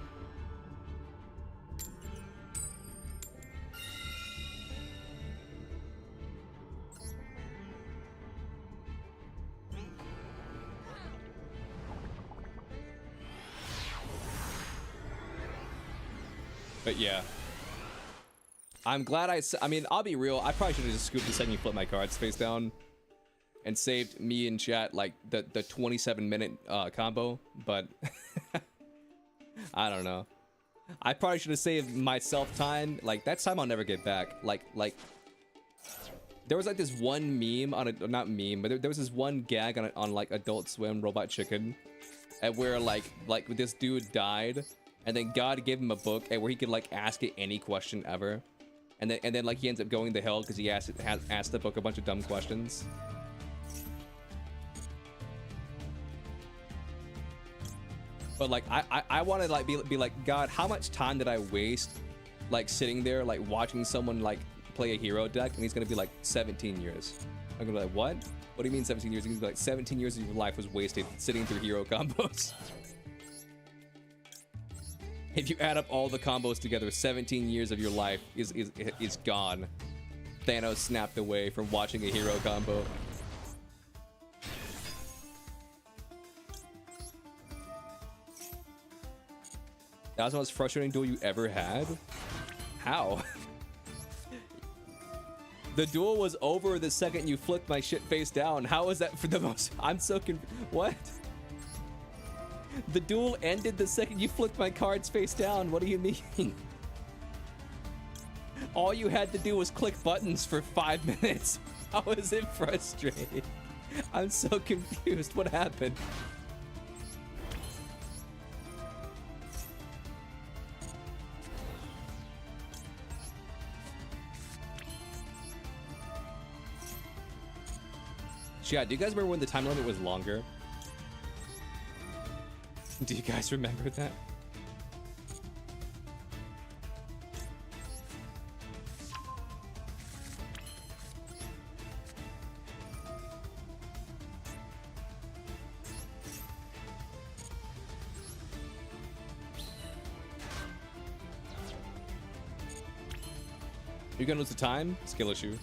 But yeah, I'm glad I mean, I'll be real. I probably should have just scooped the second you flip my cards face down and saved me and chat like the 27-minute combo. But I don't know. I probably should have saved myself time. Like, that's time I'll never get back. Like there was like this one meme on a, not meme, but there was this one gag on like Adult Swim Robot Chicken, at where like this dude died. And then God gave him a book where he could like ask it any question ever, and then like he ends up going to hell because he asked the book a bunch of dumb questions. But like I want to like be like, God, how much time did I waste like sitting there like watching someone like play a hero deck? And he's gonna be like 17 years. I'm gonna be like, what? What do you mean 17 years? He's gonna be like 17 years of your life was wasted sitting through hero combos. If you add up all the combos together, 17 years of your life is gone. Thanos snapped away from watching a hero combo. That was the most frustrating duel you ever had? How? The duel was over the second you flicked my shit face down. How is that for the most? I'm so what? The duel ended the second you flicked my cards face down. What do you mean? All you had to do was click buttons for 5 minutes. How is it frustrating? I'm so confused. What happened? Yeah, do you guys remember when the time limit was longer? Do you guys remember that? You're gonna lose the time? Skill issue.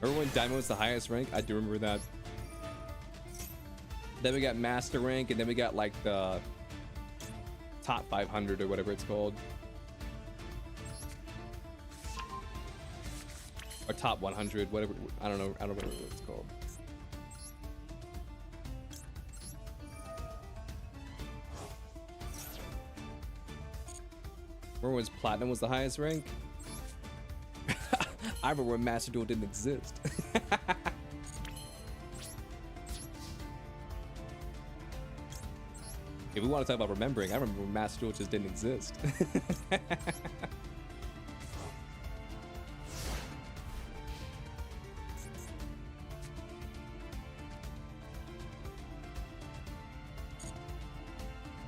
Remember when Diamond was the highest rank? I do remember that. Then we got Master rank, and then we got like the top 500 or whatever it's called. Or top 100, whatever. I don't know. I don't remember what it's called. Remember when Platinum was the highest rank? I remember when Master Duel didn't exist. If we want to talk about remembering, I remember when Master Duel just didn't exist.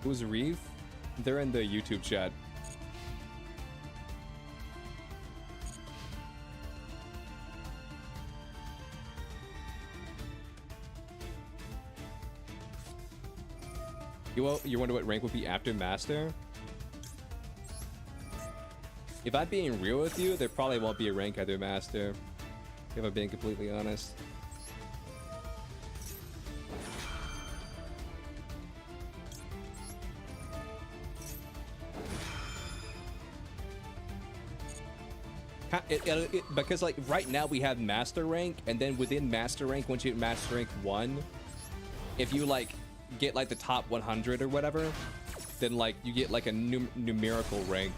Who's Reeve? They're in the YouTube chat. You wonder what rank would be after Master? If I'm being real with you, there probably won't be a rank after Master. If I'm being completely honest. Because like right now we have Master rank, and then within Master rank, once you hit Master rank 1, if you like get like the top 100 or whatever, then like you get like a numerical rank.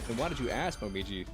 Then why did you ask, Momiji?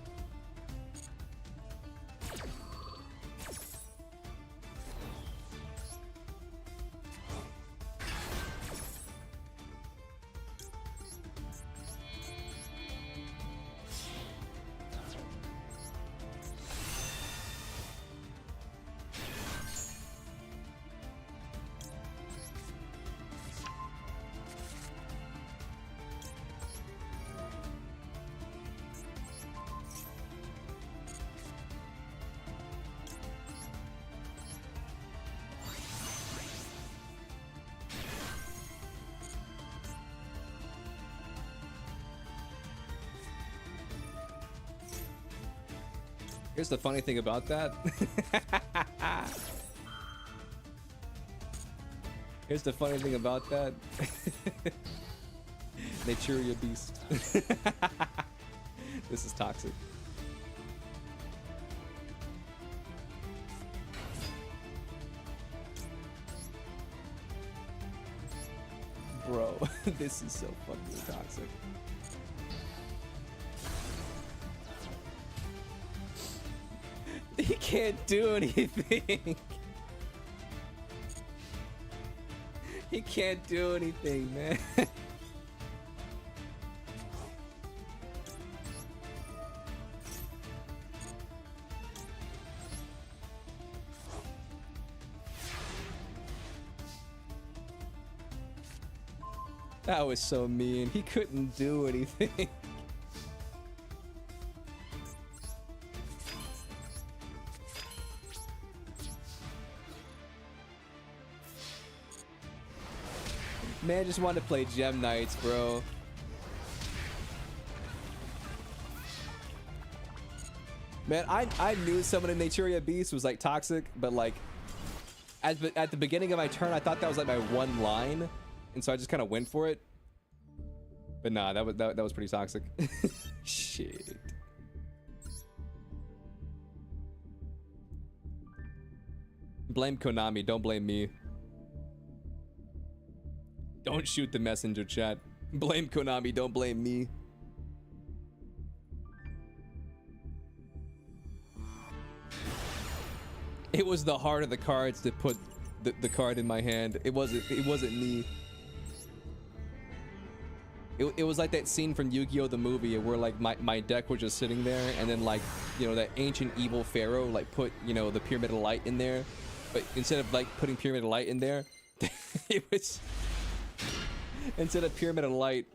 Here's the funny thing about that. Here's the funny thing about that. Naturia beast. This is toxic. Bro, this is so fucking toxic. He can't do anything. He can't do anything, man. That was so mean. He couldn't do anything. Man, just wanted to play Gem Knights, bro. Man, I knew someone in Naturia Beast was like toxic, but like at the beginning of my turn, I thought that was like my one line, and so I just kind of went for it. But nah, that was pretty toxic. Shit. Blame Konami, don't blame me. Don't shoot the messenger, chat. Blame Konami, don't blame me. It was the heart of the cards that put the card in my hand. It wasn't me. It was like that scene from Yu-Gi-Oh! The movie where like my deck was just sitting there, and then like, you know, that ancient evil pharaoh like put, you know, the Pyramid of Light in there, but instead of like putting Pyramid of Light in there, it was instead of Pyramid of Light,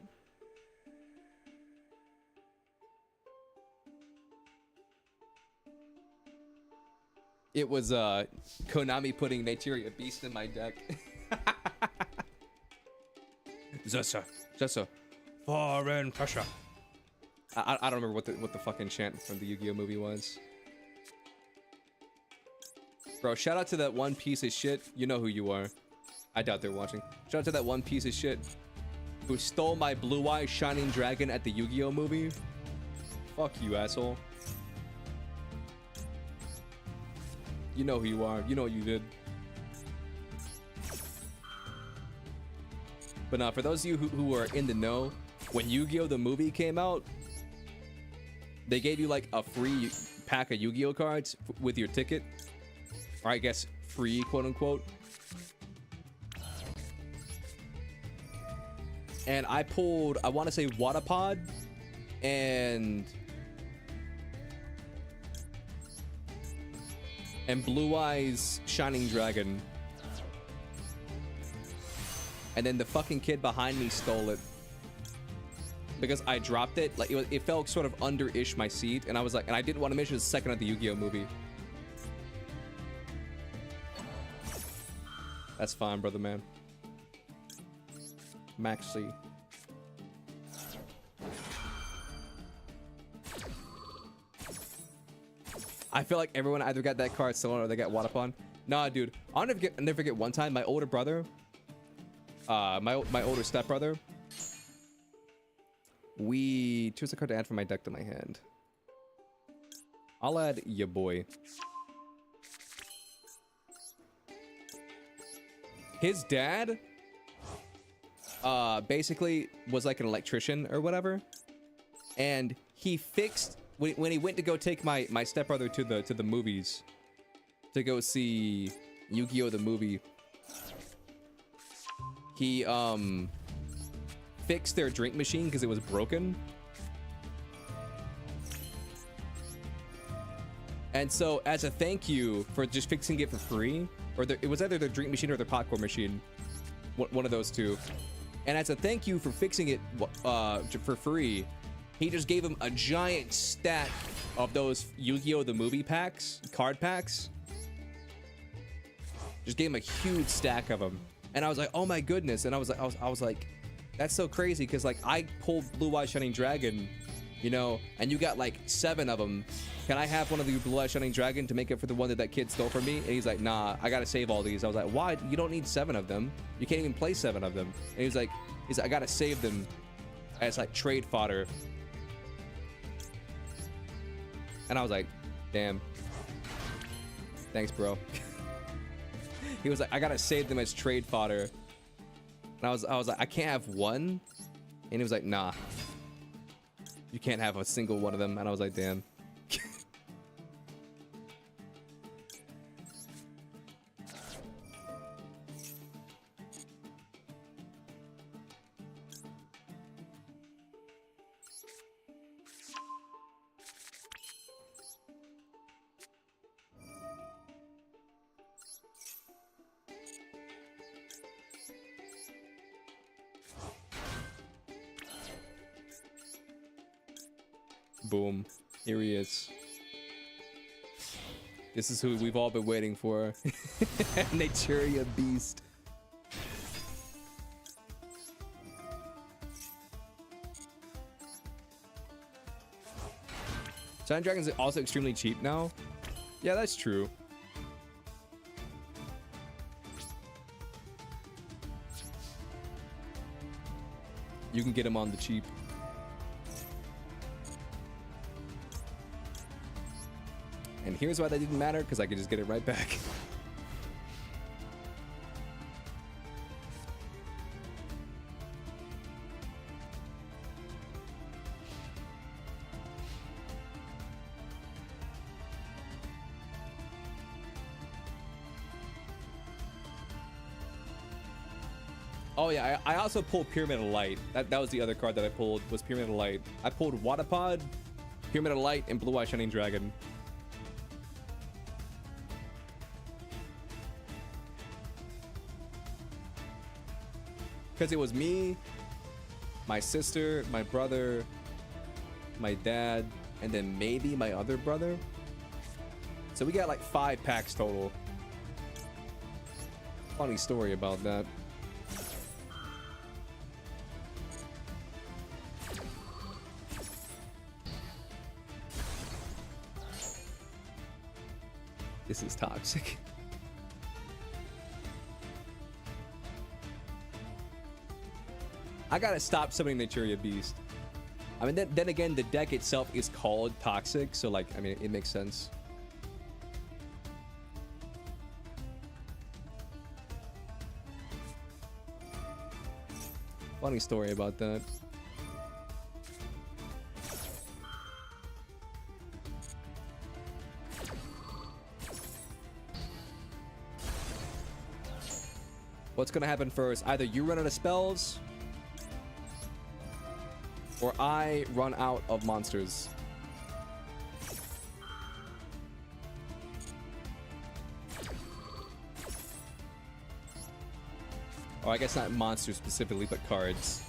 it was Konami putting Naturia Beast in my deck. Zessa, foreign pressure. I don't remember what the fucking chant from the Yu-Gi-Oh movie was. Bro, shout out to that one piece of shit. You know who you are. I doubt they're watching. Shout out to that one piece of shit who stole my Blue Eye Shining Dragon at the Yu-Gi-Oh movie. Fuck you, asshole. You know who you are. You know what you did. But now, for those of you who are in the know, when Yu-Gi-Oh! The movie came out, they gave you like a free pack of Yu-Gi-Oh! Cards with your ticket. Or I guess free, quote unquote. And I pulled, I want to say Watapod and Blue Eyes Shining Dragon. And then the fucking kid behind me stole it because I dropped it. Like it felt sort of under-ish my seat, and I was like, and I didn't want to miss the second of the Yu-Gi-Oh movie. That's fine, brother man. Maxi. I feel like everyone either got that card stolen or they got Watapon. Nah, dude. I'll never forget one time my older brother, my older stepbrother. We choose a card to add from my deck to my hand. I'll add ya boy. His dad, basically was like an electrician or whatever, and he fixed when he went to go take my stepbrother to the movies to go see Yu-Gi-Oh! The movie. He fixed their drink machine because it was broken. And so as a thank you for just fixing it for free, or it was either their drink machine or their popcorn machine, one of those two. And as a thank you for fixing it for free, he just gave him a giant stack of those Yu-Gi-Oh! The movie packs, card packs. Just gave him a huge stack of them. And I was like, oh my goodness. And I was like, that's so crazy, because like I pulled Blue Eye Shining Dragon, you know, and you got like 7 of them. Can I have one of the Blue Eye Shining Dragon to make up for the one that kid stole from me? And he's like, nah, I gotta save all these. I was like, why? You don't need 7 of them. You can't even play 7 of them. And he's like, I gotta save them as like trade fodder. And I was like, damn. Thanks, bro. He was like, I gotta save them as trade fodder. And I was like, I can't have one. And he was like, nah, you can't have a single one of them. And I was like, damn. Boom. Here he is. This is who we've all been waiting for. Naturia Beast. Shining Dragon is also extremely cheap now. Yeah, that's true. You can get him on the cheap. And here's why that didn't matter, because I could just get it right back. Oh yeah, I also pulled Pyramid of Light. That was the other card that I pulled, was Pyramid of Light. I pulled Wadapod, Pyramid of Light, and Blue Eye Shining Dragon. Because it was me, my sister, my brother, my dad, and then maybe my other brother. So we got like 5 packs total. Funny story about that. This is toxic. I gotta stop summoning Naturia Beast. I mean, then again, the deck itself is called Toxic, so like, I mean, it makes sense. Funny story about that. What's gonna happen first? Either you run out of spells, or I run out of monsters. Oh, I guess not monsters specifically, but cards.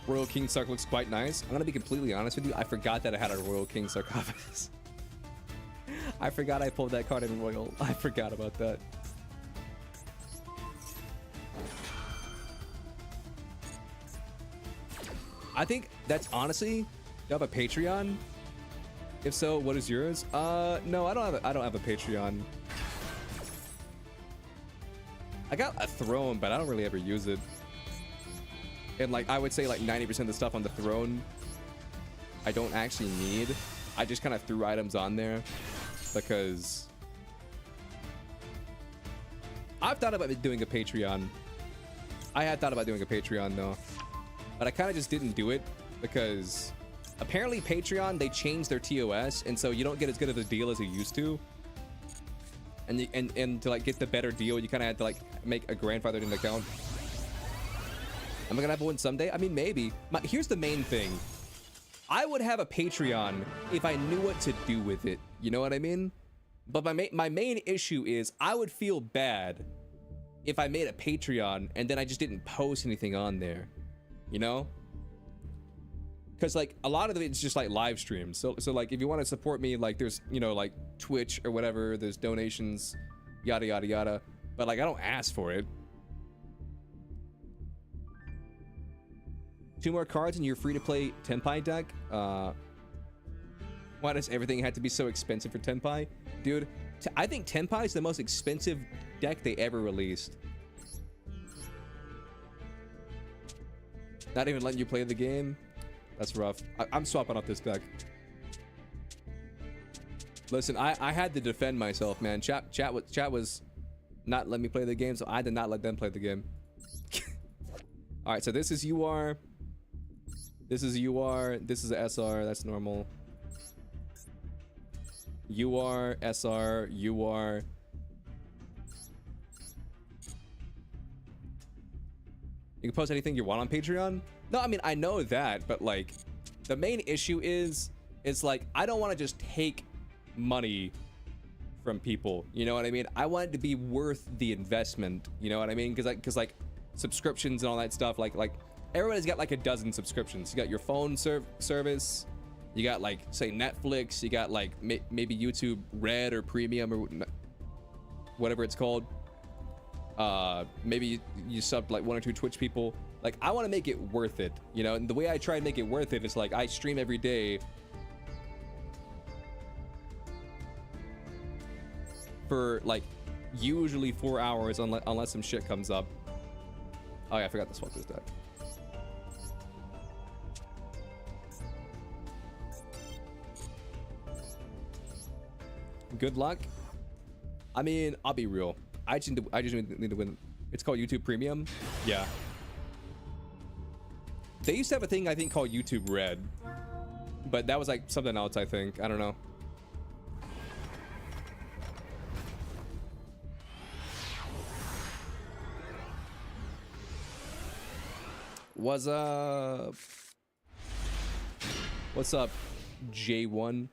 Royal King Sark looks quite nice. I'm gonna be completely honest with you. I forgot that I had a Royal King Sarcophagus. I forgot I pulled that card in Royal. I forgot about that. I think that's honestly, you have a Patreon? If so, what is yours? No, I don't have a Patreon. I got a throne, but I don't really ever use it. And like, I would say like 90% of the stuff on the throne, I don't actually need. I just kind of threw items on there because I've thought about doing a Patreon. I had thought about doing a Patreon though, but I kind of just didn't do it because apparently Patreon, they changed their TOS, and so you don't get as good of a deal as you used to. And to like get the better deal, you kind of had to like make a grandfathered in account. Am I gonna have one someday? I mean, maybe. Here's the main thing. I would have a Patreon if I knew what to do with it. You know what I mean? But my main issue is I would feel bad if I made a Patreon and then I just didn't post anything on there. You know? Because like a lot of it's just like live streams. So like if you want to support me, like there's, you know, like Twitch or whatever, there's donations, yada yada yada. But like I don't ask for it. 2 more cards and you're free to play Tenpai deck. Why does everything have to be so expensive for Tenpai? Dude, I think Tenpai is the most expensive deck they ever released. Not even letting you play the game. That's rough. I'm swapping off this deck. Listen, I had to defend myself, man. Chat was not letting me play the game, so I did not let them play the game. All right, so this is UR. This is UR. This is SR. That's normal. UR, SR, UR. You can post anything you want on Patreon. No, I mean, I know that, but like the main issue is like I don't want to just take money from people. You know what I mean? I want it to be worth the investment. You know what I mean? Because like subscriptions and all that stuff, like everybody's got like a dozen subscriptions. You got your phone service, you got like say Netflix, you got like maybe YouTube Red or Premium or whatever it's called. Maybe you sub like 1 or 2 Twitch people. Like I want to make it worth it, you know. And the way I try and make it worth it is like I stream every day for like usually 4 hours unless some shit comes up. Oh yeah, I forgot to swap this deck. Good luck. I mean, I'll be real. I just need to win. It's called YouTube Premium. Yeah. They used to have a thing I think called YouTube Red, but that was like something else. I think I don't know. What's up? What's up, J1?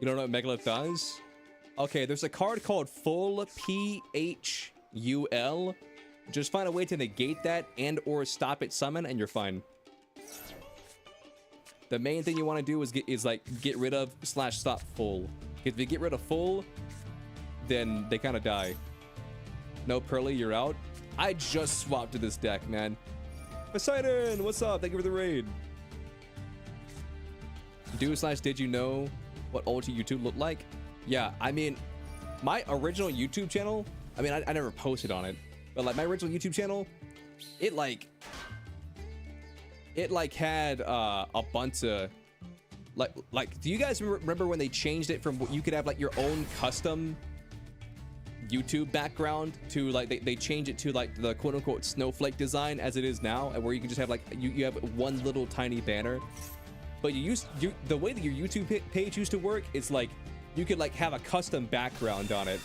You don't know what Megalith does? Okay, there's a card called Full PHUL. Just find a way to negate that and or stop it summon and you're fine. The main thing you want to do is get rid of / stop full. If you get rid of full, then they kind of die. No Pearly, you're out. I just swapped to this deck, man. Poseidon, what's up? Thank you for the raid. Did you know what old YouTube looked like? Yeah, I mean, my original YouTube channel, I mean, I never posted on it, but like my original YouTube channel, it had a bunch of like do you guys remember when they changed it from you could have like your own custom YouTube background to like they changed it to like the quote-unquote snowflake design as it is now, and where you can just have like you have one little tiny banner. But the way that your YouTube page used to work is like you could like have a custom background on it.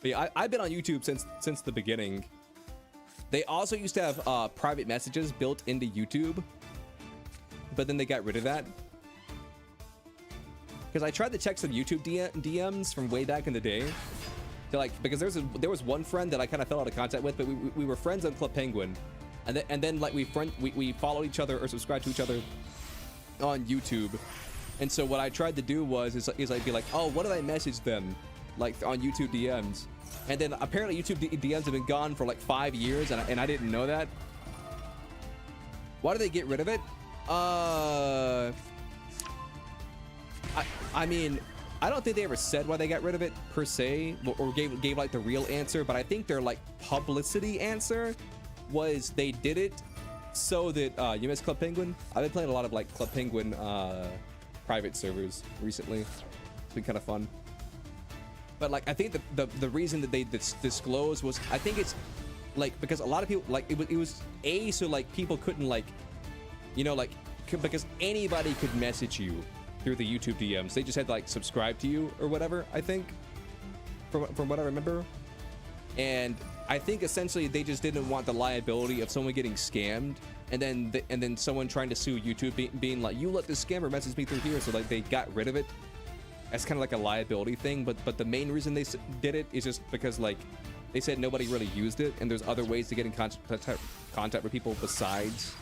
But yeah, I've been on YouTube since the beginning. They also used to have private messages built into YouTube, but then they got rid of that. Because I tried to check some YouTube DMs from way back in the day, because there was one friend that I kind of fell out of contact with, but we were friends on Club Penguin. And then like we followed each other or subscribed to each other on YouTube. And so what I tried to do is I'd be like, oh, what did I message them like on YouTube DMs? And then apparently YouTube DMs have been gone for like 5 years, and I didn't know that. Why did they get rid of it? I mean, I don't think they ever said why they got rid of it per se, or gave like the real answer, but I think their like publicity answer was they did it so that you miss Club Penguin? I've been playing a lot of like Club Penguin private servers recently. It's been kind of fun. But like I think the reason that they disclosed was, I think it's like because a lot of people like it was so like people couldn't like, you know, like because anybody could message you through the YouTube DMs. They just had to like subscribe to you or whatever, I think, from what I remember. And I think essentially they just didn't want the liability of someone getting scammed and then someone trying to sue YouTube being like, you let this scammer message me through here. So like they got rid of it as kind of like a liability thing. But the main reason they did it is just because like they said nobody really used it and there's other ways to get in contact with people besides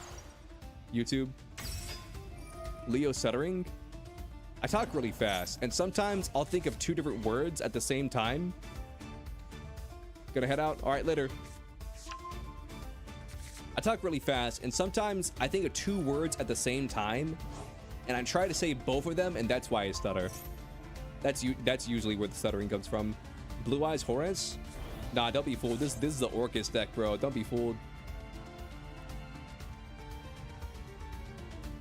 YouTube. Leo stuttering. I talk really fast and sometimes I'll think of 2 different words at the same time. Gonna head out. All right, later. I talk really fast and sometimes I think of 2 words at the same time and I try to say both of them and that's why I stutter. That's usually where the stuttering comes from. Blue Eyes Horace? Nah, don't be fooled. This is the Orcus deck, bro. Don't be fooled.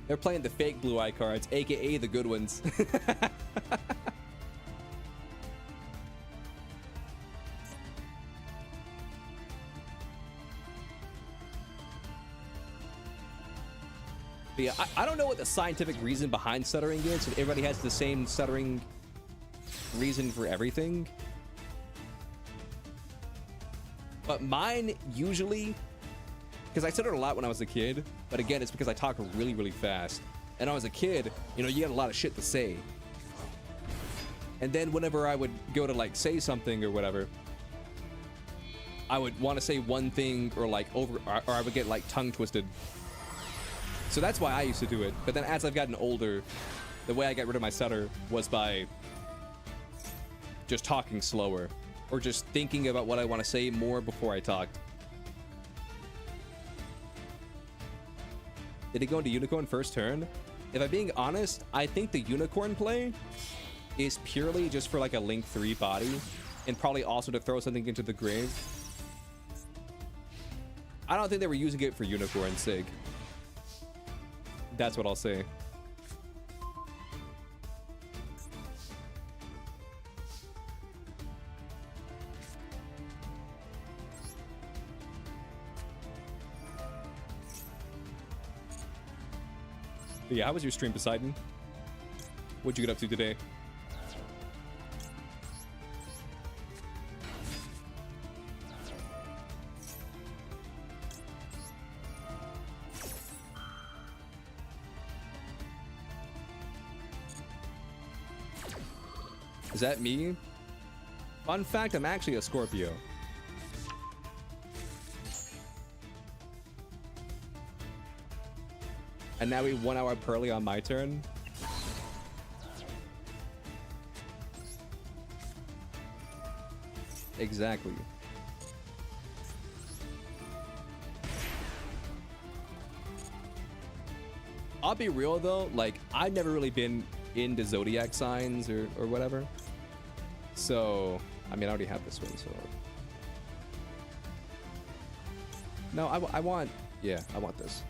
They're playing the fake Blue Eye cards, aka the good ones. But yeah, I don't know what the scientific reason behind stuttering is. Everybody has the same stuttering reason for everything. But mine usually, because I stuttered a lot when I was a kid, but again, it's because I talk really, really fast. And when I was a kid, you know, you got a lot of shit to say. And then whenever I would go to like say something or whatever, I would want to say one thing or like or I would get like tongue twisted. So that's why I used to do it. But then as I've gotten older, the way I got rid of my stutter was by just talking slower or just thinking about what I want to say more before I talked. Did he go into Unicorn first turn? If I'm being honest, I think the Unicorn play is purely just for like a Link 3 body and probably also to throw something into the grave. I don't think they were using it for Unicorn Sig. That's what I'll say. But yeah, how was your stream, Poseidon? What'd you get up to today? Is that me? Fun fact, I'm actually a Scorpio. And now we 1 hour early on my turn. Exactly. I'll be real though, like I've never really been into zodiac signs or whatever. So, I mean, I already have this one, so. No, I want, yeah, I want this.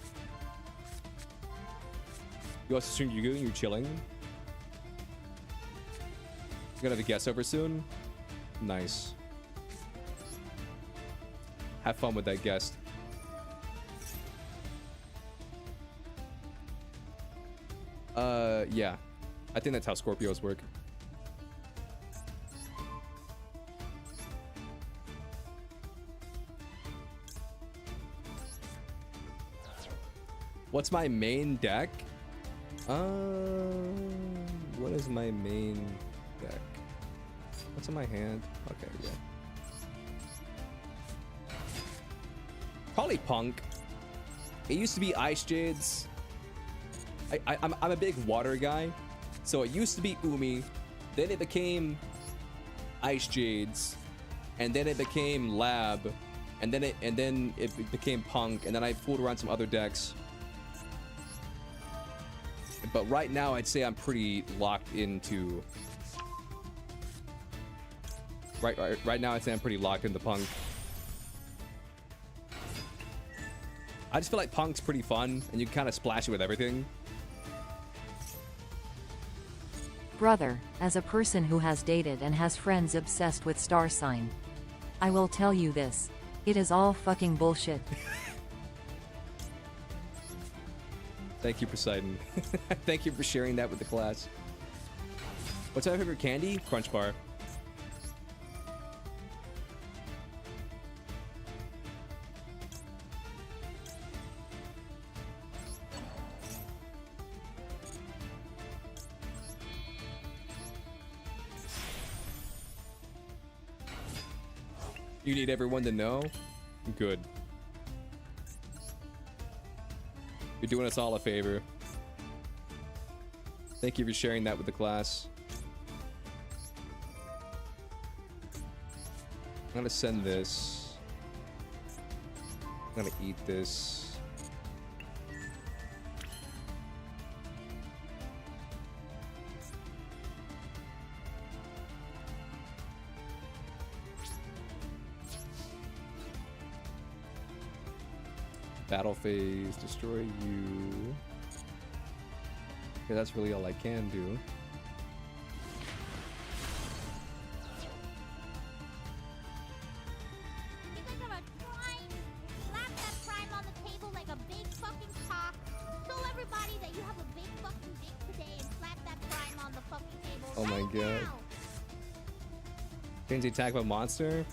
You also stream Yu-Gi-Oh! You chilling? You gonna have a guest over soon? Nice. Have fun with that guest. Yeah. I think that's how Scorpios work. What's my main deck? What is my main deck? What's in my hand? Okay, yeah. Probably Punk. It used to be Ice Jades. I'm a big water guy, so it used to be Umi, then it became Ice Jades, and then it became Lab, and then it became Punk, and then I fooled around some other decks. But right now, I'd say I'm pretty locked into. Right now, I'd say I'm pretty locked into Punk. I just feel like Punk's pretty fun, and you can kind of splash it with everything. Brother, as a person who has dated and has friends obsessed with star sign, I will tell you this. It is all fucking bullshit. Thank you, Poseidon. Thank you for sharing that with the class. What's my favorite candy? Crunch Bar. You need everyone to know? Good. You're doing us all a favor. Thank you for sharing that with the class. I'm gonna send this. I'm gonna eat this. Battle phase, destroy you. Okay, that's really all I can do. Oh my god. Change the attack of a monster?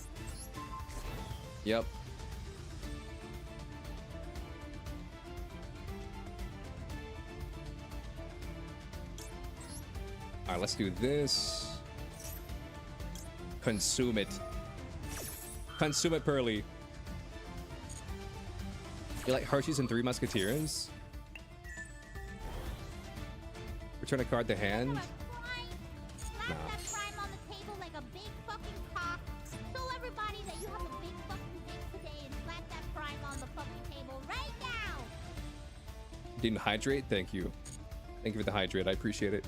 Yep. Alright, let's do this. Consume it. Consume it, Pearly. You like Hershey's and Three Musketeers? Return a card to hand? No. Didn't hydrate? Thank you. Thank you for the hydrate. I appreciate it.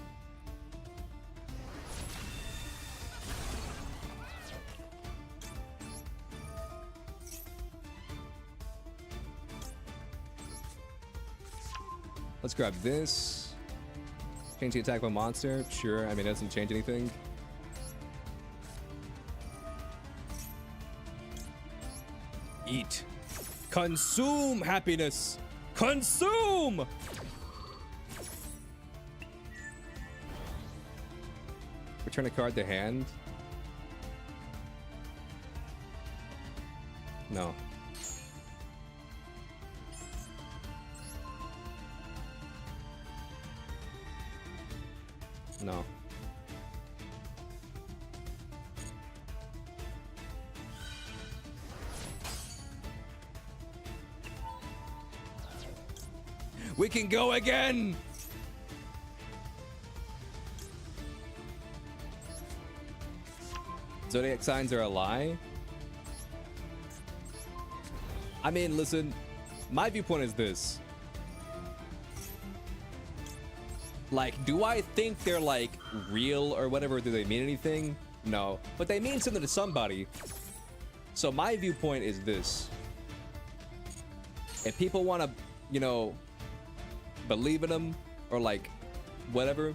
Let's grab this. Change the attack of a monster. Sure, I mean, it doesn't change anything. Eat. Consume happiness. Consume! Return a card to hand. No. No. We can go again! Zodiac signs are a lie? I mean, listen, my viewpoint is this. Like, do I think they're like real or whatever? Do they mean anything? No, but they mean something to somebody. So my viewpoint is this. If people want to, you know, believe in them or like whatever,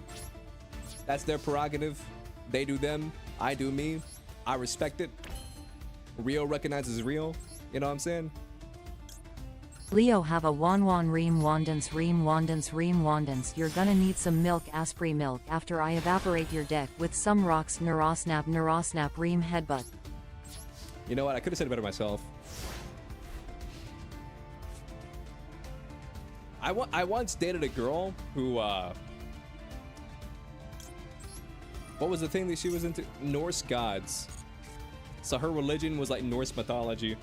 that's their prerogative. They do them, I do me. I respect it. Real recognizes real. You know what I'm saying? Leo have a wan ream wandance ream wandance ream wandance. You're gonna need some milk aspri milk after I evaporate your deck with some rocks neurosnap ream headbutt. You know what? I could have said it better myself. I once dated a girl who what was the thing that she was into? Norse gods. So her religion was like Norse mythology.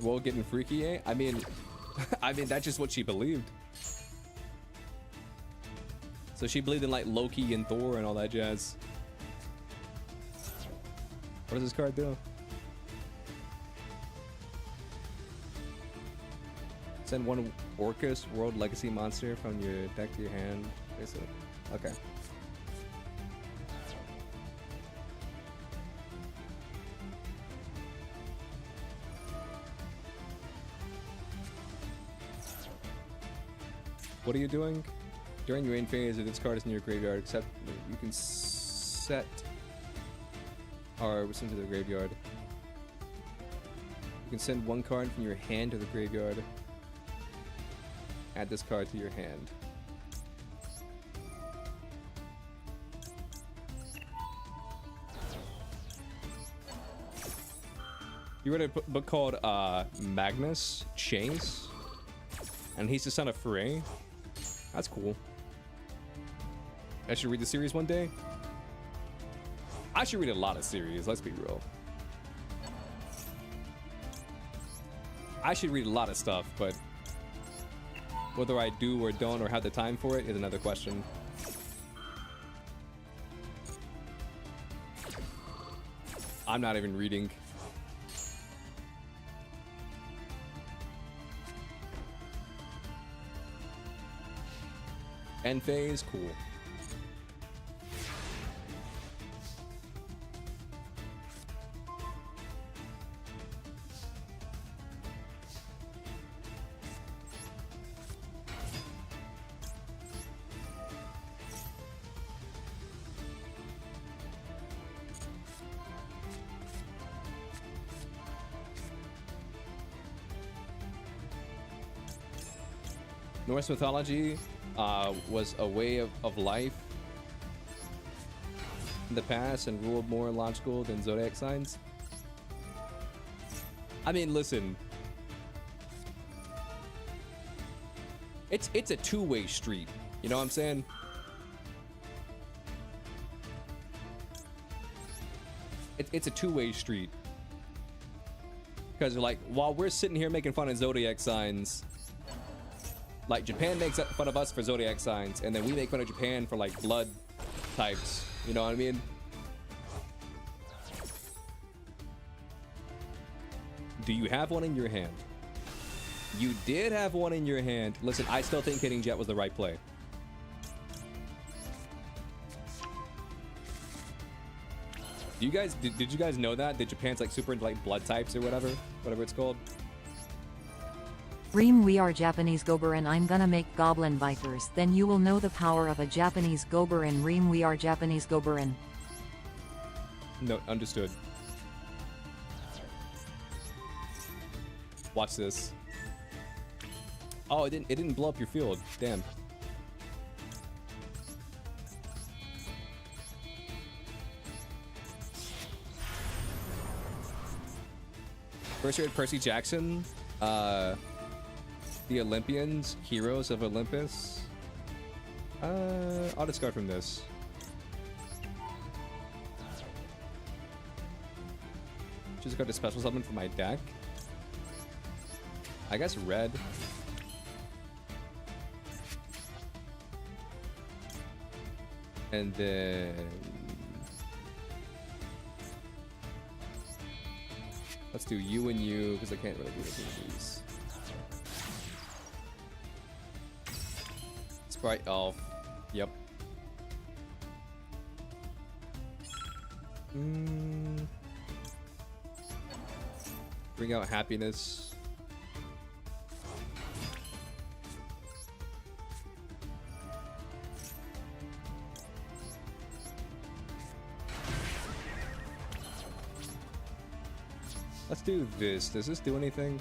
Well, getting freaky, eh? I mean, that's just what she believed. So she believed in like Loki and Thor and all that jazz. What does this card do? Send one Orcus World Legacy monster from your deck to your hand. Basically. Okay. What are you doing? During your main phase, if this card is in your graveyard, except you can set or send to the graveyard. You can send one card from your hand to the graveyard. Add this card to your hand. You read a book called Magnus Chase, and he's the son of Frey. That's cool. I should read the series one day. I should read a lot of series, let's be real. I should read a lot of stuff, but whether I do or don't or have the time for it is another question. I'm not even reading. End phase, cool. Norse mythology was a way of life in the past and ruled more logical than zodiac signs. I mean, listen. It's a two-way street. You know what I'm saying? It's a two-way street. Because like, while we're sitting here making fun of zodiac signs, like Japan makes fun of us for zodiac signs, and then we make fun of Japan for like blood types. You know what I mean? Do you have one in your hand? You did have one in your hand. Listen, I still think hitting Jet was the right play. Do you guys did you guys know that Japan's like super into like blood types or whatever it's called? Reem, we are Japanese Goberin. I'm gonna make Goblin Vipers. Then you will know the power of a Japanese Goberin. Reem, we are Japanese Goberin. No, understood. Watch this. Oh, it didn't blow up your field. Damn. First rated Percy Jackson. The Olympians, Heroes of Olympus. I'll discard from this. Just got a special summon for my deck. I guess red. And then let's do you and you because I can't really do anything with these. Sprite elf. Yep. Bring out happiness. Let's do this. Does this do anything?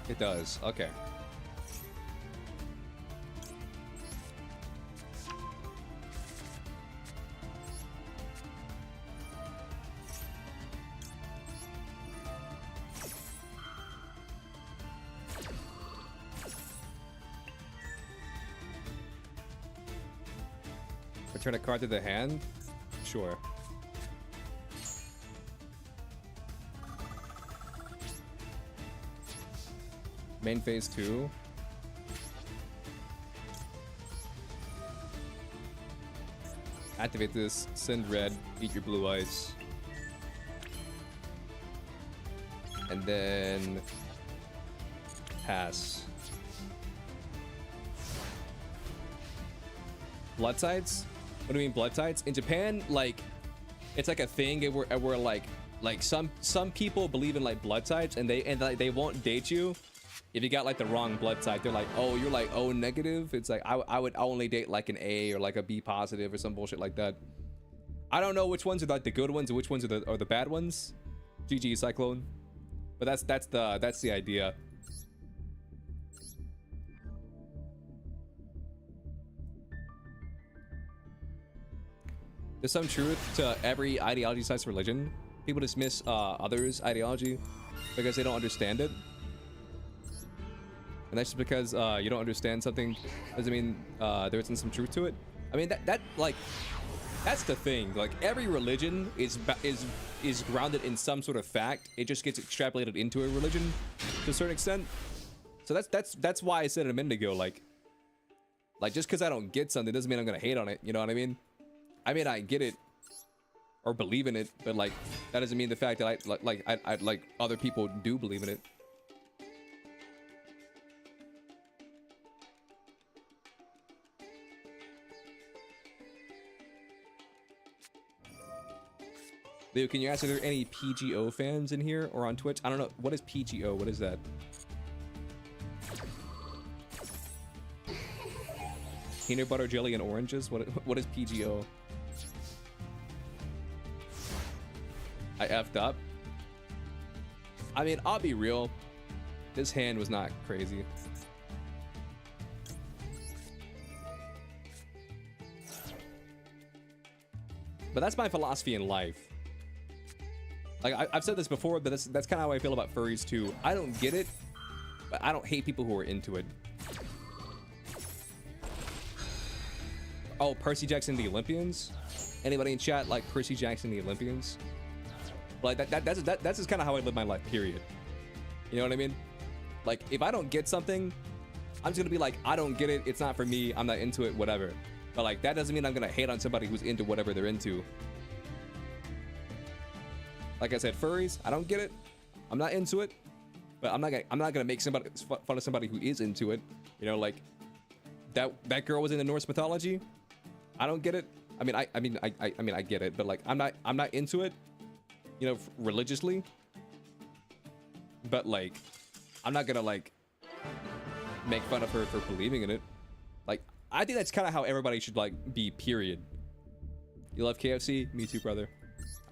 It does. Okay. Return a card to the hand? Sure. Main phase 2. Activate this, send red, eat your blue eyes. And then pass. Blood sites? What do you mean blood sites? In Japan, like, it's like a thing where like some people believe in like blood types, and they won't date you if you got like the wrong blood type. They're like, oh, you're like O negative. It's like I would only date like an A or like a B positive or some bullshit like that. I don't know which ones are like the good ones and which ones are the bad ones. GG Cyclone. But that's the idea. There's some truth to every ideology slash religion. People dismiss others' ideology because they don't understand it. And that's just because you don't understand something doesn't mean there isn't some truth to it. I mean, that like, that's the thing. Like, every religion is grounded in some sort of fact. It just gets extrapolated into a religion to a certain extent. So that's why I said it a minute ago. Like just because I don't get something doesn't mean I'm gonna hate on it. You know what I mean? I mean, I get it or believe in it, but like that doesn't mean the fact that I like other people do believe in it. Leo, can you ask if there are any PGO fans in here or on Twitch? I don't know. What is PGO? What is that? Peanut butter, jelly, and oranges? What is PGO? I effed up. I mean, I'll be real. This hand was not crazy. But that's my philosophy in life. Like, I've said this before, but that's kind of how I feel about furries too. I don't get it, but I don't hate people who are into it. Oh, Percy Jackson, the Olympians? Anybody in chat like Percy Jackson, the Olympians? Like that's just kind of how I live my life, period. You know what I mean? Like, if I don't get something, I'm just gonna be like, I don't get it, it's not for me, I'm not into it, whatever. But like, that doesn't mean I'm gonna hate on somebody who's into whatever they're into. Like I said, furries, I don't get it, I'm not into it, but I'm not gonna make fun of somebody who is into it. You know, like that girl was in the Norse mythology. I don't get it. I mean, I get it, but like, I'm not into it. You know, religiously, but like, I'm not gonna like make fun of her for believing in it. Like, I think that's kind of how everybody should like be, period. You love KFC? Me too, brother.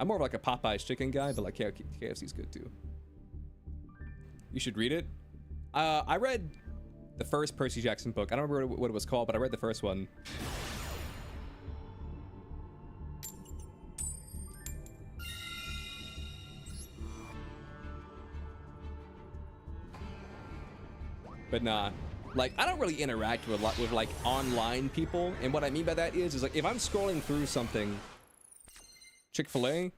I'm more of like a Popeye's chicken guy, but like KFC's good too. You should read it. I read the first Percy Jackson book. I don't remember what it was called, but I read the first one. But nah, like, I don't really interact with like online people, and what I mean by that is like, if I'm scrolling through something, Chick-fil-A,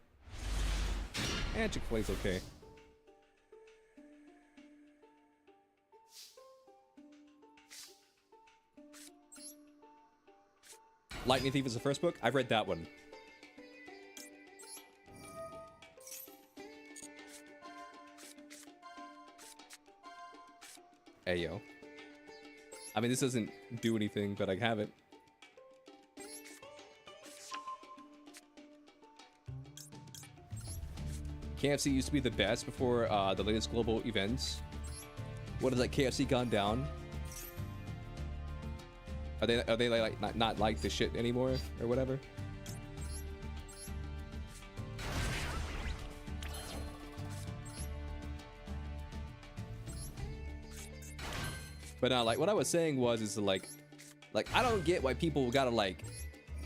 Chick-fil-A's okay. Lightning Thief is the first book. I've read that one. Hey, yo. I mean, this doesn't do anything, but I have it. KFC used to be the best before the latest global events. What is like KFC gone down? Are they like not like the shit anymore or whatever? But like, what I was saying is like I don't get why people gotta like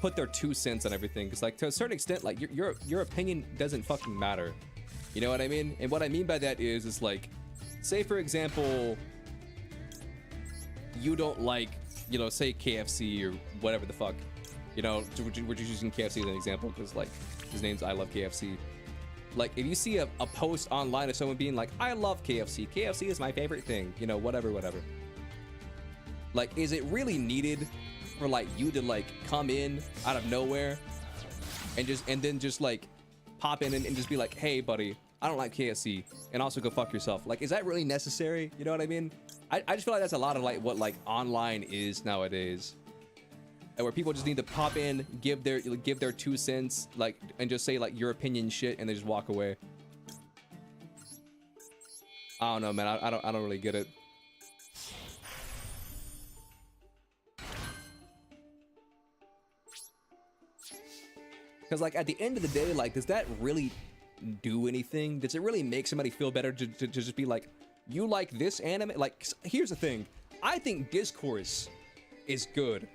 put their 2 cents on everything, because like, to a certain extent, like your opinion doesn't fucking matter. You know what I mean? And what I mean by that is like, say for example, you don't like, you know, say KFC or whatever the fuck, you know, we're just using KFC as an example because like his name's I Love KFC. Like, if you see a post online of someone being like, I love KFC, KFC is my favorite thing, you know, whatever. Like, is it really needed for like you to like come in out of nowhere and then just like pop in and just be like, hey buddy, I don't like KFC, and also go fuck yourself. Like, is that really necessary? You know what I mean? I just feel like that's a lot of like what like online is nowadays, and where people just need to pop in, give their 2 cents, like, and just say like your opinion shit, and they just walk away. I don't know, man. I don't really get it. Because like at the end of the day, like, does that really do anything? Does it really make somebody feel better to just be like, you like this anime? Like, here's the thing. I think discourse is good.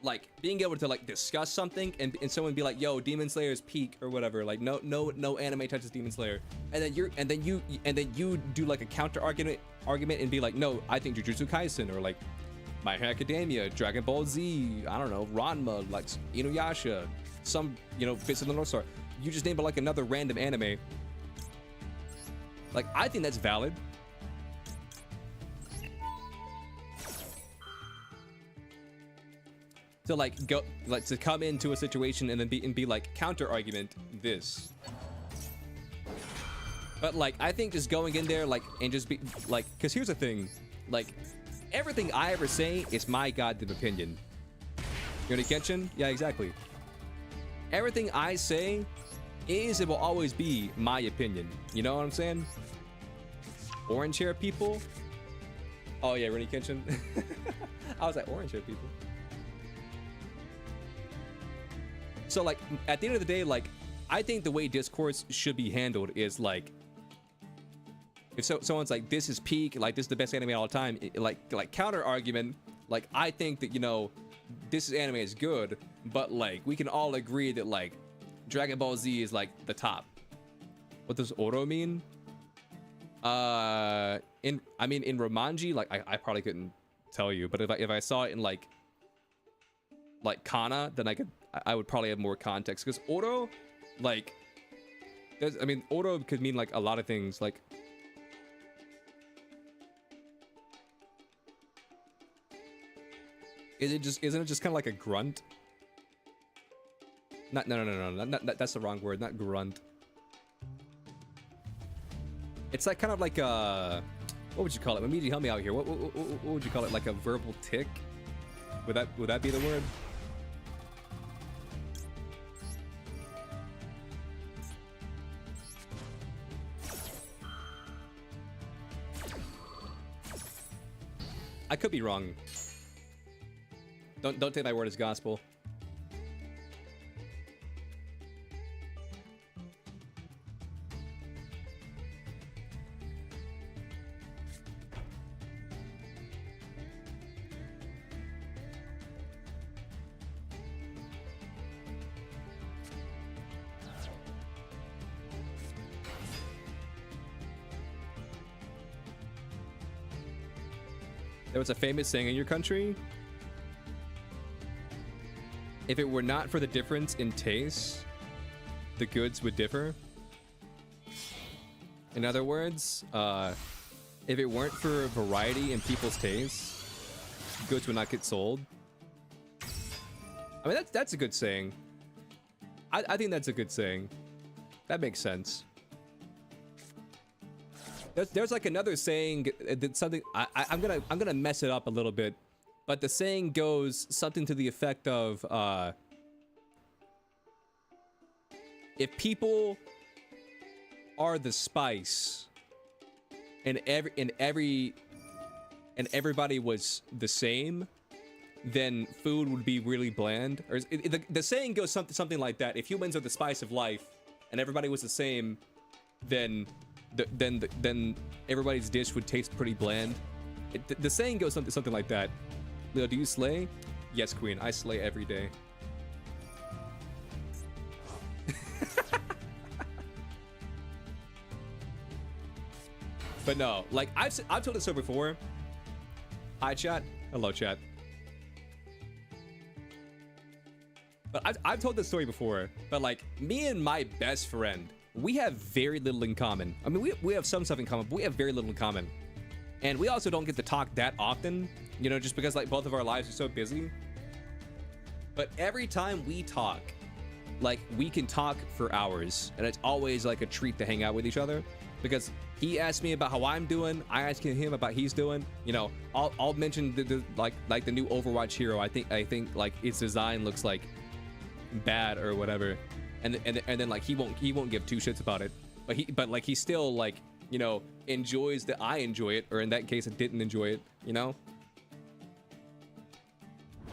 Like being able to like discuss something and someone be like, yo, Demon Slayer's peak or whatever. Like no anime touches Demon Slayer. And then you do like a counter argument and be like, no, I think Jujutsu Kaisen or like My Hero Academia, Dragon Ball Z, I don't know, Ranma, like Inuyasha, some, you know, Fist of the North Star. You just name it like another random anime. Like, I think that's valid. To like go, like to come into a situation and then be like counter argument this. But like, I think just going in there like and just be like, because here's the thing, like everything I ever say is my goddamn opinion. You know, Kenshin? Yeah, exactly. Everything I say is and will always be my opinion. You know what I'm saying? Orange hair people. Oh yeah, Rennie Kenshin. I was like, orange hair people. So like at the end of the day, like I think the way discourse should be handled is like, if someone's like, this is peak, like this is the best anime all the time, like counter argument, like I think that, you know, this anime is good, but like we can all agree that like Dragon Ball Z is like the top. What does Oro mean? In Romanji, like I probably couldn't tell you, but if I saw it in like Kana, then I would probably have more context, because Oro, like, Oro could mean like a lot of things. Like, isn't it just kind of like a grunt? No, that's the wrong word. Not grunt. It's like kind of like a, what would you call it? Mamiji, help me out here. What would you call it? Like a verbal tick? Would that be the word? I could be wrong. Don't take my word as gospel. There was a famous saying in your country: if it were not for the difference in taste, the goods would differ. In other words, if it weren't for variety in people's tastes, goods would not get sold. I mean, that's a good saying. I think that's a good saying. That makes sense. There's like another saying that something I'm gonna mess it up a little bit, but the saying goes something to the effect of if people are the spice and everybody was the same, then food would be really bland. Or the saying goes something like that: if humans are the spice of life and everybody was the same, then everybody's dish would taste pretty bland. The saying goes something like that. Leo, do you slay? Yes, Queen. I slay every day. But no, like I've told this story before. Hi, chat. Hello, chat. But I've told this story before. But like me and my best friend, we have very little in common. I mean, we have some stuff in common, but we have very little in common. And we also don't get to talk that often, you know, just because like both of our lives are so busy. But every time we talk, like we can talk for hours, and it's always like a treat to hang out with each other, because he asked me about how I'm doing, I asked him about he's doing. You know, I'll mention the like the new Overwatch hero. I think like its design looks like bad or whatever, and then like he won't give two shits about it, but like he still like, you know, enjoys that I enjoy it, or in that case, I didn't enjoy it, you know,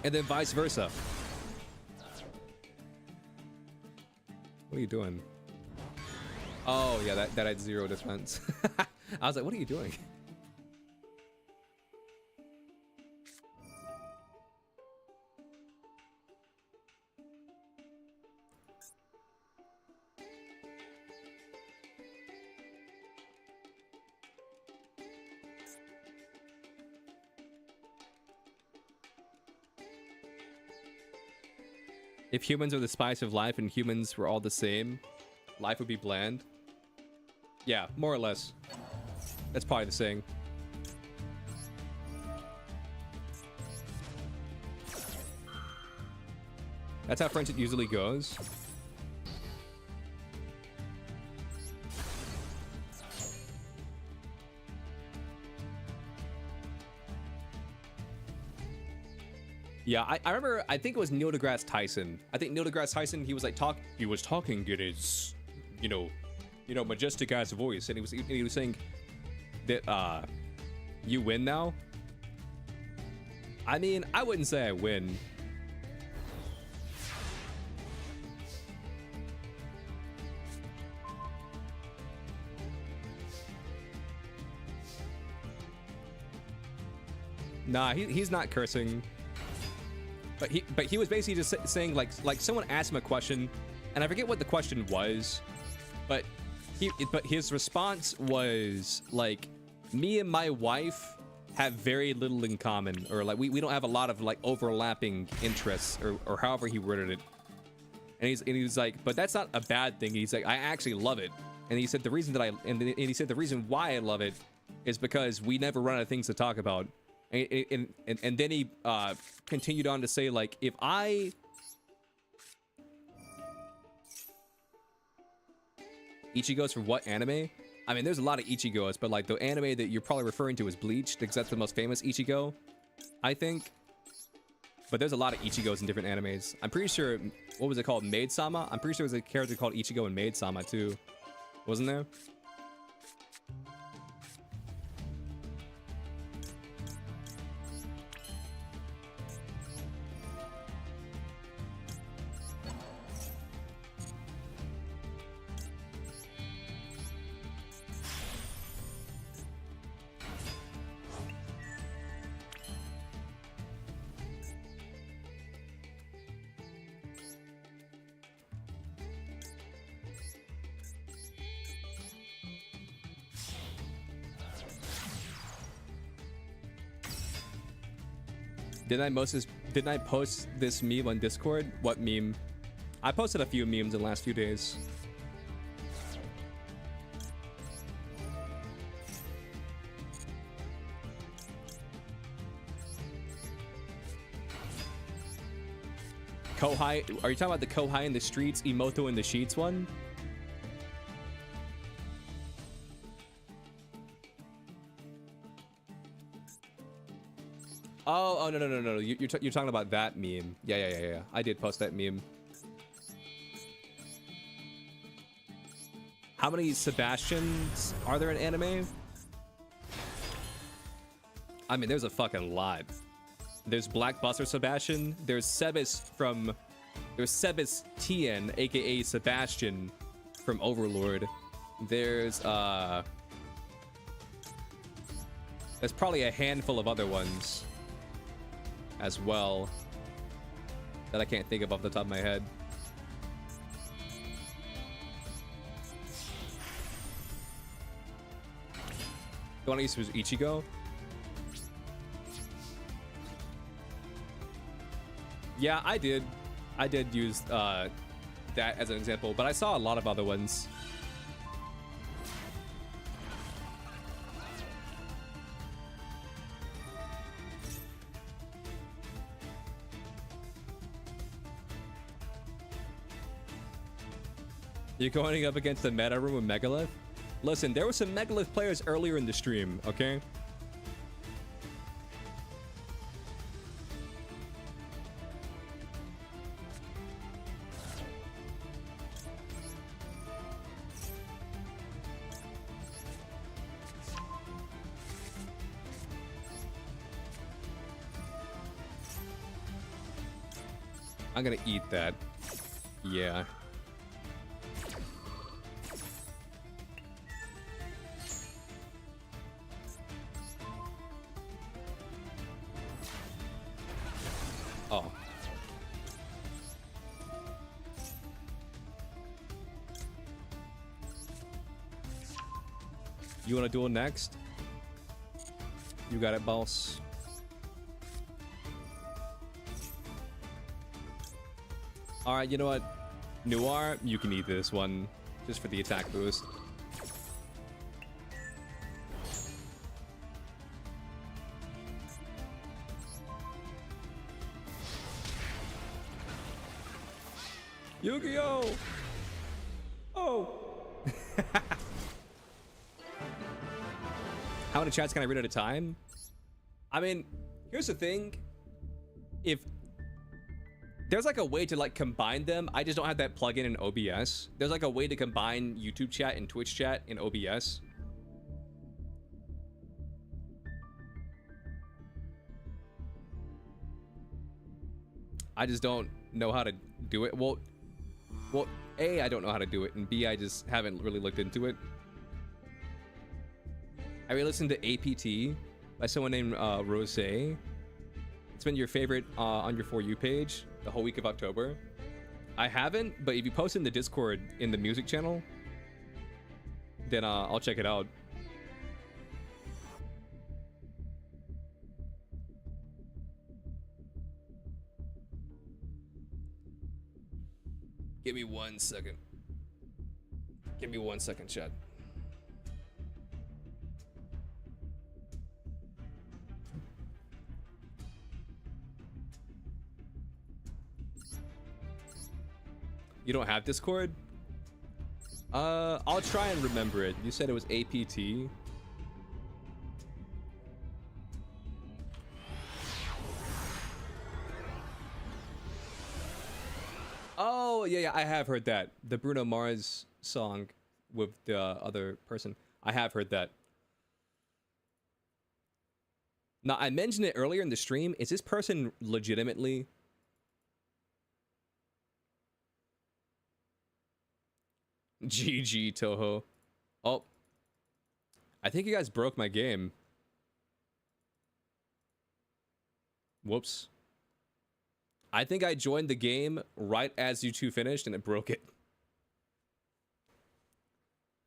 and then vice versa. What are you doing? Oh yeah, that had 0 defense. I was like, what are you doing? If humans are the spice of life and humans were all the same, life would be bland. Yeah, more or less. That's probably the saying. That's how friendship usually goes. Yeah, I remember, I think it was Neil deGrasse Tyson. I think Neil deGrasse Tyson, he was like he was talking in his, you know, majestic ass voice, and he was saying that you win now. I mean, I wouldn't say I win. Nah, he's not cursing. But he was basically just saying like someone asked him a question, and I forget what the question was, but his response was like, me and my wife have very little in common, or like we don't have a lot of like overlapping interests, or however he worded it. And he's like, but that's not a bad thing. He's like, I actually love it. And he said the reason that and he said the reason why I love it is because we never run out of things to talk about. And then he continued on to say, like, if Ichigos from what anime? I mean, there's a lot of Ichigos, but like the anime that you're probably referring to is Bleach, because that's the most famous Ichigo, I think. But there's a lot of Ichigos in different animes. I'm pretty sure, what was it called? Maid-sama? I'm pretty sure there was a character called Ichigo in Maid-sama too. Wasn't there? Didn't I post this meme on Discord? What meme? I posted a few memes in the last few days. Kohai, are you talking about the Kohai in the streets, Emoto in the sheets one? Oh, no. You're talking about that meme. Yeah. I did post that meme. How many Sebastians are there in anime? I mean, there's a fucking lot. There's Blackbuster Sebastian. There's Sebas Tien, aka Sebastian from Overlord. There's probably a handful of other ones as well that I can't think of off the top of my head. The one I used to was Ichigo. Yeah, I did use that as an example, but I saw a lot of other ones. You're going up against the meta room with Megalith? Listen, there were some Megalith players earlier in the stream, okay? I'm gonna eat that. Yeah. Oh. You wanna duel next? You got it, boss. Alright, you know what? Noir, you can eat this one just for the attack boost. Yu-Gi-Oh! Oh! How many chats can I read at a time? I mean, here's the thing. If there's like a way to like combine them, I just don't have that plugin in OBS. There's like a way to combine YouTube chat and Twitch chat in OBS. I just don't know how to do it. Well, A, I don't know how to do it, and B, I just haven't really looked into it. I re-listened to APT by someone named Rose. It's been your favorite on your For You page the whole week of October. I haven't, but if you post in the Discord in the music channel, then I'll check it out. Give me 1 second. Give me 1 second, chat. You don't have Discord? I'll try and remember it. You said it was APT. Oh, yeah, I have heard that. The Bruno Mars song with the other person. I have heard that. Now, I mentioned it earlier in the stream. Is this person legitimately... GG, Toho. Oh. I think you guys broke my game. Whoops. I think I joined the game right as you two finished and it broke it.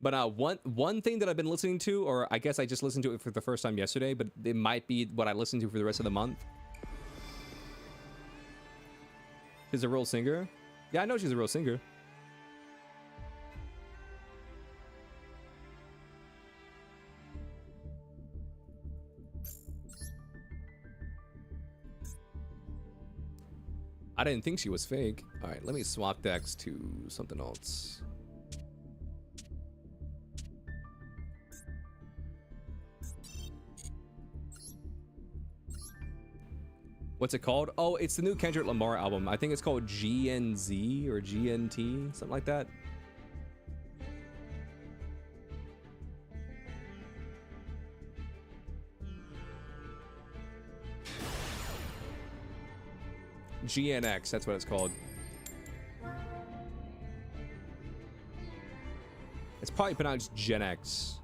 But one thing that I've been listening to, or I guess I just listened to it for the first time yesterday, but it might be what I listen to for the rest of the month. She's a real singer? Yeah, I know she's a real singer. I didn't think she was fake. All right, let me swap decks to something else. What's it called? Oh, it's the new Kendrick Lamar album. I think it's called GNZ or GNT, something like that. GNX, that's what it's called. It's probably pronounced Gen X.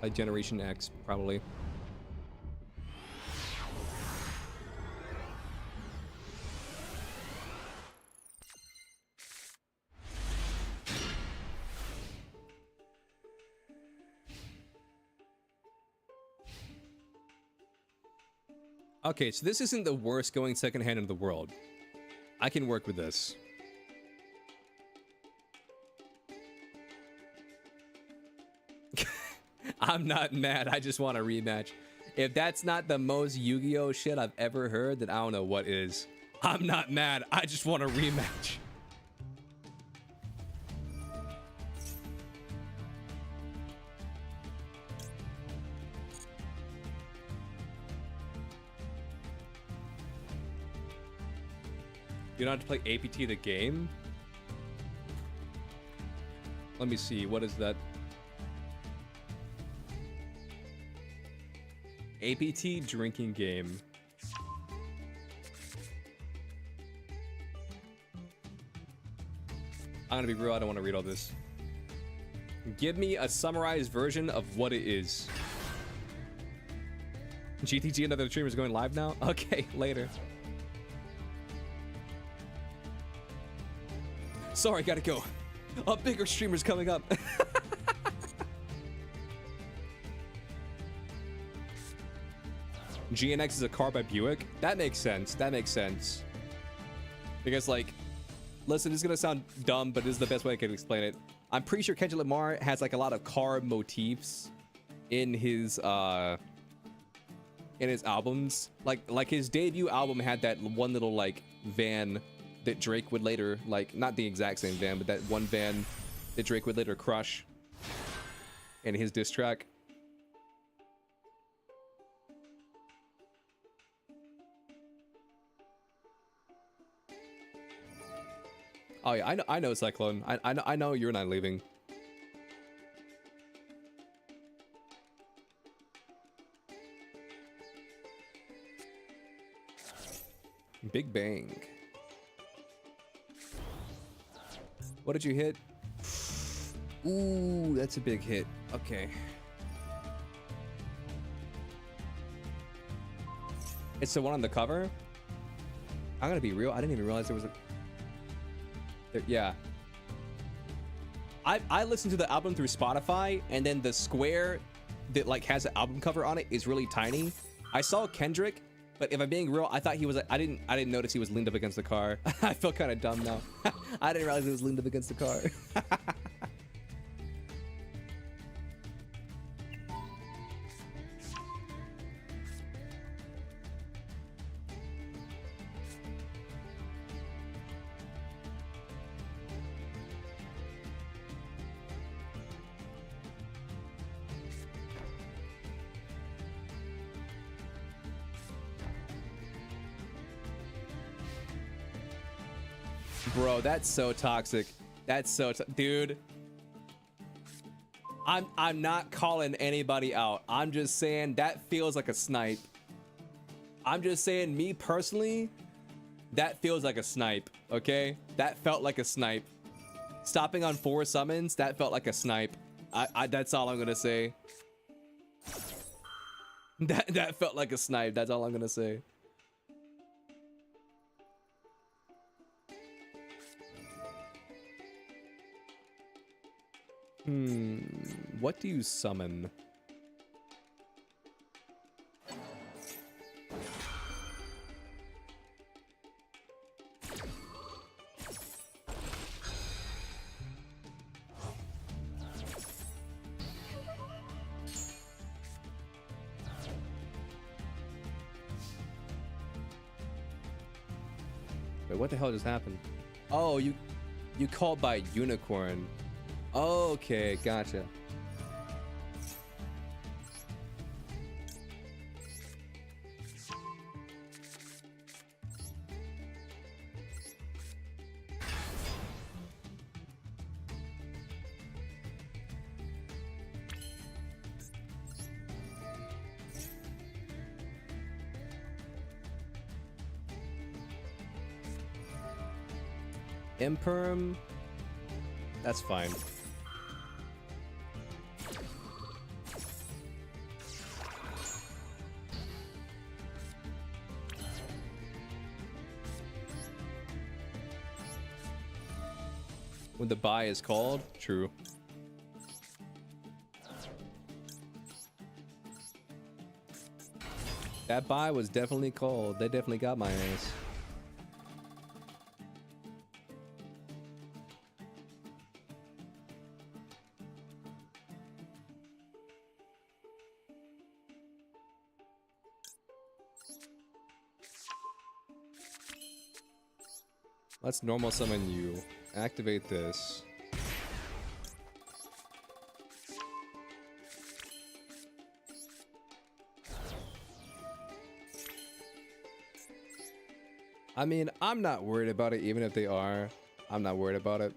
Like Generation X, probably. Okay, so this isn't the worst going second hand in the world. I can work with this. I'm not mad, I just want a rematch. If that's not the most Yu-Gi-Oh shit I've ever heard, then I don't know what is. I'm not mad, I just want a rematch. You don't have to play APT the game? Let me see, what is that? APT drinking game. I'm gonna be real, I don't want to read all this. Give me a summarized version of what it is. GTG, another streamer is going live now? Okay, later. Sorry, gotta go. A bigger streamer's coming up. GNX is a car by Buick? That makes sense. That makes sense. Because, like, listen, this is gonna sound dumb, but this is the best way I can explain it. I'm pretty sure Kendrick Lamar has like a lot of car motifs in his albums. Like his debut album had that one little like van that Drake would later, like, not the exact same van, but that one van that Drake would later crush in his diss track. Oh yeah, I know Cyclone. I know you're not leaving. Big Bang. What did you hit? Ooh, that's a big hit. Okay. It's the one on the cover? I'm gonna be real, I didn't even realize there was a... Yeah. I listened to the album through Spotify, and then the square that like has an album cover on it is really tiny. I saw Kendrick, but if I'm being real, I thought he was like, I didn't notice he was leaned up against the car. I feel kind of dumb now. I didn't realize he was leaned up against the car. Bro, that's so toxic. That's so dude. I'm not calling anybody out. I'm just saying that feels like a snipe. I'm just saying, me personally, that feels like a snipe, okay? That felt like a snipe. Stopping on 4 summons, that felt like a snipe. That's all I'm gonna say. That felt like a snipe. That's all I'm gonna say. What do you summon? Wait, what the hell just happened? Oh, you called by unicorn. Okay, gotcha. Imperm, that's fine. When the buy is called, true. That buy was definitely called. They definitely got my ass. Let's normal summon you. Activate this. I mean, I'm not worried about it, even if they are. I'm not worried about it.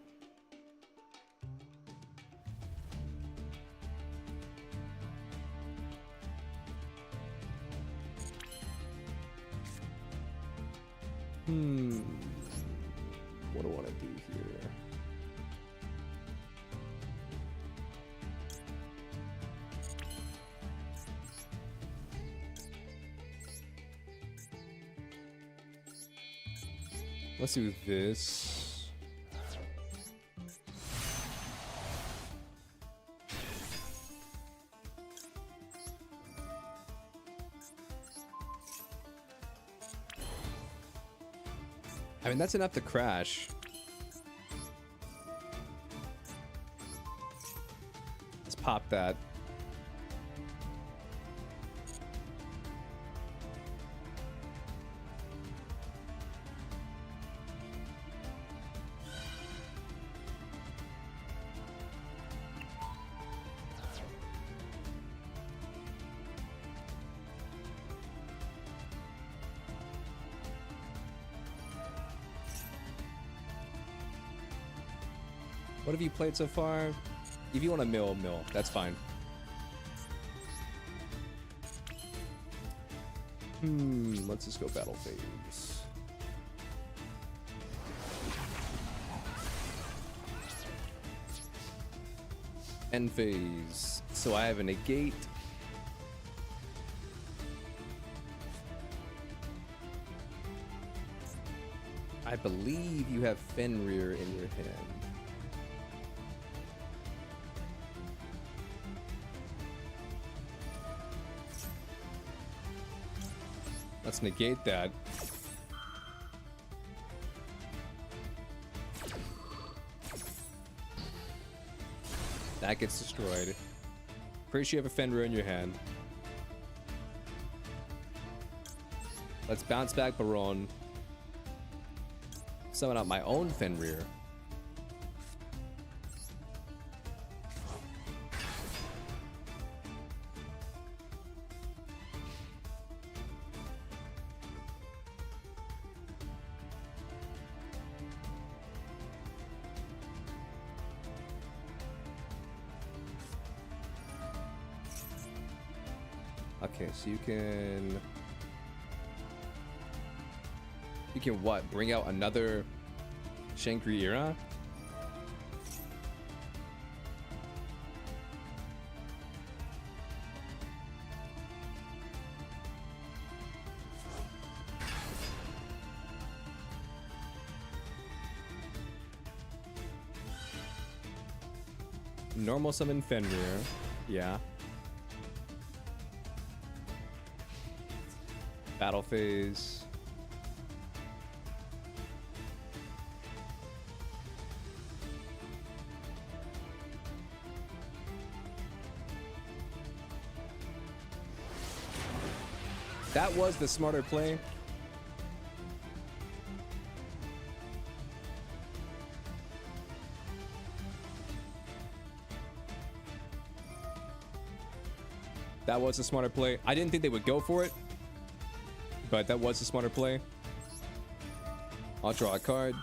What do I want to do here? Let's do this. I mean, that's enough to crash. Let's pop that. What have you played so far? If you want to mill. That's fine. Let's just go battle phase. End phase. So I have a negate. I believe you have Fenrir in your hand. Let's negate that. That gets destroyed. Pretty sure you have a Fenrir in your hand. Let's bounce back Baron. Summon out my own Fenrir. Okay, so you can what? Bring out another Shangri-La? Normal summon Fenrir. Yeah. Battle phase. That was the smarter play. That was a smarter play. I didn't think they would go for it, but that was a smarter play. I'll draw a card.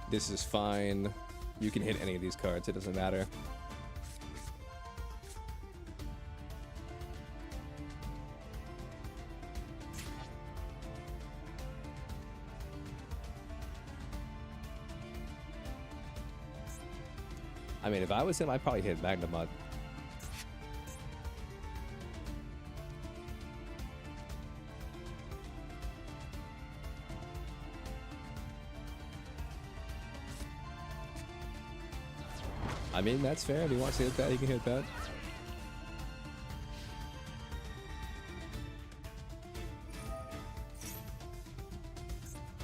This is fine. You can hit any of these cards. It doesn't matter. I mean, if I was him, I'd probably hit Magnamut. I mean, that's fair. If he wants to hit that, he can hit that.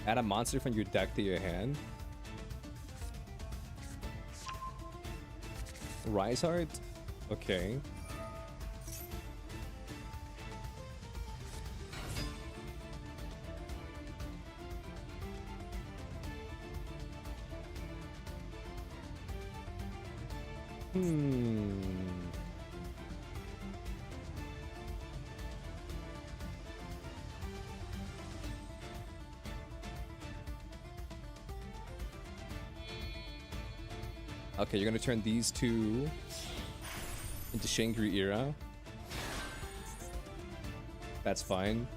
Add a monster from your deck to your hand. Rise Heart? Okay. Hmm. Okay, you're gonna turn these two into Shangri-Era. That's fine.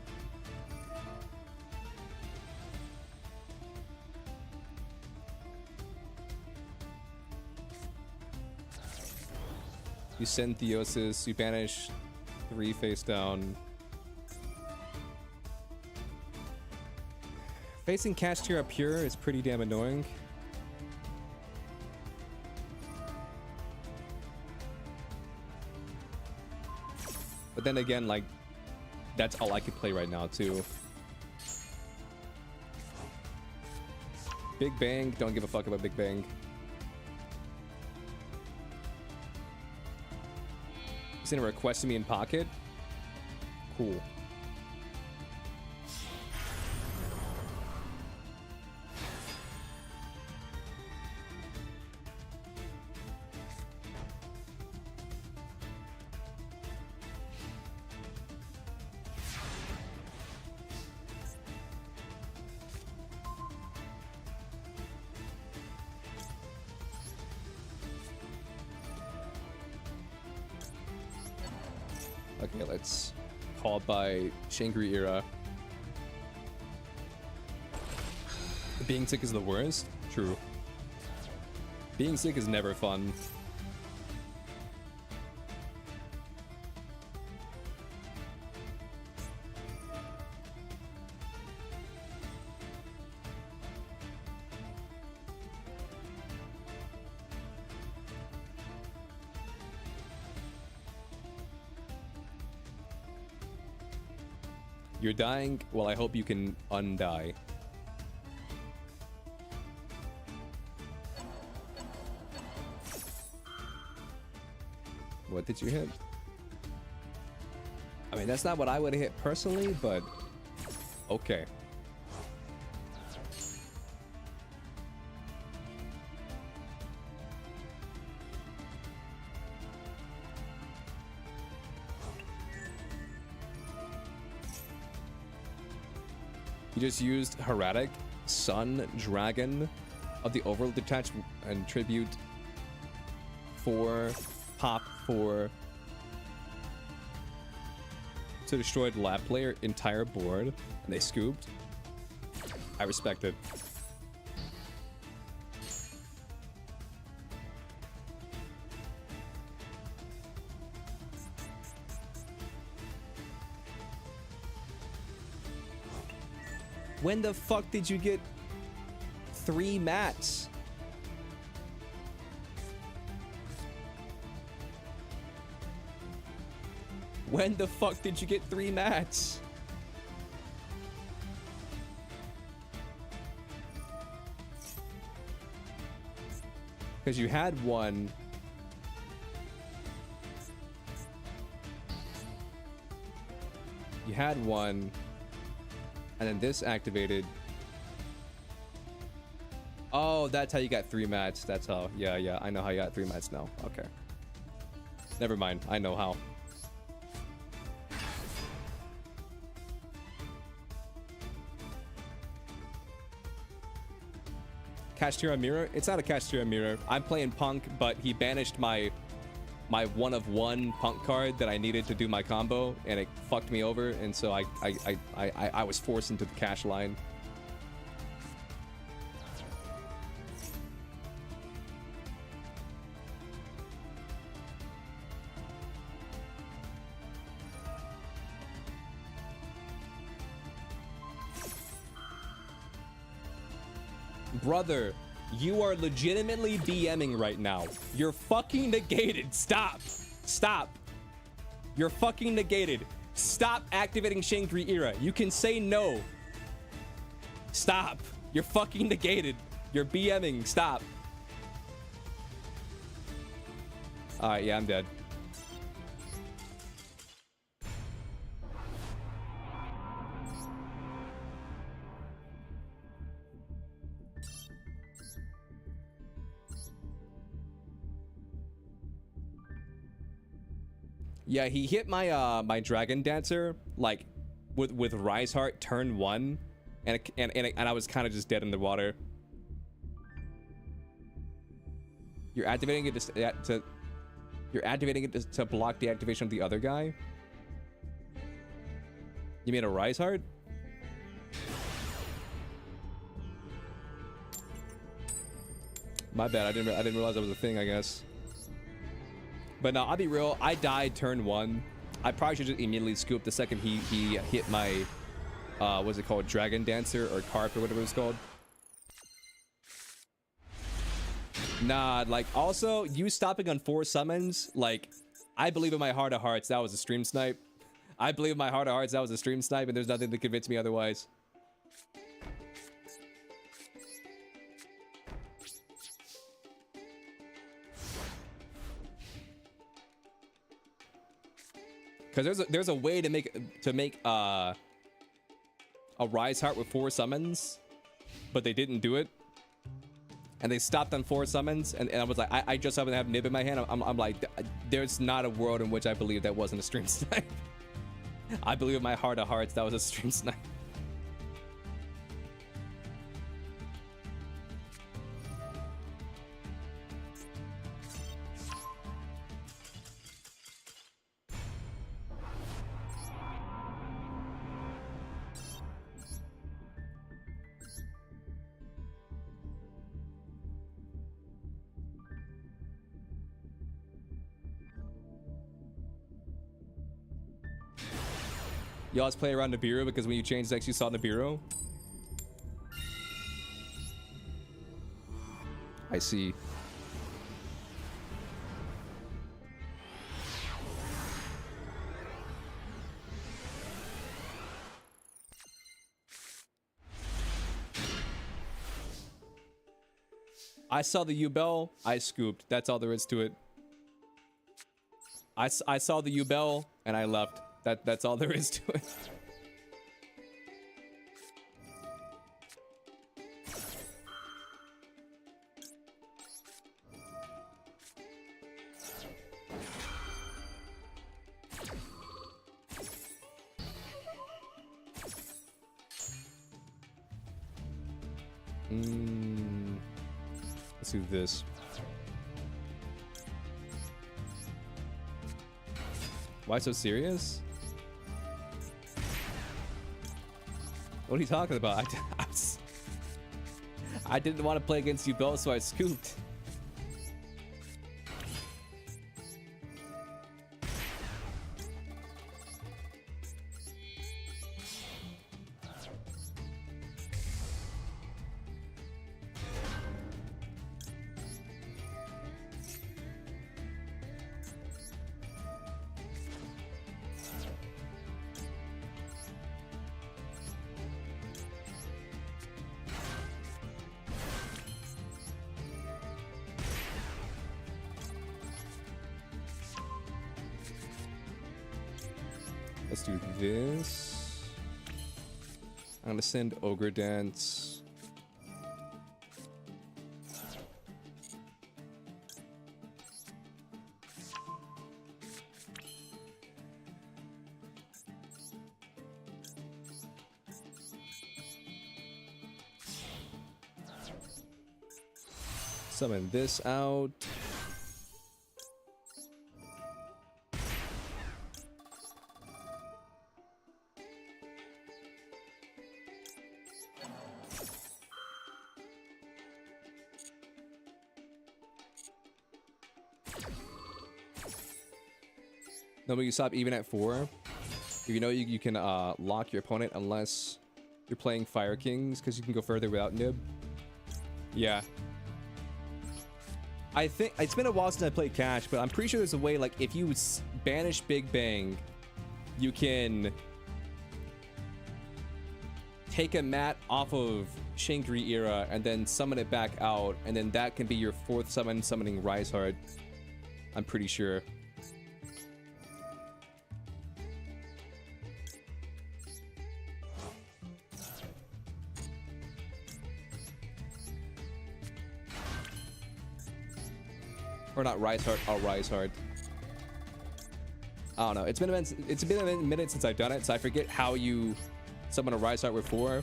You send Theosis, you banish 3 face down. Facing Kashtira Pure is pretty damn annoying. But then again, like, that's all I could play right now, too. Big Bang, don't give a fuck about Big Bang. He's gonna request me in pocket? Cool. Okay, let's call by Shangri-Era. Being sick is the worst? True. Being sick is never fun. You're dying? Well, I hope you can undie. What did you hit? I mean, that's not what I would have hit personally, but okay. You just used Heradic, Sun, Dragon of the Overall Detach and Tribute 4, Pop 4 to destroy the lab player entire board, and they scooped. I respect it. When the fuck did you get 3 mats? When the fuck did you get 3 mats? Because you had one. You had one. And then this activated. Oh, that's how you got 3 mats. That's how. Yeah, I know how you got 3 mats now. Okay. Never mind. I know how. Kashtira Mirror? It's not a Kashtira Mirror. I'm playing Punk, but he banished my 1/1 Punk card that I needed to do my combo, and it fucked me over, and so I was forced into the cash line. Brother, you are legitimately BMing right now. You're fucking negated. Stop. Stop. You're fucking negated. Stop activating Shangri-Era. You can say no. Stop. You're fucking negated. You're BMing. Stop. Alright, yeah, I'm dead. Yeah, he hit my my Dragon Dancer like with Rise Heart turn 1, and I was kind of just dead in the water. You're activating it to block the activation of the other guy. You made a Rise Heart? My bad. I didn't realize that was a thing, I guess. But no, I'll be real. I died turn 1. I probably should just immediately scoop the second he hit my what's it called, Dragon Dancer or Carp or whatever it's called. Nah, like, also you stopping on 4 summons, like, I believe in my heart of hearts that was a stream snipe. I believe in my heart of hearts that was a stream snipe, and there's nothing to convince me otherwise. Because there's a way to make a Rise Heart with 4 summons, but they didn't do it, and they stopped on 4 summons, and I was like, I just happen to have Nib in my hand. I'm like, there's not a world in which I believe that wasn't a stream snipe. I believe in my heart of hearts that was a stream snipe. You always play around Nibiru because when you changed decks, you saw Nibiru. I see. I saw the U-Bell, I scooped. That's all there is to it. I saw the U-Bell and I left. That's all there is to it. Let's do this. Why so serious? What are you talking about? I didn't want to play against you, Bill, so I scooped. Let's do this. I'm gonna send Ogre Dance. Summon this out. No, but you stop even at 4. If you know you can lock your opponent unless you're playing Fire Kings, because you can go further without Nib. Yeah. I think it's been a while since I played Cash, but I'm pretty sure there's a way, like, if you banish Big Bang, you can take a mat off of Shangri Era and then summon it back out, and then that can be your 4th summon, summoning Rise Heart. I'm pretty sure. Or not Rise Heart, I'll Rise Heart. I don't know. It's been a minute since I've done it, so I forget how you summon a Rise Heart with 4.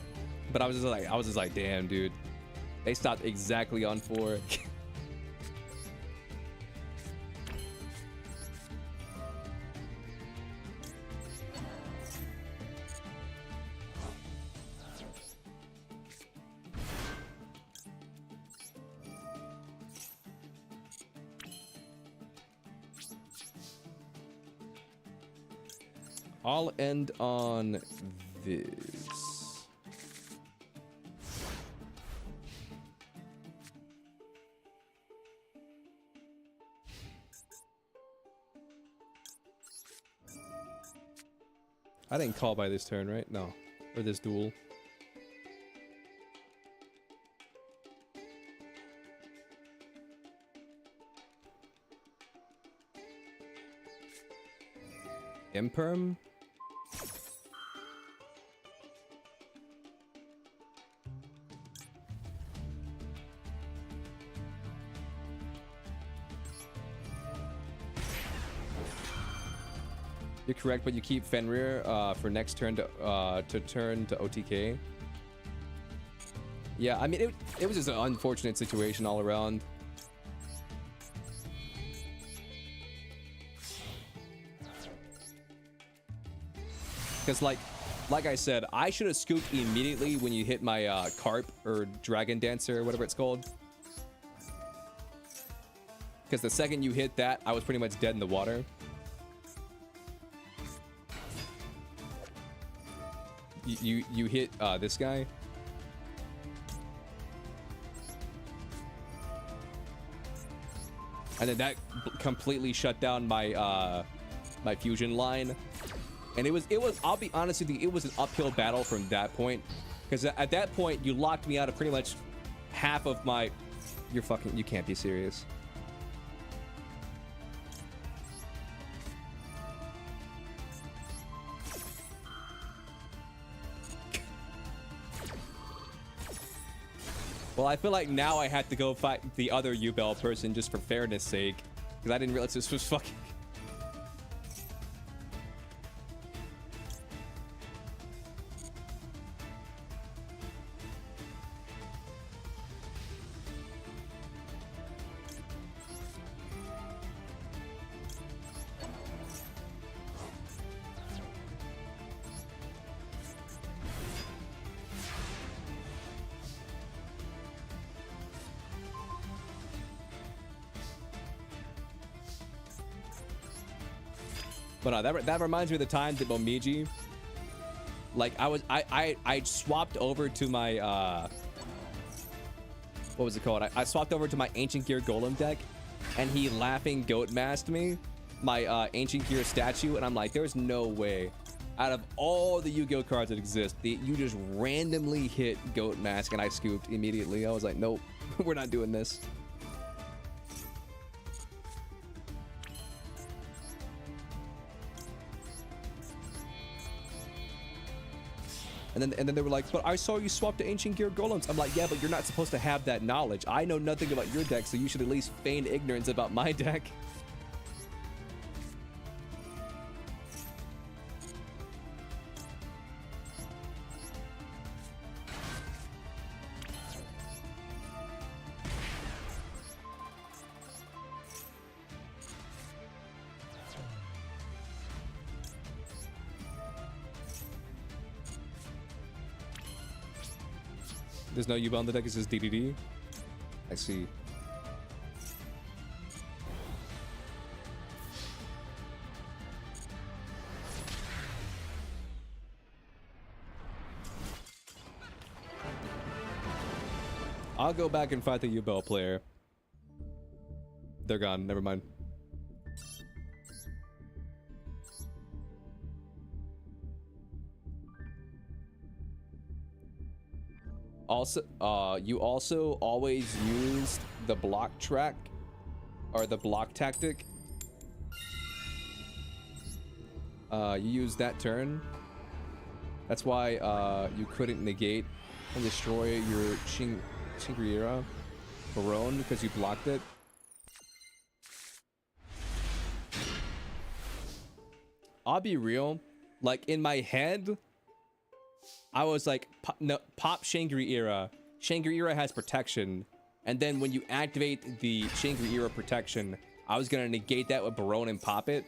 But I was just like, damn, dude. They stopped exactly on 4. I'll end on this. I didn't call by this turn, right? No. Or this duel. Imperm? You're correct, but you keep Fenrir for next turn to turn to OTK. Yeah, I mean, it was just an unfortunate situation all around. Because like I said, I should have scooped immediately when you hit my Carp or Dragon Dancer or whatever it's called. Because the second you hit that, I was pretty much dead in the water. You hit this guy. And then that completely shut down my my fusion line. And it was I'll be honest with you, it was an uphill battle from that point. Because at that point you locked me out of pretty much half of my you can't be serious. Well, I feel like now I had to go fight the other U-Bell person just for fairness sake. Because I didn't realize this was fucking... But no, that reminds me of the time that Momiji, like I swapped over to my what was it called? I swapped over to my Ancient Gear Golem deck, and he laughing goat masked me, my Ancient Gear statue, and I'm like, there's no way, out of all the Yu-Gi-Oh cards that exist, you just randomly hit goat mask, and I scooped immediately. I was like, nope, we're not doing this. And then they were like, but I saw you swap to Ancient Gear Golems. I'm like, yeah, but you're not supposed to have that knowledge. I know nothing about your deck, so you should at least feign ignorance about my deck. There's no U-Bell on the deck, it's just DDD. I see. I'll go back and fight the U-Bell player. They're gone, never mind. Also, you also always used the block track or the block tactic. You used that turn. That's why you couldn't negate and destroy your Shingriera Barone because you blocked it. I'll be real. Like in my head, I was like, no, pop Shangri-Era. Shangri-Era has protection. And then when you activate the Shangri-Era protection, I was gonna negate that with Barone and pop it.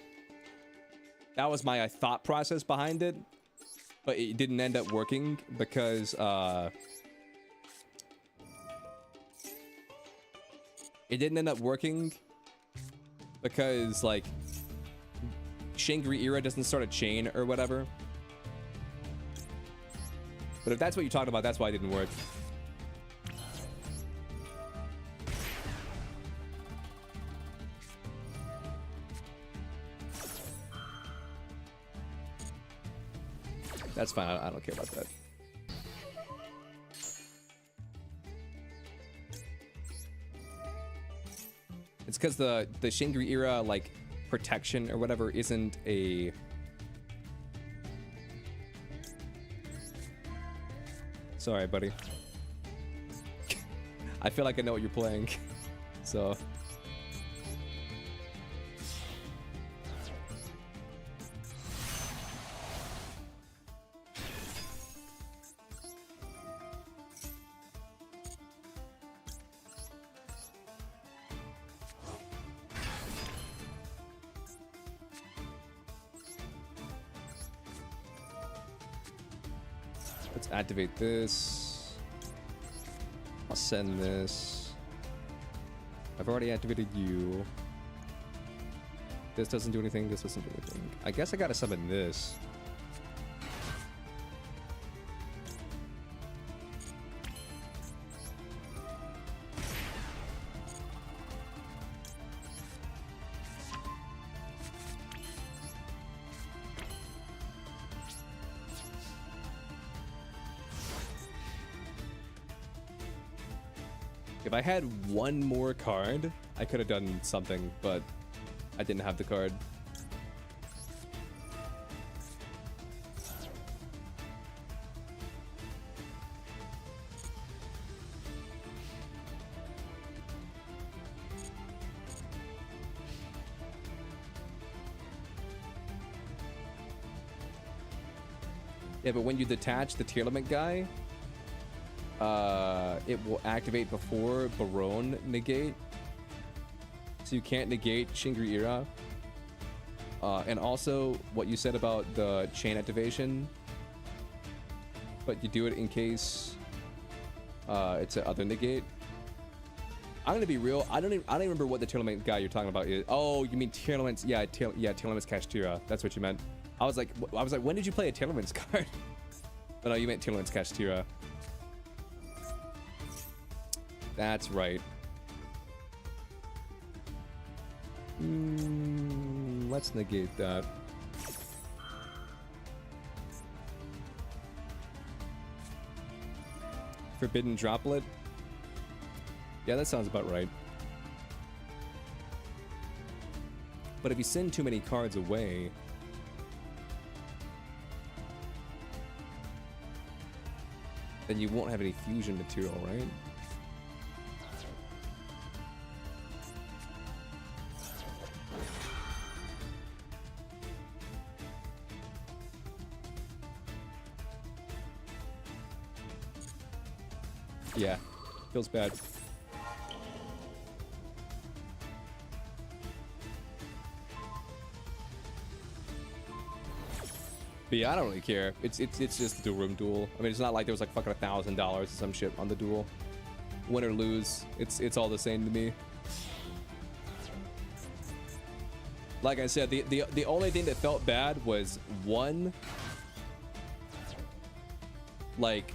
That was my thought process behind it. But it didn't end up working because, it didn't end up working because, like, Shangri-Era doesn't start a chain or whatever. But if that's what you're talking about, that's why it didn't work. That's fine. I don't care about that. It's because the Shangri-Era, like, protection or whatever isn't a... Sorry, buddy. I feel like I know what you're playing. So... Let's activate this. I'll send this. I've already activated you. This doesn't do anything. This doesn't do anything. I guess I gotta summon this. If I had one more card, I could have done something, but I didn't have the card. Yeah, but when you detach the Tearlament guy, it will activate before Barone negate. So you can't negate Shangri-Era. And also what you said about the chain activation. But you do it in case it's an other negate. I'm gonna be real. I don't even remember what the Tearlament guy you're talking about is. Oh, you mean Tearlament's? Yeah, Tearlament's Kashtira. That's what you meant. I was like, when did you play a Tearlament's card? But no, you meant Tearlament's Kashtira. That's right. Let's negate that. Forbidden Droplet? Yeah, that sounds about right. But if you send too many cards away... then you won't have any fusion material, right? Yeah, feels bad. But yeah, I don't really care. It's just a room duel. I mean, it's not like there was like fucking $1,000 or some shit on the duel. Win or lose, it's all the same to me. Like I said, the only thing that felt bad was one, like,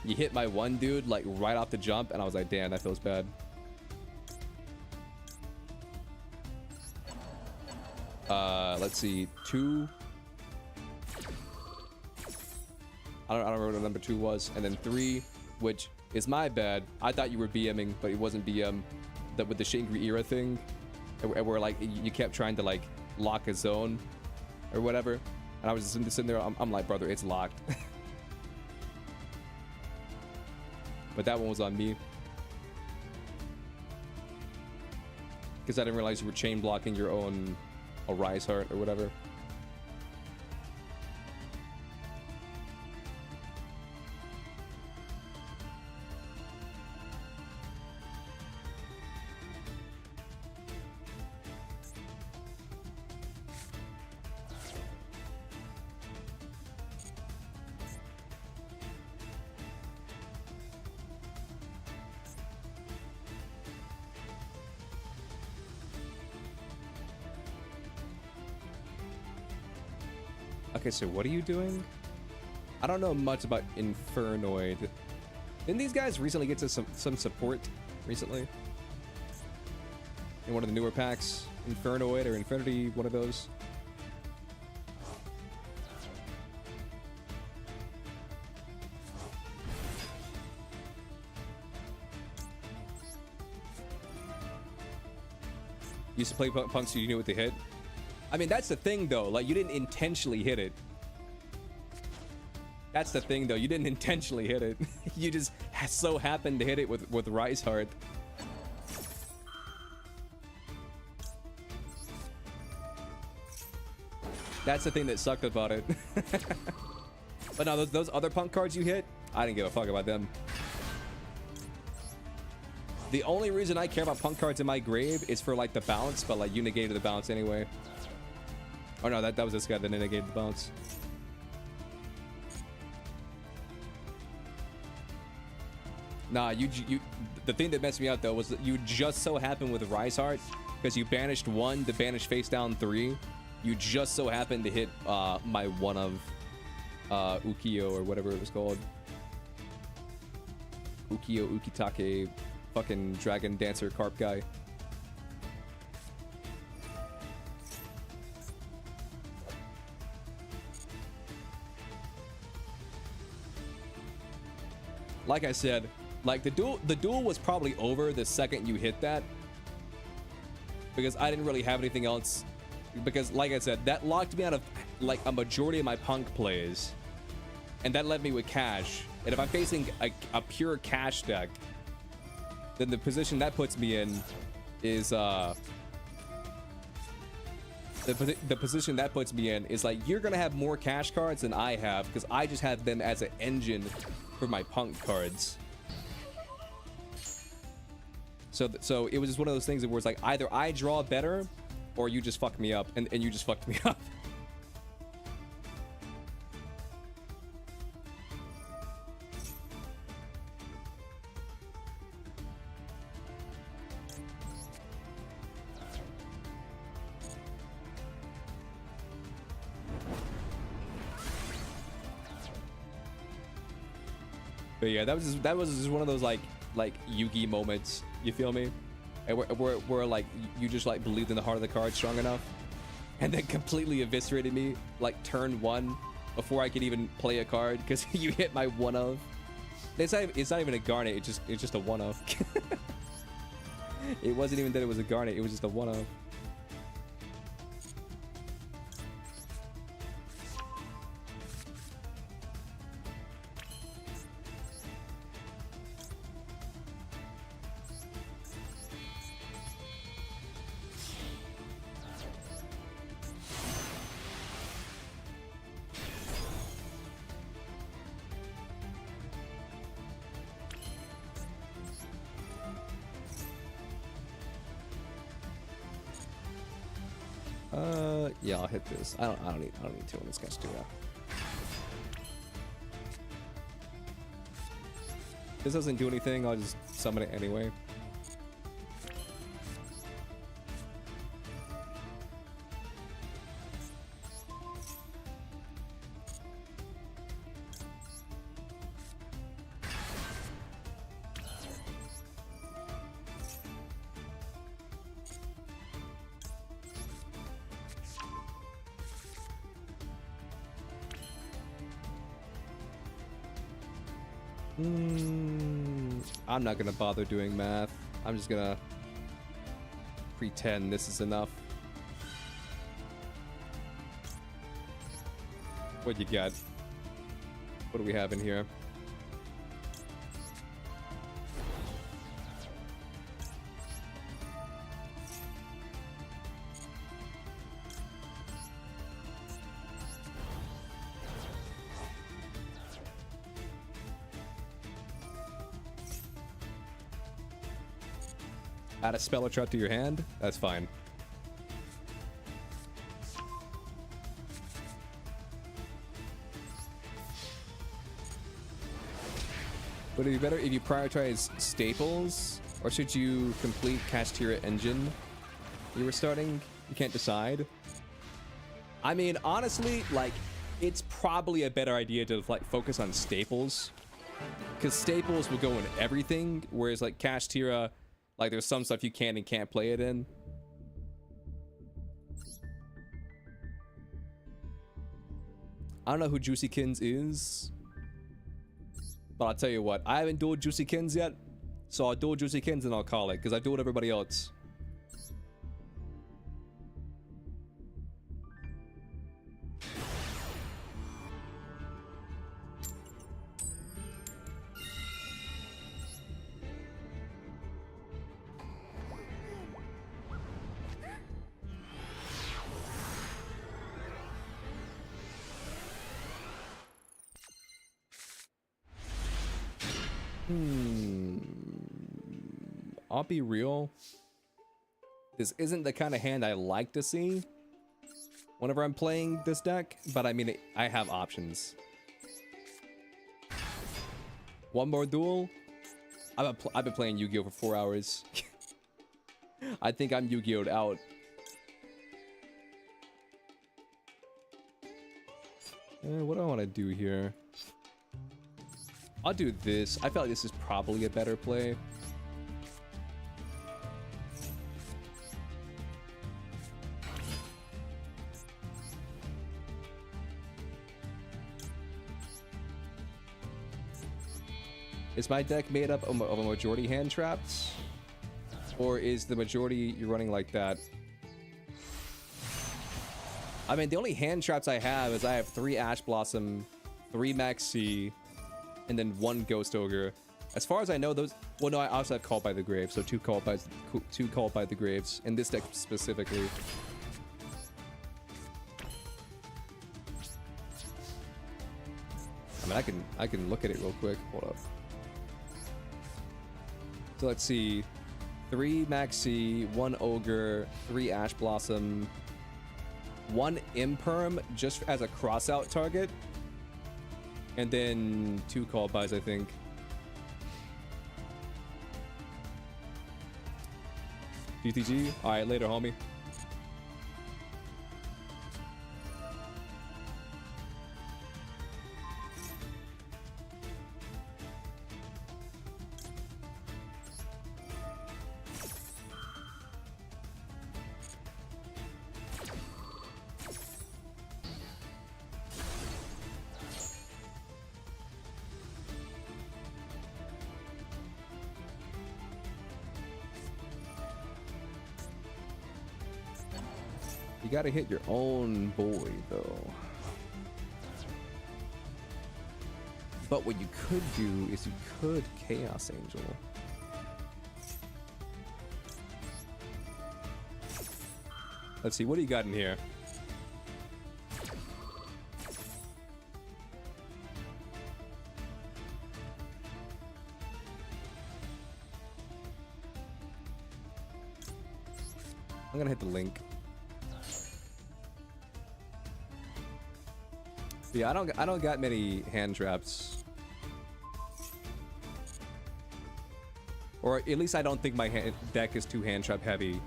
you hit my one dude like right off the jump, and I was like, damn, that feels bad. Let's see, 2. I don't remember what number 2 was, and then 3, which is my bad. I thought you were BMing, but it wasn't BM. That with the Shangri-Era thing, where like you kept trying to like lock a zone or whatever, and I was just sitting there. I'm like, brother, it's locked. But that one was on me. Because I didn't realize you were chain blocking your own Rise Heart or whatever. Okay, so what are you doing? I don't know much about Infernoid. Didn't these guys recently get to some support recently? In one of the newer packs? Infernoid or Infinity, one of those? Used to play Punk so you knew what to hit. I mean, that's the thing, though. Like, you didn't intentionally hit it. That's the thing, though. You didn't intentionally hit it. You just so happened to hit it with Rise Heart. That's the thing that sucked about it. But no, those other Punk cards you hit, I didn't give a fuck about them. The only reason I care about Punk cards in my grave is for, like, the bounce, but, like, you negated the bounce anyway. Oh no, that was this guy that negated the bounce. Nah, the thing that messed me out though was that you just so happened with Rise Heart, because you banished 1 to banish face down 3. You just so happened to hit my one of Ukiyo or whatever it was called. Ukiyo Ukitake, fucking dragon dancer carp guy. Like I said, like the duel was probably over the second you hit that, because I didn't really have anything else, because like I said, that locked me out of like a majority of my Punk plays, and that left me with cash. And if I'm facing a pure cash deck, then the position that puts me in is the position that puts me in is like, you're gonna have more cash cards than I have, because I just have them as an engine for my Punk cards. So it was just one of those things where it's like, either I draw better or you just fuck me up, and you just fucked me up. But yeah, that was just one of those like Yugi moments. You feel me? And where like you just like believed in the heart of the card strong enough, and then completely eviscerated me like turn 1 before I could even play a card because you hit my one of. It's not even a Garnet. It's just a one of. It wasn't even that it was a Garnet. It was just a one of. Yeah, I'll hit this. I don't need 2 on this guy's 2 now. This doesn't do anything, I'll just summon it anyway. I'm not gonna bother doing math. I'm just gonna pretend this is enough. What you got? What do we have in here? Add a spell or trap to your hand. That's fine. Would it be better if you prioritize staples, or should you complete Kashtira engine you were starting? You can't decide. I mean, honestly, like, it's probably a better idea to like focus on staples, because staples will go in everything, whereas like Kashtira, like there's some stuff you can and can't play it in. I don't know who Juicykins is, but I'll tell you what, I haven't dueled Juicykins yet, so I'll duel Juicykins and I'll call it, because I dueled everybody else. I'll be real. This isn't the kind of hand I like to see whenever I'm playing this deck, but I mean, I have options. One more duel? I've been playing Yu-Gi-Oh! For 4 hours. I think I'm Yu-Gi-Oh'd out. What do I want to do here? I'll do this. I feel like this is probably a better play. Is my deck made up of a majority hand traps? Or is the majority you're running like that? I mean, the only hand traps I have is I have 3 Ash Blossom, 3 Maxi, and then 1 Ghost Ogre. As far as I know, those... Well, no, I also have Called by the Grave, so 2 Called by the Graves, in this deck specifically. I mean, I can look at it real quick. Hold up. So let's see. 3 Maxi, 1 Ogre, 3 Ash Blossom, 1 Imperm just as a crossout target, and then 2 Called bys, I think. GTG. All right, later, homie. You gotta hit your own boy, though. But what you could do is you could Chaos Angel. Let's see, what do you got in here? I'm gonna hit the link. Yeah, I don't got many hand traps. Or at least I don't think my deck is too hand trap heavy.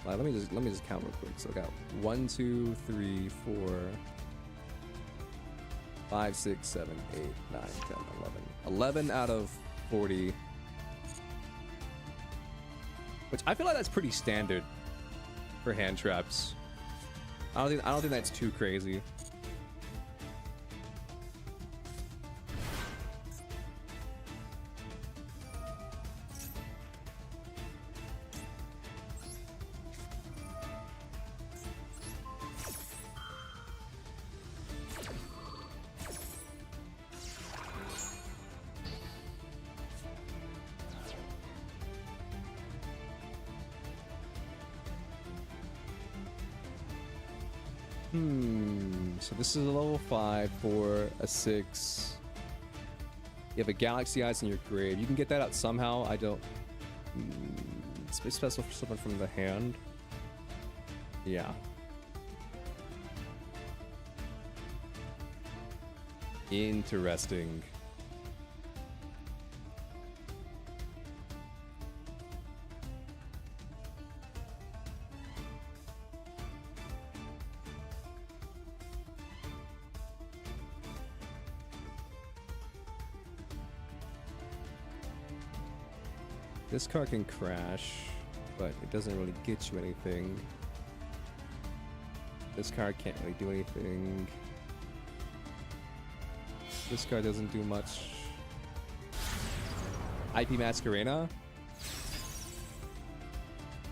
Let me just count real quick. So I got 1, 2, 3, 4, 5, 6, 7, 8, 9, 10, 11. 11 out of 40. Which I feel like that's pretty standard for hand traps. I don't think that's too crazy. So this is a level 5 for a 6. You have a Galaxy Eyes in your grave. You can get that out somehow. I don't... It's special for someone from the hand. Yeah. Interesting. This car can crash, but it doesn't really get you anything. This car can't really do anything. This car doesn't do much. IP Masquerena?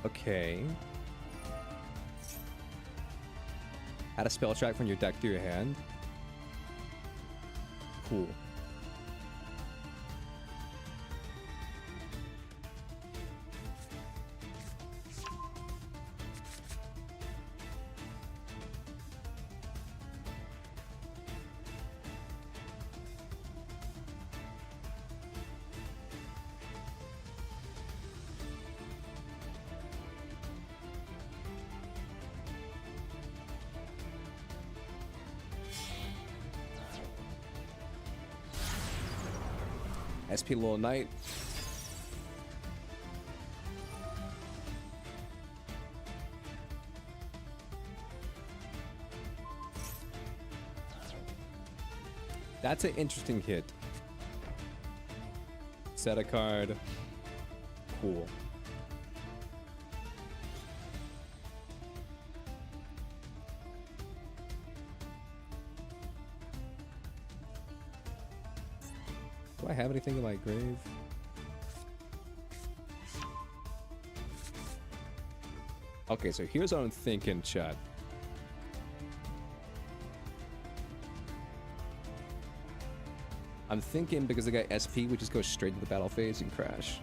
Okay. Add a spell track from your deck to your hand. Cool. SP Little Knight. That's an interesting hit. Set a card. Cool. Do I have anything in my grave? Okay, so here's what I'm thinking, chat. I'm thinking because I got SP, we just go straight to the battle phase and crash.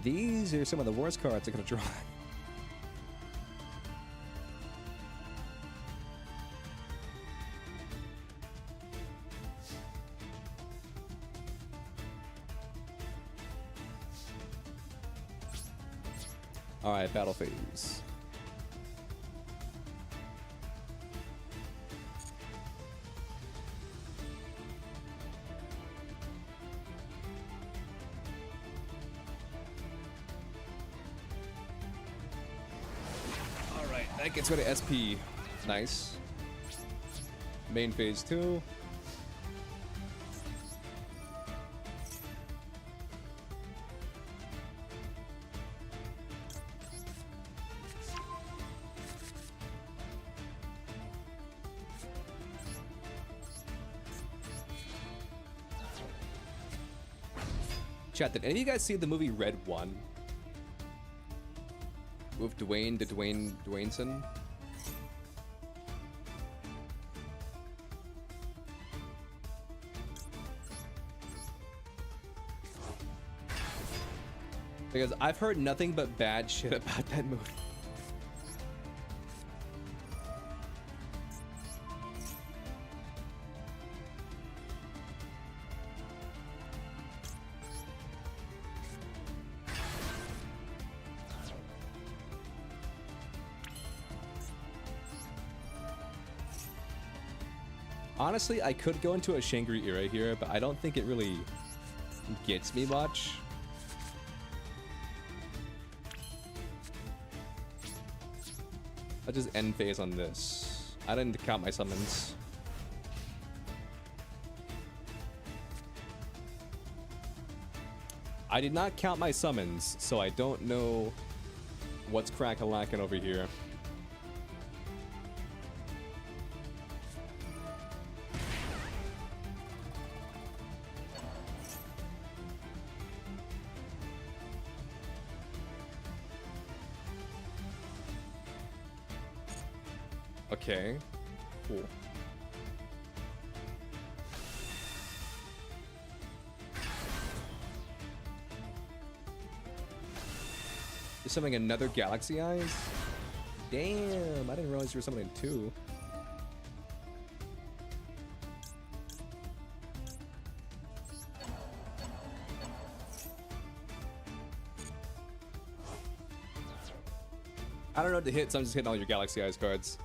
These are some of the worst cards I could have drawn. Alright, battle phase. Alright, that gets rid of SP. Nice. Main phase 2. Chat, did any of you guys see the movie Red 1? With Dwayneson? Because I've heard nothing but bad shit about that movie. Honestly, I could go into a Shangri era here, but I don't think it really gets me much. I'll just end phase on this. I didn't count my summons. I did not count my summons, so I don't know what's crack-a-lackin' over here. Okay, cool. summoning another Galaxy Eyes? Damn, I didn't realize you were summoning 2. I don't know what to hit, so I'm just hitting all your Galaxy Eyes cards.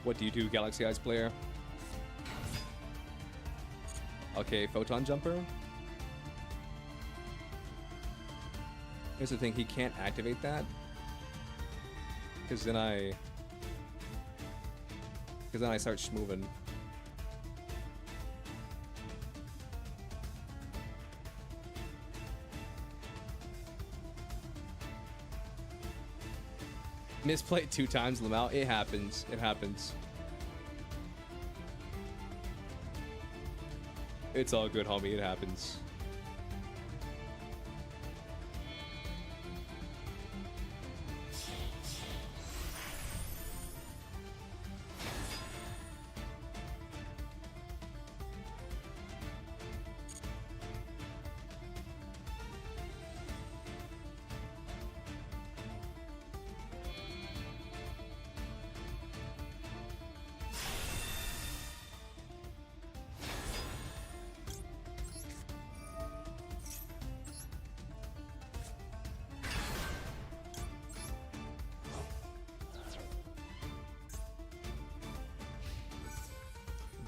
What do you do, Galaxy Eyes player? Okay, Photon Jumper. Here's the thing, he can't activate that. Because then I start schmoving. Misplayed 2 times, Lamau. It happens. It happens. It's all good, homie. It happens.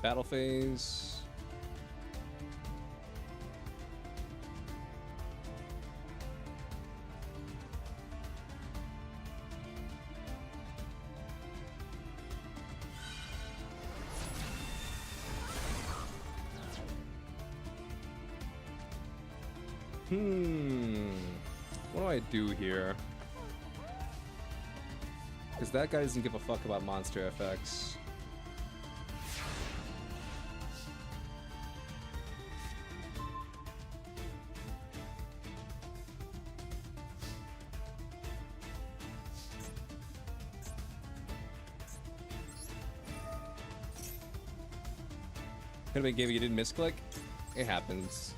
Battle phase. What do I do here? Because that guy doesn't give a fuck about monster FX. Could have been game you didn't misclick. It happens.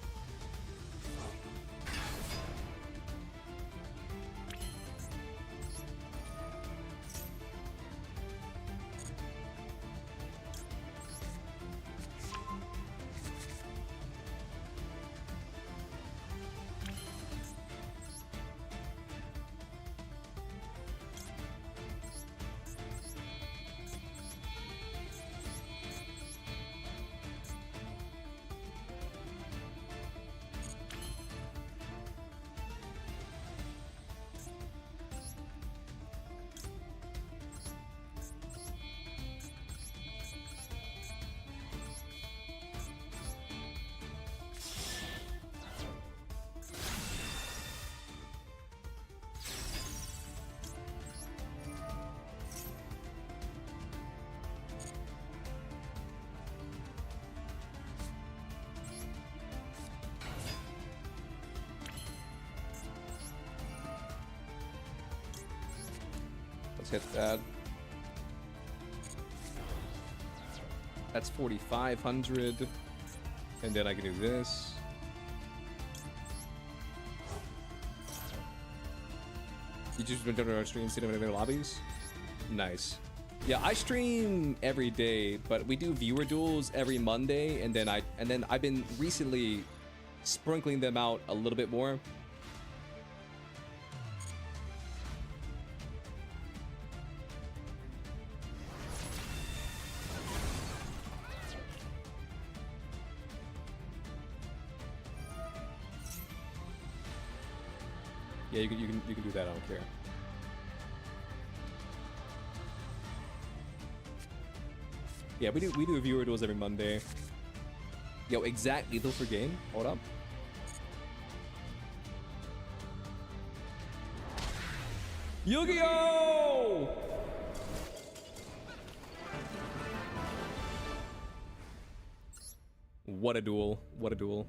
Let's hit that. That's 4,500. And then I can do this. You just went to our stream, see them in their lobbies? Nice. Yeah, I stream every day, but we do viewer duels every Monday, and then I've been recently sprinkling them out a little bit more. Yeah, you can do that. I don't care. Yeah, we do viewer duels every Monday. Yo, exact lethal for game. Hold up. Yu-Gi-Oh! What a duel. What a duel.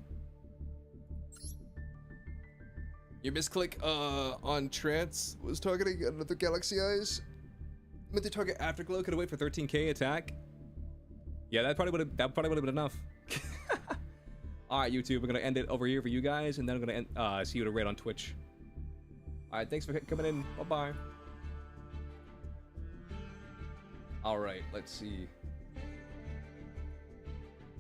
Your misclick on Trance was targeting another Galaxy Eyes. Meant to target Afterglow. Could have waited for 13k attack. Yeah, that probably would have been enough. All right, YouTube, we're gonna end it over here for you guys, and then I'm gonna see you to raid on Twitch. All right, thanks for coming in. Bye bye. All right, let's see.